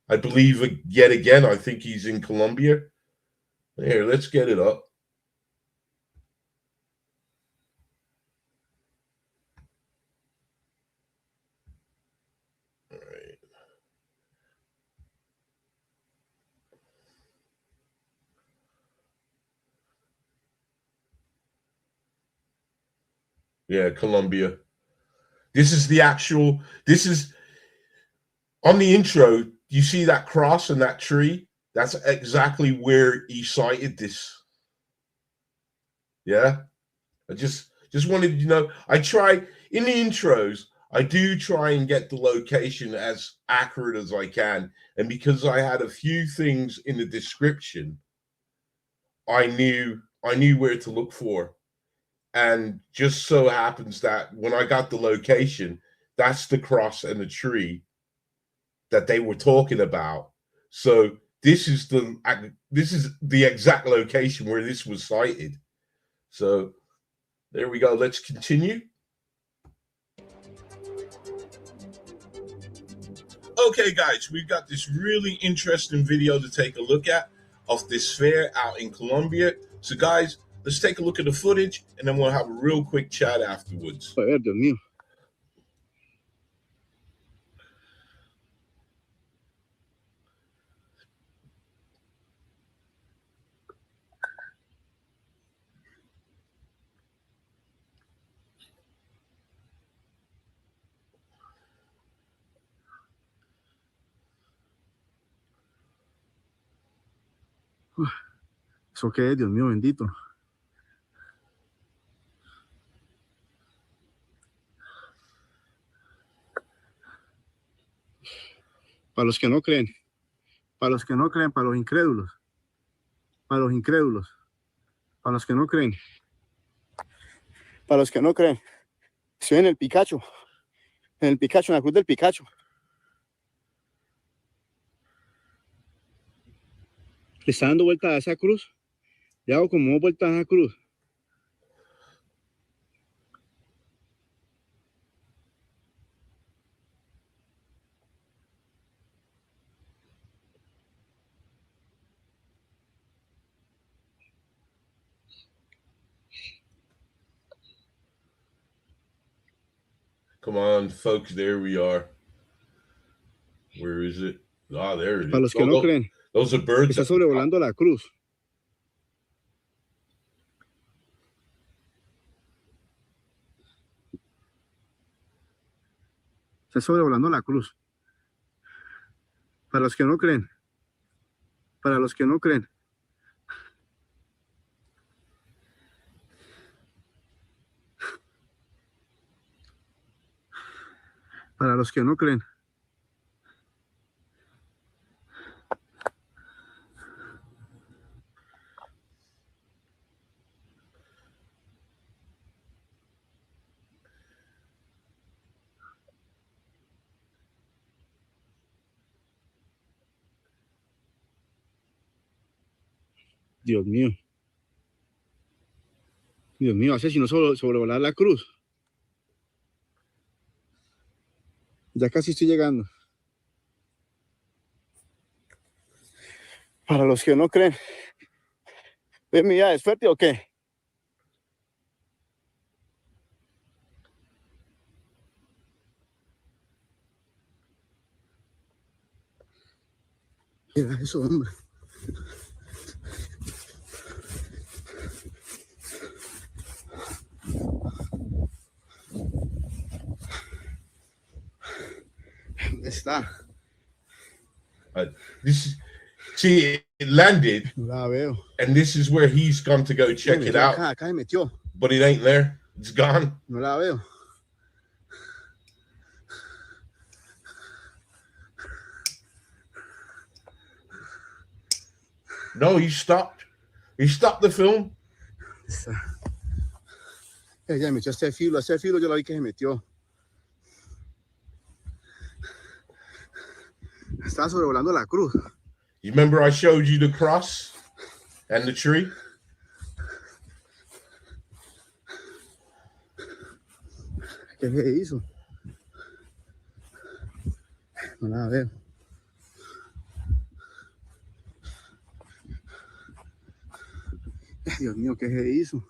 I believe yet again, I think he's in Colombia. Here, let's get it up. Yeah, Colombia. This is on the intro. You see that cross and that tree? That's exactly where he sighted this. Yeah. I just wanted you to know. I try in the intros. I do try and get the location as accurate as I can. And because I had a few things in the description, I knew where to look for. And just so happens that when I got the location, that's the cross and the tree that they were talking about. So this is the exact location where this was sighted. So there we go. Let's continue. Okay, guys, we've got this really interesting video to take a look at of this fair out in Colombia. So, guys, let's take a look at the footage, and then we'll have a real quick chat afterwards. Dios mío. ¿Eso qué es, Dios mío bendito? Para los que no creen, para los que no creen, para los incrédulos, para los incrédulos, para los que no creen, para los que no creen. Estoy en el Picacho, en la cruz del Picacho. Le está dando vuelta a esa cruz. Le hago como vuelta a esa cruz. Come on, folks. There we are. Where is it? Ah, there it is. Para los que no creen, those are birds. está sobrevolando la cruz. Está sobrevolando la cruz. Para los que no creen. Para los que no creen. Para los que no creen. Dios mío. Dios mío, hace si no sobrevolar la cruz. Ya casi estoy llegando. Para los que no creen. ¿Ves mi ya? ¿Es fuerte o qué? Mira eso, hombre. ¿Dónde está? See, it landed, La veo. and this is where he's gone to go check it out. Acá me metió. But it ain't there. It's gone. No la veo. No, he stopped. He stopped the film. Ella me echó este filo yo la vi que se metió. Estaba sobrevolando la cruz. You remember I showed you the cross and the tree? ¿Qué se hizo? No la veo. Dios mío, ¿qué se hizo?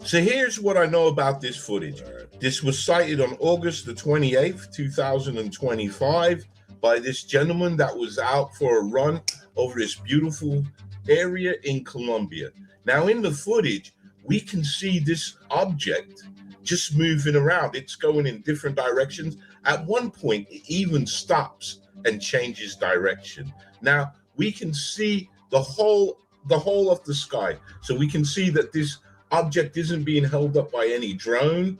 So here's what I know about this footage. This was sighted on August the 28th, 2025 by this gentleman that was out for a run over this beautiful area in Colombia. Now in the footage, we can see this object just moving around. It's going in different directions. At one point, it even stops and changes direction. Now we can see the whole of the sky. So we can see that this object isn't being held up by any drone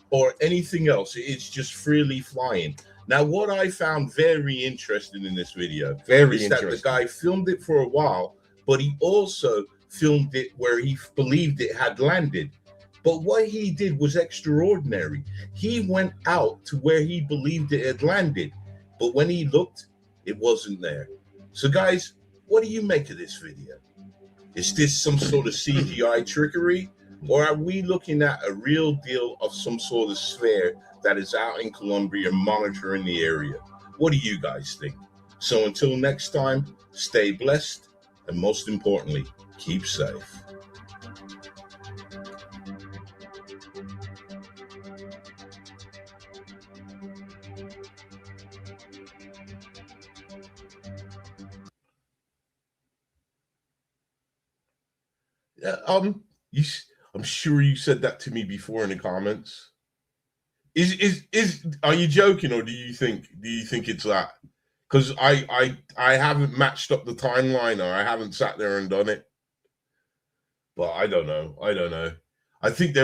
or anything else. It's just freely flying. Now, what I found very interesting in this video is that the guy filmed it for a while, but he also filmed it where he believed it had landed. But what he did was extraordinary. He went out to where he believed it had landed, but when he looked, it wasn't there. So guys, what do you make of this video? Is this some sort of CGI trickery? Or are we looking at a real deal of some sort of sphere that is out in Colombia monitoring the area? What do you guys think? So until next time, stay blessed, and most importantly, keep safe. I'm sure you said that to me before in the comments. Are you joking, or do you think it's that? Because I haven't matched up the timeline, or I haven't sat there and done it. But I don't know. I think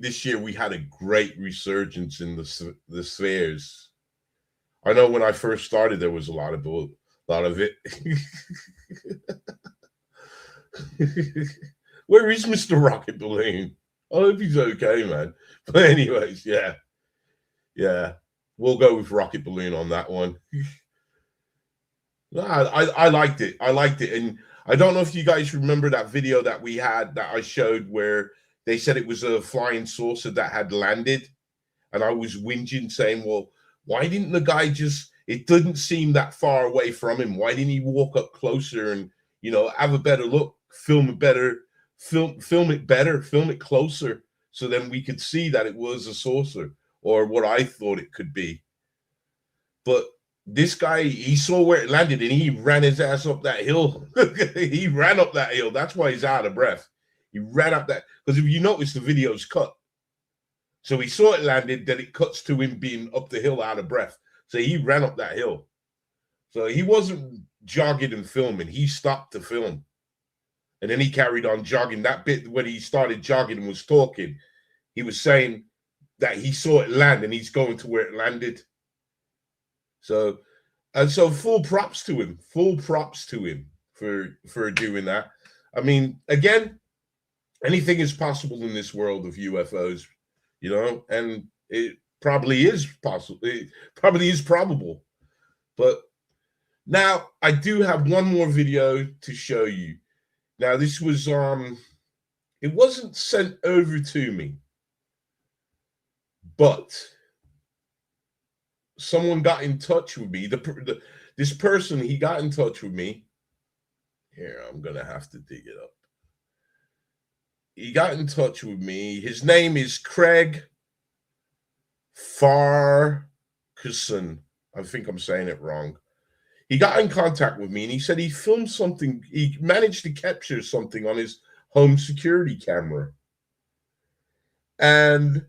this year we had a great resurgence in the spheres. I know when I first started there was a lot of it. Where is Mr. Rocket Balloon? I hope he's okay, man. But anyways, yeah. We'll go with Rocket Balloon on that one. I liked it. And I don't know if you guys remember that video that we had that I showed where they said it was a flying saucer that had landed. And I was whinging saying, well, why didn't the guy just it didn't seem that far away from him. Why didn't he walk up closer and, you know, have a better look, film it better, film it closer, so then we could see that it was a saucer or what I thought it could be. But this guy, he saw where it landed and he ran his ass up that hill. He ran up that hill. That's why he's out of breath. He ran up that, because if you notice, the video's cut. So he saw it landed, then it cuts to him being up the hill out of breath. So he ran up that hill. So he wasn't jogging and filming. He stopped to film. And then he carried on jogging. That bit when he started jogging and was talking, he was saying that he saw it land and he's going to where it landed. So, and so full props to him. Full props to him for doing that. I mean, again, anything is possible in this world of UFOs, you know, and it probably is possible. It probably is probable. But now I do have one more video to show you. Now this was it wasn't sent over to me, but someone got in touch with me. This person, he got in touch with me. Here, I'm gonna have to dig it up. He got in touch with me. His name is Craig Farquharson. I think I'm saying it wrong. He got in contact with me and he said he filmed something. He managed to capture something on his home security camera. And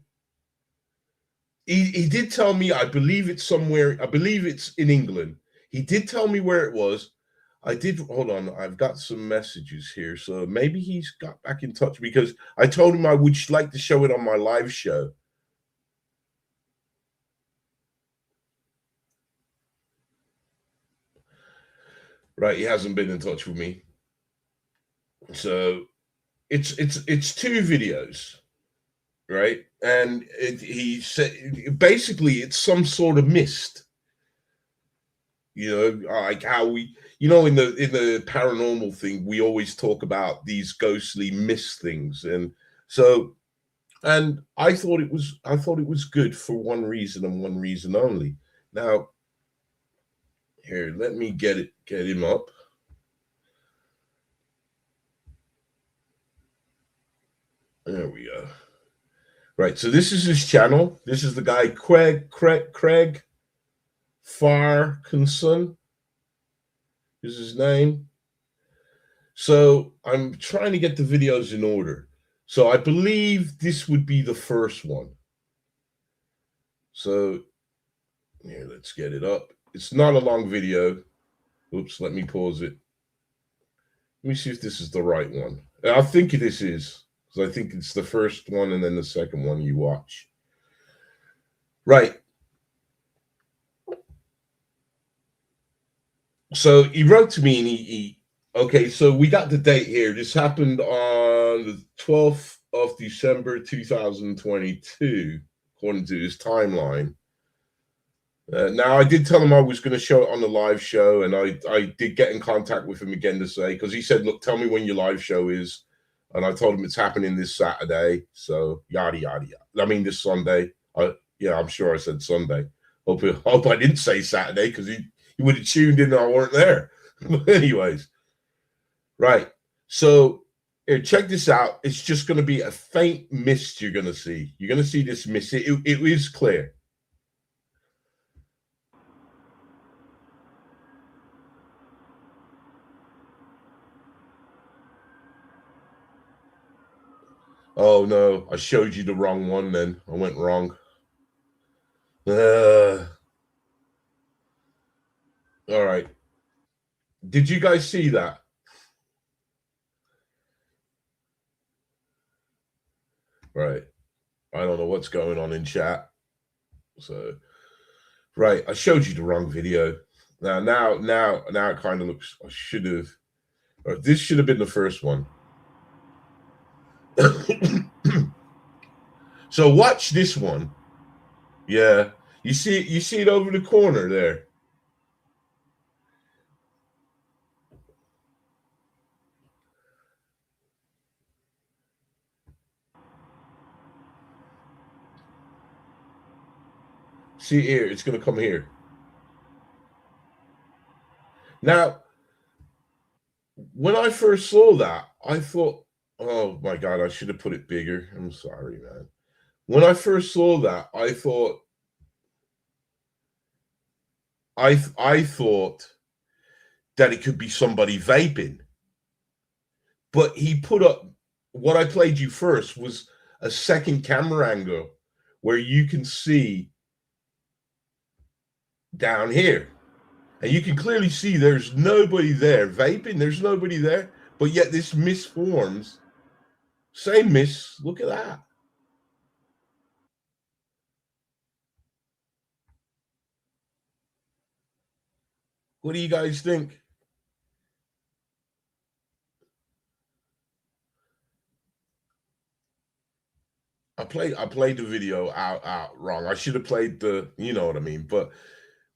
he did tell me, I believe it's somewhere, I believe it's in England. He did tell me where it was. Hold on, I've got some messages here. So maybe he's got back in touch, because I told him I would like to show it on my live show. Right, he hasn't been in touch with me. So it's 2 videos, right? And he said basically it's some sort of mist. You know, like how we, you know, in the paranormal thing, we always talk about these ghostly mist things. And so, and I thought it was good for one reason and one reason only. Now, here, let me get him up. There we go. Right, so this is his channel. This is the guy Craig Farquharson is his name. So I'm trying to get the videos in order. So I believe this would be the first one. So here, let's get it up. It's not a long video. Oops, let me pause it. Let me see if this is the right one. I think this is, because I think it's the first one and then the second one you watch. Right. So he wrote to me and he okay, so we got the date here. This happened on the 12th of December 2022, according to his timeline. Now, I did tell him I was going to show it on the live show, and I did get in contact with him again to say, because he said, look, tell me when your live show is. And I told him it's happening this Saturday. So yada, yada, yada. I mean, this Sunday. Yeah, I'm sure I said Sunday. Hope I didn't say Saturday, because he would have tuned in and I weren't there. But anyways, right. So here, check this out. It's just going to be a faint mist you're going to see. You're going to see this mist. It is clear. Oh, no. I showed you the wrong one then. I went wrong. All right. Did you guys see that? Right. I don't know what's going on in chat. So, right. I showed you the wrong video. Now it kind of looks, I should have, this should have been the first one. So watch this one. Yeah. You see it over the corner there. See here, it's going to come here. Now, when I first saw that, I thought, oh my God, I should have put it bigger. I'm sorry, man. When I first saw that, I thought, I thought that it could be somebody vaping. But he put up, what I played you first was a second camera angle where you can see down here. And you can clearly see there's nobody there vaping. There's nobody there. But yet this mist forms. Same mist. Look at that. What do you guys think? I played the video out wrong. I should have played the, you know what I mean. But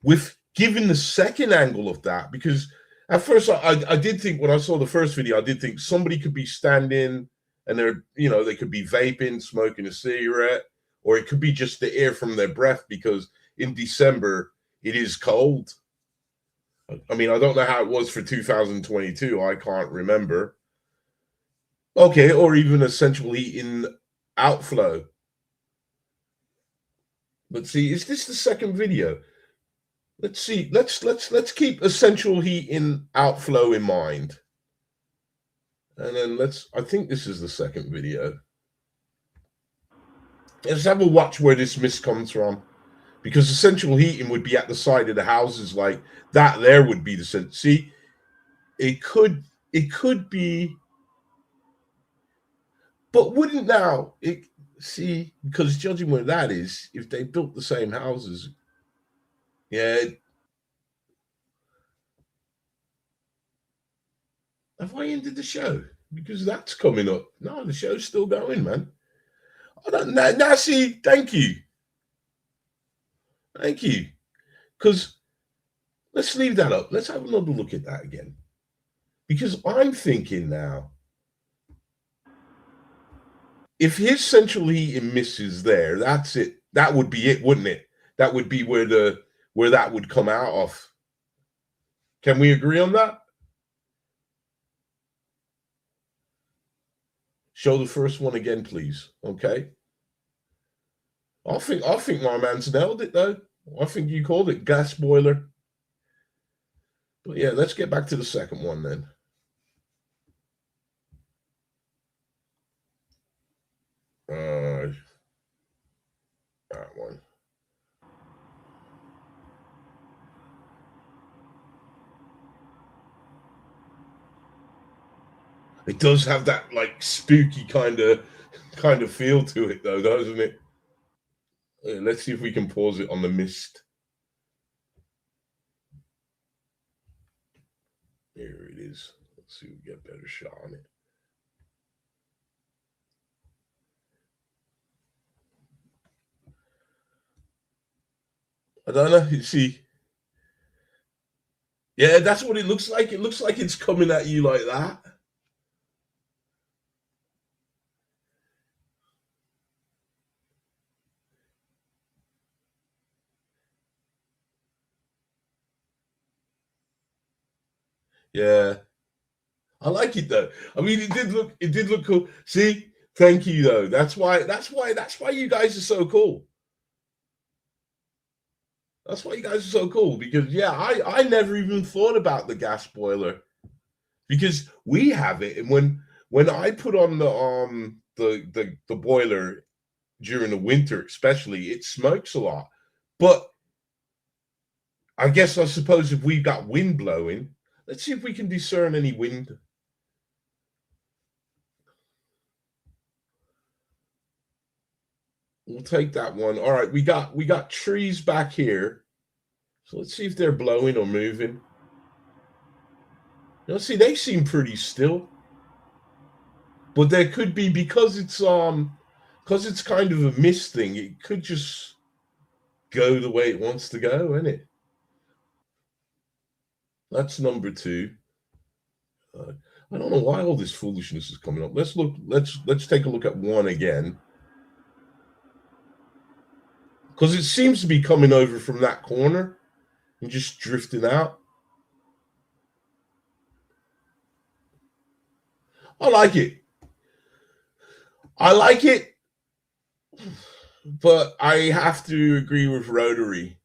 with giving the second angle of that, because at first I did think, when I saw the first video, I did think somebody could be standing and they're, you know, they could be vaping, smoking a cigarette, or it could be just the air from their breath, because in December it is cold. I mean, I don't know how it was for 2022. I can't remember. Okay, or even a central heating outflow. But see, is this the second video? Let's see. Let's keep essential heating outflow in mind. And then I think this is the second video. Let's have a watch where this mist comes from. Because essential heating would be at the side of the houses, like that there would be the sense. See, it could be, but wouldn't now it see, because judging where that is, if they built the same houses, yeah. Have I ended the show? Because that's coming up. No, the show's still going, man. I don't know. Now, see, thank you. Thank you. Because let's leave that up. Let's have another look at that again. Because I'm thinking now, if his central heating misses there, that's it. That would be it, wouldn't it? That would be where that would come out of. Can we agree on that? Show the first one again, please. Okay. I think my man's nailed it though. I think you called it gas boiler. But yeah, let's get back to the second one then. That one. It does have that like spooky kind of feel to it though, doesn't it? Let's see if we can pause it on the mist. Here it is. Let's see if we get a better shot on it. I don't know. You see, yeah, that's what it looks like. It looks like it's coming at you like that. Yeah, I like it though. I mean, it did look cool. See, thank you though. That's why you guys are so cool. That's why you guys are so cool, because yeah, I never even thought about the gas boiler, because we have it, and when I put on the boiler during the winter, especially, it smokes a lot. But I guess I suppose if we've got wind blowing, let's see if we can discern any wind. We'll take that one. All right, we got trees back here. So let's see if they're blowing or moving. You know, see, they seem pretty still. But there could be, because it's kind of a mist thing, it could just go the way it wants to go, isn't it? That's number 2. I don't know why all this foolishness is coming up. Let's take a look at 1 again. Because it seems to be coming over from that corner and just drifting out. I like it. I like it, but I have to agree with Rotary.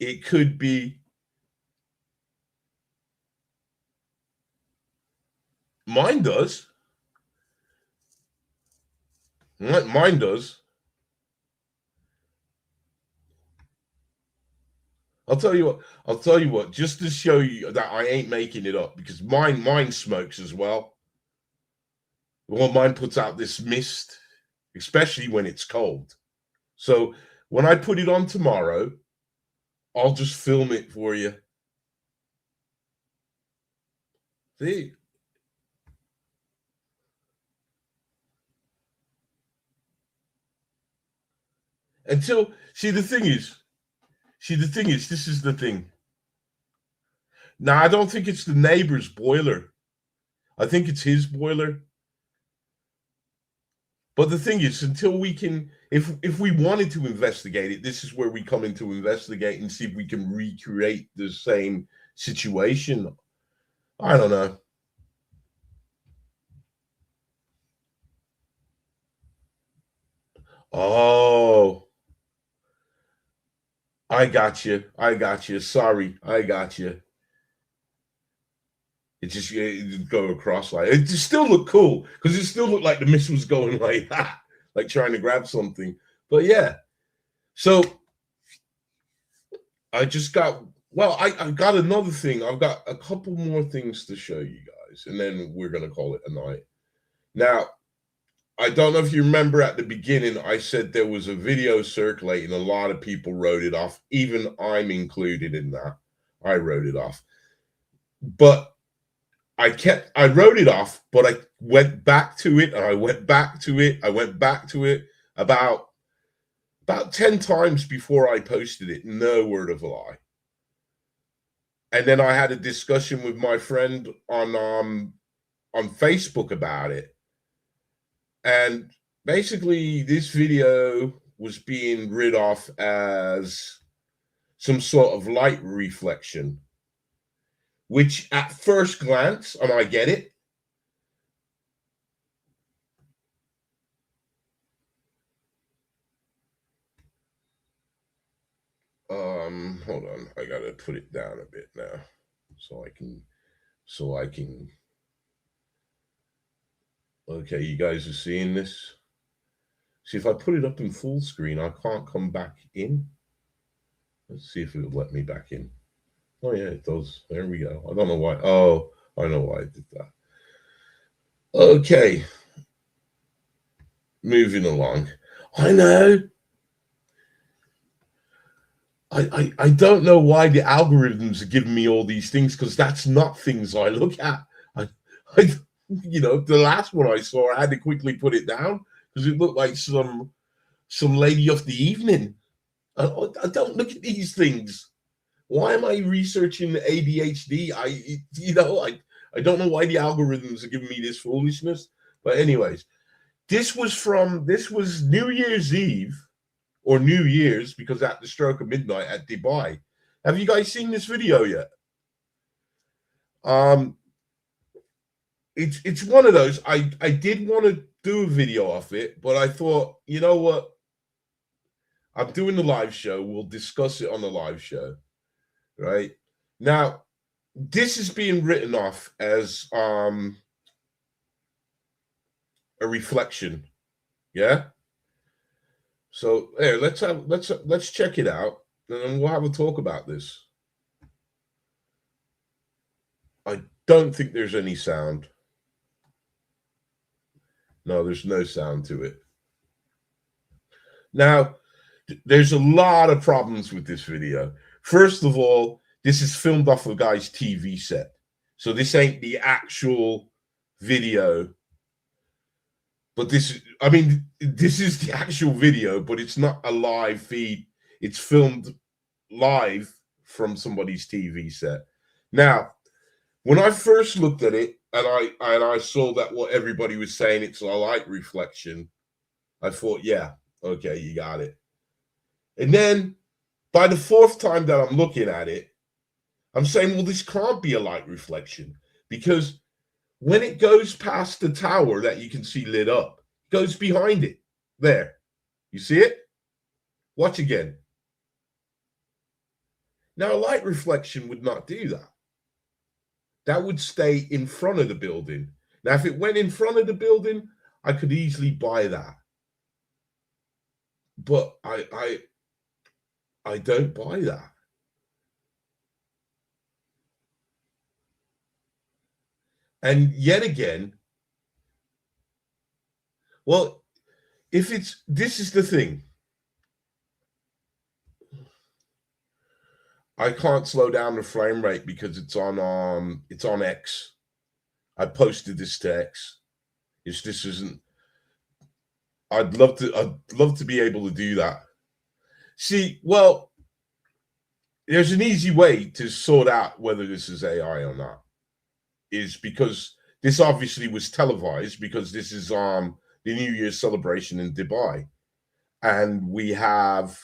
It could be. Mine does. Mine does. I'll tell you what, just to show you that I ain't making it up, because mine smokes as well. Well, mine puts out this mist, especially when it's cold. So when I put it on tomorrow, I'll just film it for you. See? The thing is, this is the thing. Now, I don't think it's the neighbor's boiler. I think it's his boiler. But the thing is, until we can, if we wanted to investigate it, this is where we come in to investigate and see if we can recreate the same situation. I don't know. Oh, I got you. Sorry, I got you. It just go across like it just still looked cool because it still looked like the mist was going like that, like trying to grab something. But yeah, so I just got I got another thing. I've got a couple more things to show you guys, and then we're gonna call it a night. Now, I don't know if you remember at the beginning, I said there was a video circulating. A lot of people wrote it off. Even I'm included in that. I wrote it off, but I wrote it off, but I went back to it and I went back to it. I went back to it about 10 times before I posted it. No word of a lie. And then I had a discussion with my friend on Facebook about it. And basically this video was being read off as some sort of light reflection, which at first glance, and I get it, hold on, I gotta put it down a bit now so I can okay, you guys are seeing this. See, if I put it up in full screen, I can't come back in. Let's see if it will let me back in. Oh yeah, it does. There we go. I don't know why. Oh, I know why I did that. Okay. Moving along. I know. I don't know why the algorithms are giving me all these things, because that's not things I look at. I you know, the last one I saw, I had to quickly put it down because it looked like some lady of the evening. I don't look at these things. Why am I researching ADHD? I don't know why the algorithms are giving me this foolishness. But anyways, this was New Year's Eve, or New Year's, because at the stroke of midnight at Dubai. Have you guys seen this video yet? It's one of those. I did want to do a video of it, but I thought, you know what? I'm doing the live show. We'll discuss it on the live show. Right? Now, this is being written off as a reflection. Yeah? So there, let's check it out, and then we'll have a talk about this. I don't think there's any sound. No, there's no sound to it. Now, there's a lot of problems with this video. First of all, this is filmed off a guy's TV set. So this ain't the actual video. But this is the actual video, but it's not a live feed. It's filmed live from somebody's TV set. Now, when I first looked at it and I saw that what everybody was saying, it's a light reflection, I thought, yeah, okay, you got it. And then by the fourth time that I'm looking at it, I'm saying, well, this can't be a light reflection, because when it goes past the tower that you can see lit up, it goes behind it. There. You see it? Watch again. Now, a light reflection would not do that. That would stay in front of the building. Now, if it went in front of the building, I could easily buy that. But I don't buy that. And yet again, well, if it's, this is the thing. I can't slow down the frame rate because it's on X. I posted this to X. This isn't. I'd love to be able to do that. See, well, there's an easy way to sort out whether this is AI or not. Is because this obviously was televised, because this is the New Year's celebration in Dubai, and we have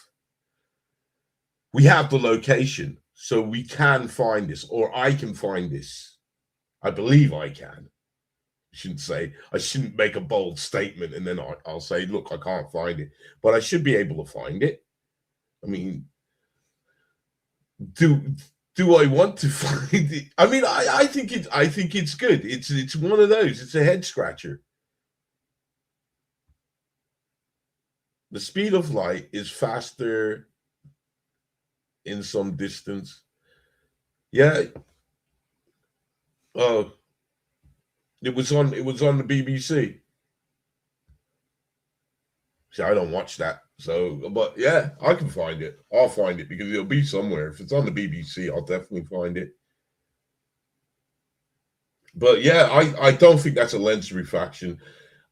the location, so we can find this, or I can find this. I believe I can. I shouldn't make a bold statement and then I'll say, look, I can't find it, but I should be able to find it. I mean, do I want to find it? I mean, I think it's good. It's one of those. It's a head scratcher. The speed of light is faster in some distance. Yeah. Oh, it was on the BBC. See, I don't watch that. So, but yeah, I can find it. I'll find it because it'll be somewhere. If it's on the BBC, I'll definitely find it. But yeah, I don't think that's a lens refraction.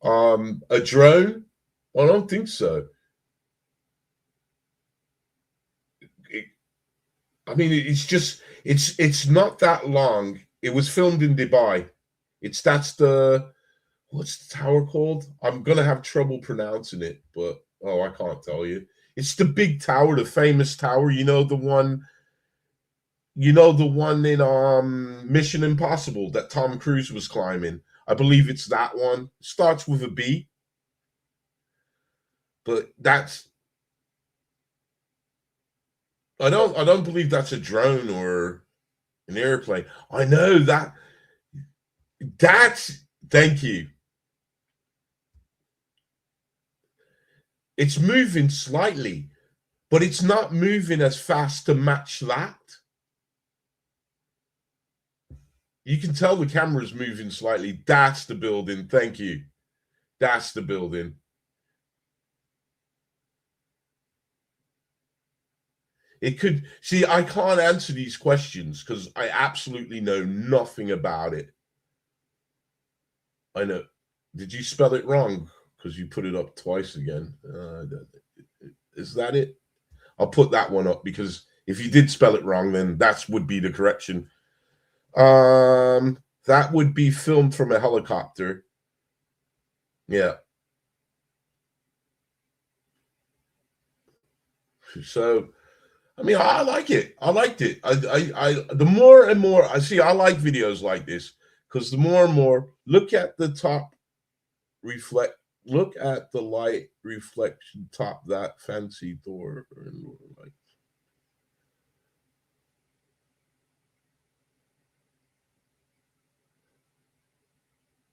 A drone? I don't think so. I mean, it's not that long. It was filmed in Dubai. That's the, what's the tower called? I'm gonna have trouble pronouncing it, but I can't tell you. It's the big tower, the famous tower. You know the one in Mission Impossible that Tom Cruise was climbing. I believe it's that one. It starts with a B. But that's, I don't believe that's a drone or an airplane. I know that's, thank you. It's moving slightly, but it's not moving as fast to match that. You can tell the camera's moving slightly. That's the building. Thank you. That's the building. It could, see, I can't answer these questions because I absolutely know nothing about it. I know. Did you spell it wrong? Because you put it up twice again. Is that it? I'll put that one up because if you did spell it wrong, then that would be the correction. That would be filmed from a helicopter. Yeah. So, I mean, I like it. I liked it. The more and more I see, I like videos like this because the more and more, look at the top look at the light reflection top that fancy door. Like,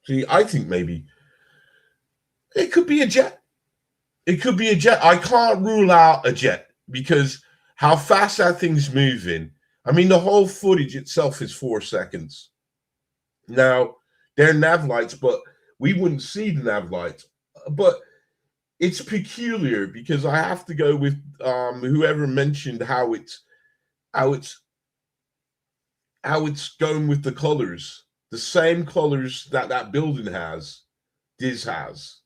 see, I think maybe it could be a jet. It could be a jet. I can't rule out a jet because how fast that thing's moving. I mean, the whole footage itself is 4 seconds. Now, they're nav lights, but we wouldn't see the nav lights. But it's peculiar because I have to go with whoever mentioned how it's going with the colors. The same colors that building has, this has.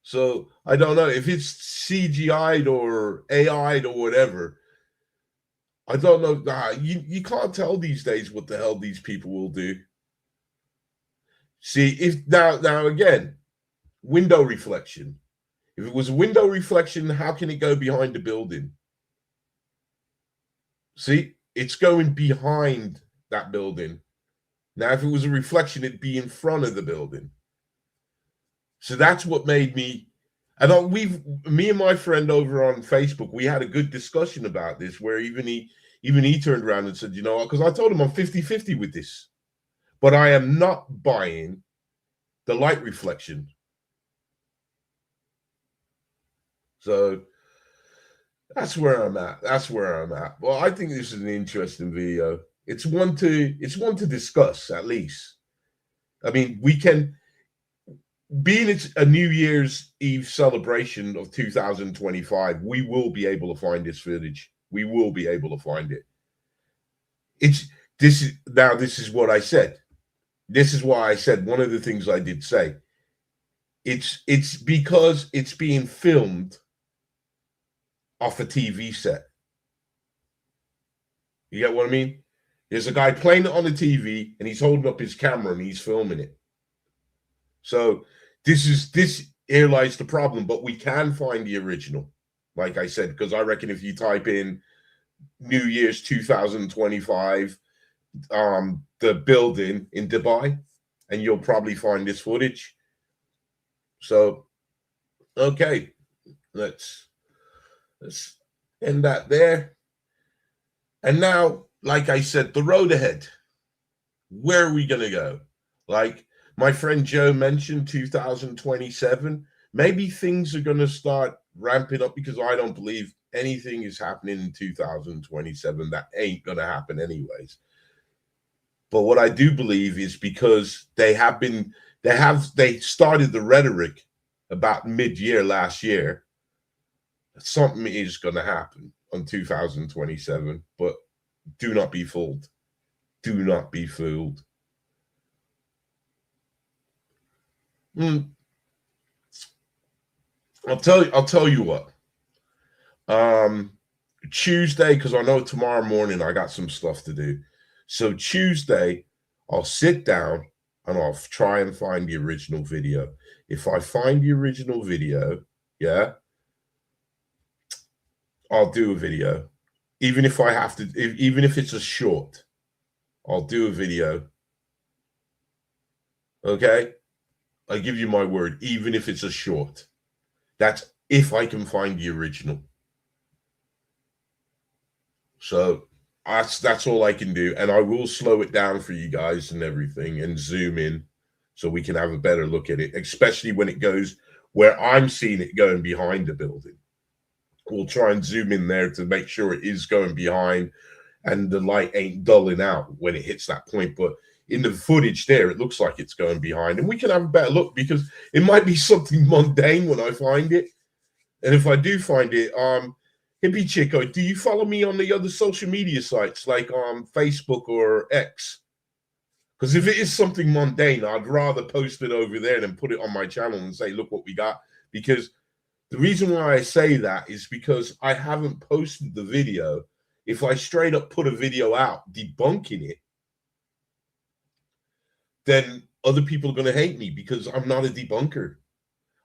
So I don't know if it's CGI'd or AI'd or whatever. I don't know. You can't tell these days what the hell these people will do. See, if now again, window reflection. If it was a window reflection, how can it go behind the building? See, it's going behind that building. Now, if it was a reflection, it'd be in front of the building. So that's what made me. Me and my friend over on Facebook, we had a good discussion about this, where even he turned around and said, you know, because I told him I'm 50-50 with this, but I am not buying the light reflection. So that's where I'm at. Well, I think this is an interesting video. It's one to discuss, at least. I mean, we can, being it's a New Year's Eve celebration of 2025, we will be able to find this footage. We will be able to find it. This is what I said. This is why I said one of the things I did say. It's because it's being filmed off a TV set. You get what I mean? There's a guy playing it on the TV and he's holding up his camera and he's filming it. So here lies the problem, but we can find the original, like I said, because I reckon if you type in New Year's 2025, the building in Dubai, and you'll probably find this footage. So, okay, let's end that there. And now, like I said, the road ahead. Where are we going to go? Like my friend Joe mentioned, 2027. Maybe things are going to start ramping up, because I don't believe anything is happening in 2027. That ain't going to happen anyways. But what I do believe is because they started the rhetoric about mid-year last year, something is going to happen on 2027. But do not be fooled. Do not be fooled. I'll tell you what. Tuesday, because I know tomorrow morning I got some stuff to do. So Tuesday, I'll sit down and I'll try and find the original video. If I find the original video, yeah, I'll do a video. Even if I have to, even if it's a short, I'll do a video. Okay? I give you my word, even if it's a short. That's if I can find the original. So that's all I can do. And I will slow it down for you guys and everything and zoom in so we can have a better look at it, especially when it goes where I'm seeing it going behind the building. We'll try and zoom in there to make sure it is going behind and the light ain't dulling out when it hits that point. But in the footage there, it looks like it's going behind, and we can have a better look, because it might be something mundane when I find it. And if I do find it, Hippie Chico, do you follow me on the other social media sites like Facebook or X? Because if it is something mundane, I'd rather post it over there than put it on my channel and say, look what we got. Because the reason why I say that is because I haven't posted the video. If I straight up put a video out debunking it, then other people are going to hate me, because I'm not a debunker.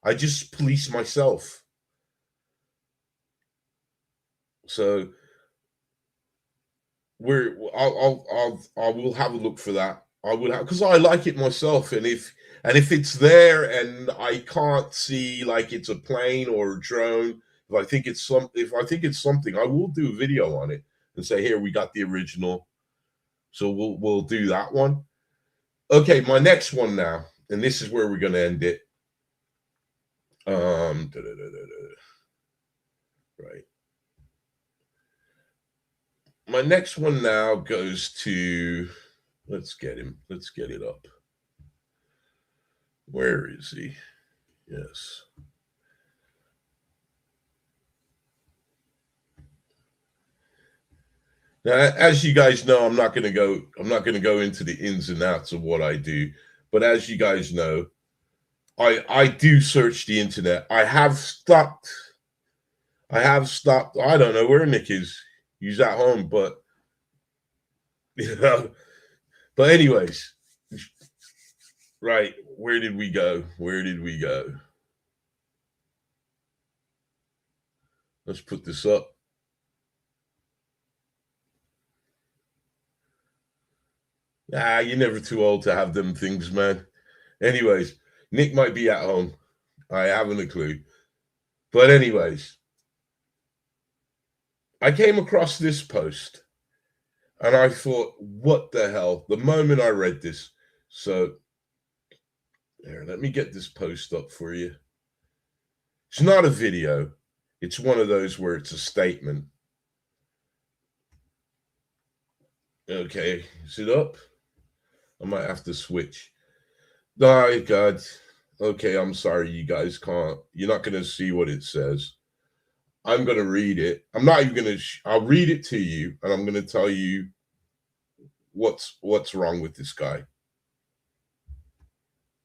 I just police myself. So I will have a look for that. I will have, because I like it myself, and if it's there and I can't see, like it's a plane or a drone, if I think it's something, I will do a video on it and say, here, we got the original. So we'll do that one. Okay, my next one now, and this is where we're going to end it. Right. My next one now goes to, let's get him. Let's get it up. Where is he? Yes. Now, as you guys know, I'm not going to go into the ins and outs of what I do, but as you guys know, I do search the internet. I have stopped. I don't know where Nick is. He's at home, but but anyways, right. Where did we go? Let's put this up. Ah, you're never too old to have them things, man. Anyways, Nick might be at home. I haven't a clue. But anyways, I came across this post and I thought, what the hell? The moment I read this. So here, let me get this post up for you. It's not a video. It's one of those where it's a statement. Okay, is it up? I might have to switch. Oh, God. Okay, I'm sorry, you guys can't. You're not going to see what it says. I'm going to read it. I'm not even going to. I'll read it to you, and I'm going to tell you what's wrong with this guy.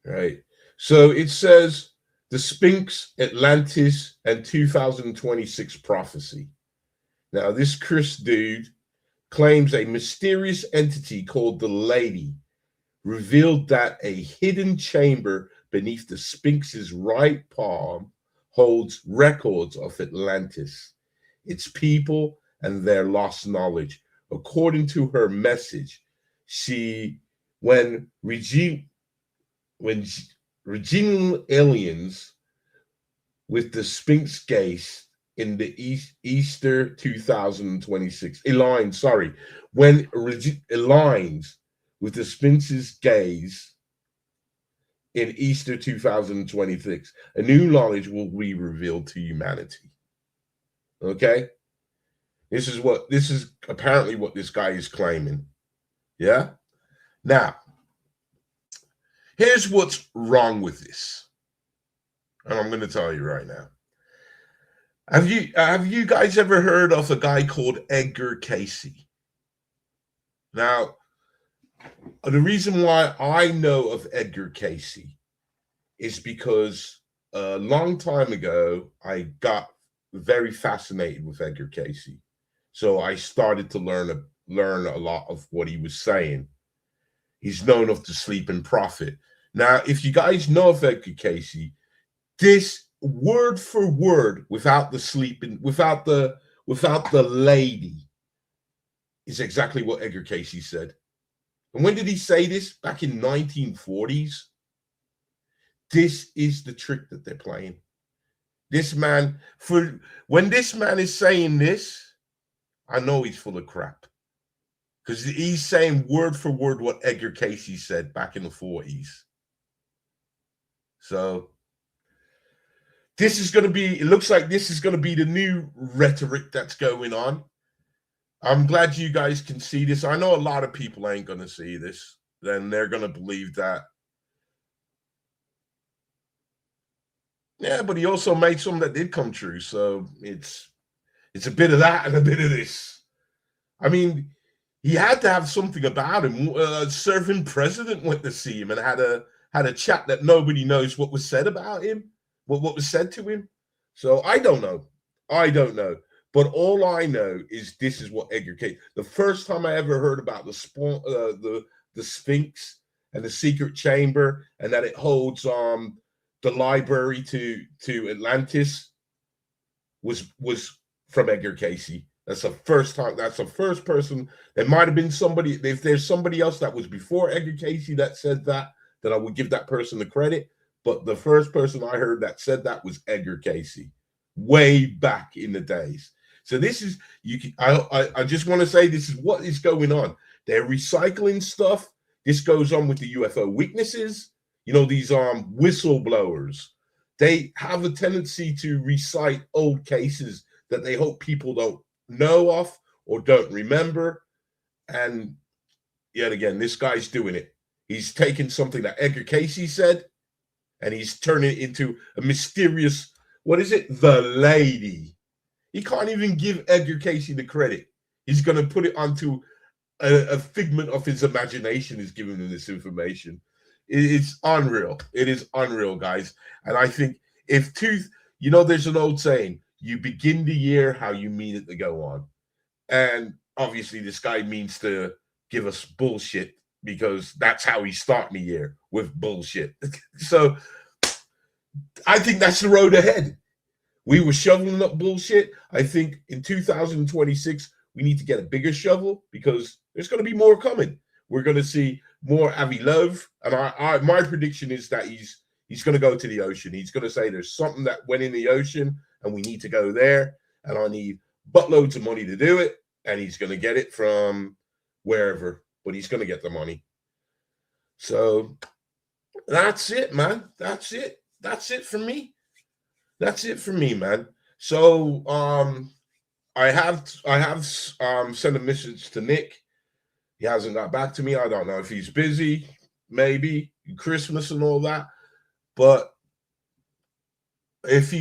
Right. So it says the Sphinx, Atlantis, and 2026 prophecy. Now, this Chris dude claims a mysterious entity called the Lady revealed that a hidden chamber beneath the Sphinx's right palm holds records of Atlantis, its people, and their lost knowledge. According to her message, when regional aliens with the Sphinx gaze in the Easter 2026 aligns with the Sphinx's gaze in Easter 2026, a new knowledge will be revealed to humanity. Okay, this is apparently what this guy is claiming. Yeah. Now, here's what's wrong with this, and I'm going to tell you right now. Have you guys ever heard of a guy called Edgar Casey? Now, the reason why I know of Edgar Casey is because a long time ago, I got very fascinated with Edgar Casey. So I started to learn a lot of what he was saying. He's known of the sleeping prophet. Now, if you guys know of Edgar Casey, this word for word, without the sleeping, without the lady, is exactly what Edgar Casey said. And when did he say this? Back in 1940s. This is the trick that they're playing. This man, when this man is saying this, I know he's full of crap. Because he's saying word for word what Edgar Casey said back in the 40s. So this is going to be, it looks like this is going to be the new rhetoric that's going on. I'm glad you guys can see this. I know a lot of people ain't going to see this. Then they're going to believe that. Yeah, but he also made some that did come true. So it's a bit of that and a bit of this. I mean, he had to have something about him. A serving president went to see him and had a chat that nobody knows what was said about him, what was said to him. So I don't know. But all I know is this is what Edgar Casey. The first time I ever heard about the Sphinx and the secret chamber, and that it holds the library to Atlantis, was from Edgar Casey. That's the first time. That's the first person. There might have been somebody. If there's somebody else that was before Edgar Casey that said that, then I would give that person the credit. But the first person I heard that said that was Edgar Casey, way back in the days. So this is I just want to say this is what is going on. They're recycling stuff. This goes on with the UFO witnesses. You know, these whistleblowers. They have a tendency to recite old cases that they hope people don't know of or don't remember. And yet again, this guy's doing it. He's taking something that Edgar Casey said, and he's turning it into a mysterious, what is it? The Lady. He can't even give Edgar Casey the credit. He's going to put it onto a figment of his imagination is giving him this information. It's unreal. It is unreal, guys. And I think there's an old saying, you begin the year how you mean it to go on. And obviously this guy means to give us bullshit because that's how he's starting the year, with bullshit. So I think that's the road ahead. We were shoveling up bullshit. I think in 2026, we need to get a bigger shovel because there's going to be more coming. we're going to see more Avi Love. And my prediction is that he's going to go to the ocean. He's going to say there's something that went in the ocean and we need to go there. And I need buttloads of money to do it. And he's going to get it from wherever, but he's going to get the money. So that's it, man. That's it. That's it for me. That's it for me, man. So I have sent a message to Nick. He hasn't got back to me. I don't know if he's busy, maybe Christmas and all that. But if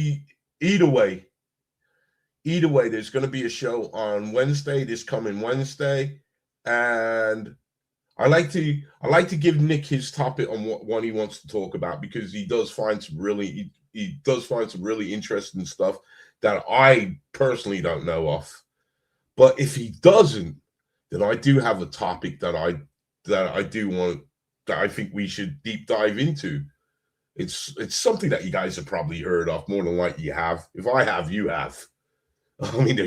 either way, there's going to be a show on Wednesday, this coming Wednesday, and I like to give Nick his topic on what he wants to talk about, because he does find some really interesting stuff that I personally don't know of. But if he doesn't, then I do have a topic that I think we should deep dive into. It's something that you guys have probably heard of, more than likely you have. If I have, you have. I mean,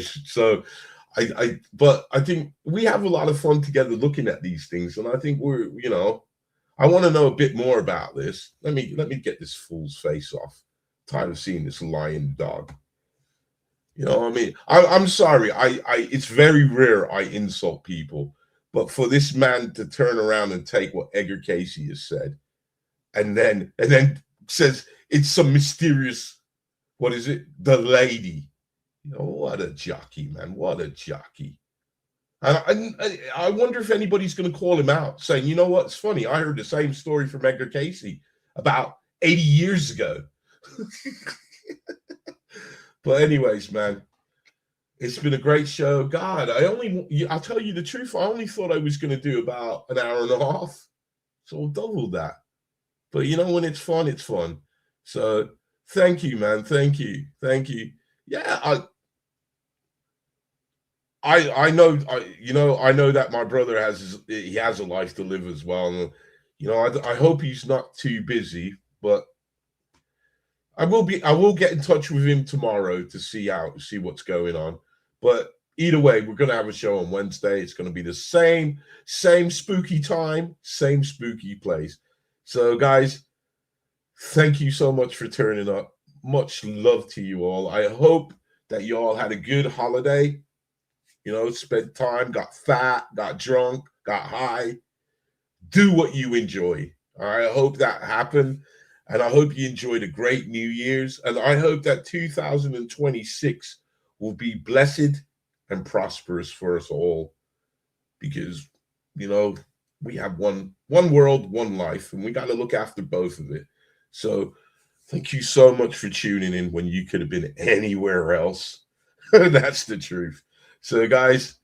but I think we have a lot of fun together looking at these things, and I think I want to know a bit more about this. Let me get this fool's face off. Tired of seeing this lying dog. You know what I mean? I'm sorry. It's very rare I insult people, but for this man to turn around and take what Edgar Casey has said, and then says it's some mysterious, what is it? The lady. You know, what a jockey, man. What a jockey. And I wonder if anybody's going to call him out, saying, you know what? It's funny. I heard the same story from Edgar Casey about 80 years ago. But anyways, man, it's been a great show. God, I'll tell you the truth. I only thought I was going to do about an hour and a half. So I'll double that. But you know, when it's fun, it's fun. So thank you, man. Thank you. Thank you. Yeah, I know that my brother has a life to live as well. And, I hope he's not too busy, but I will get in touch with him tomorrow to see what's going on. But either way, we're going to have a show on Wednesday. It's going to be the same spooky time, same spooky place. So guys, thank you so much for turning up. Much love to you all. I hope that you all had a good holiday. Spent time, got fat, got drunk, got high. Do what you enjoy. All right. I hope that happened. And I hope you enjoyed a great New Year's. And I hope that 2026 will be blessed and prosperous for us all. Because, we have one world, one life, and we got to look after both of it. So thank you so much for tuning in when you could have been anywhere else. That's the truth. So guys,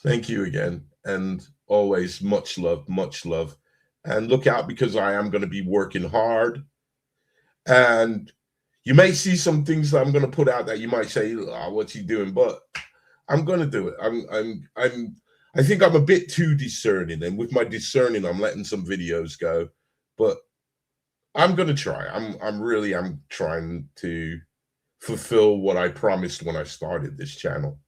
thank you again. And always much love, much love. And look out, because I am going to be working hard. And you may see some things that I'm going to put out that you might say, oh, what's he doing? But I'm going to do it. I think I'm a bit too discerning. And with my discerning, I'm letting some videos go. But I'm going to try. I'm trying to fulfill what I promised when I started this channel.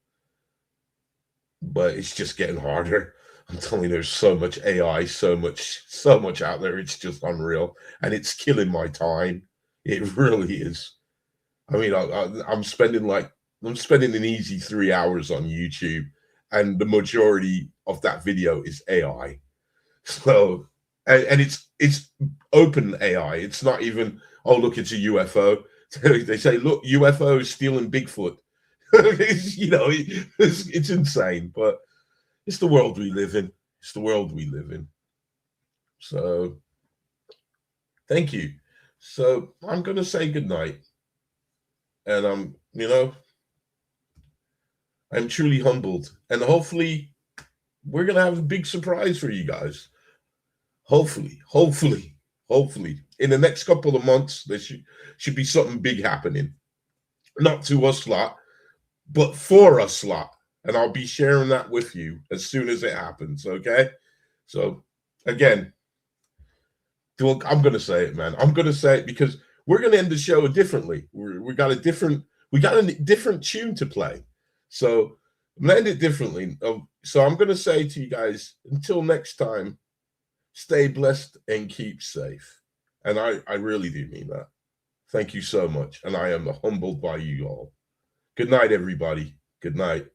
But it's just getting harder. I'm telling you, there's so much AI, so much out there. It's just unreal, and it's killing my time. It really is. I mean, I'm spending an easy 3 hours on YouTube, and the majority of that video is AI. So, and it's open AI. It's not even, oh look, it's a UFO. They say, look, UFO is stealing Bigfoot. It's insane, but it's the world we live in. It's the world we live in. So thank you. So I'm going to say goodnight. And I'm truly humbled. And hopefully we're going to have a big surprise for you guys. Hopefully. In the next couple of months, there should be something big happening. Not to us lot, but for us lot. And I'll be sharing that with you as soon as it happens, okay? So, again, I'm going to say it, man. I'm going to say it because we're going to end the show differently. We got a different tune to play. So, I'm gonna end it differently. So I'm gonna say to you guys, until next time, stay blessed and keep safe. And I really do mean that. Thank you so much. And I am humbled by you all. Good night, everybody. Good night.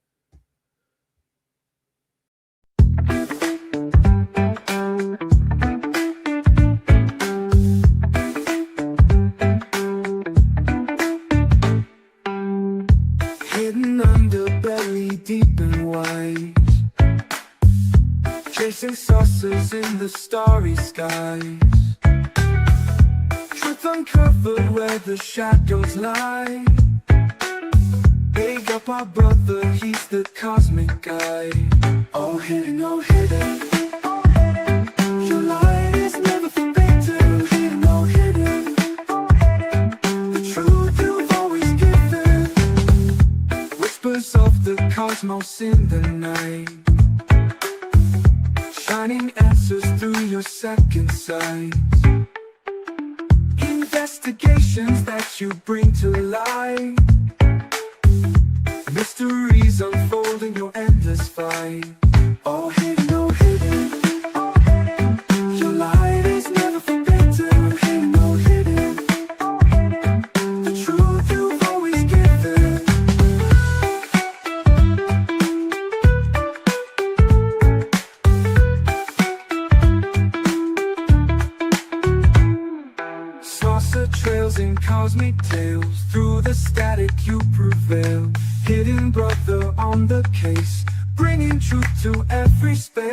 Hidden underbelly, deep and wide, chasing saucers in the starry skies. Truth uncovered where the shadows lie. Big up our brother, he's the cosmic guide. All hidden, all hidden. Your light is never forbidden. Hidden, all hidden. The truth you've always given. Whispers of the cosmos in the night, shining answers through your second sight. Investigations that you bring to light, mysteries unfolding your endless fight. All hidden, all hidden. Your light is never forbidden. Hidden, all hidden. The truth you've always given. Saucer trails and cosmic tales, through the static you prevail. Hidden brother on the case, bringing truth to every space.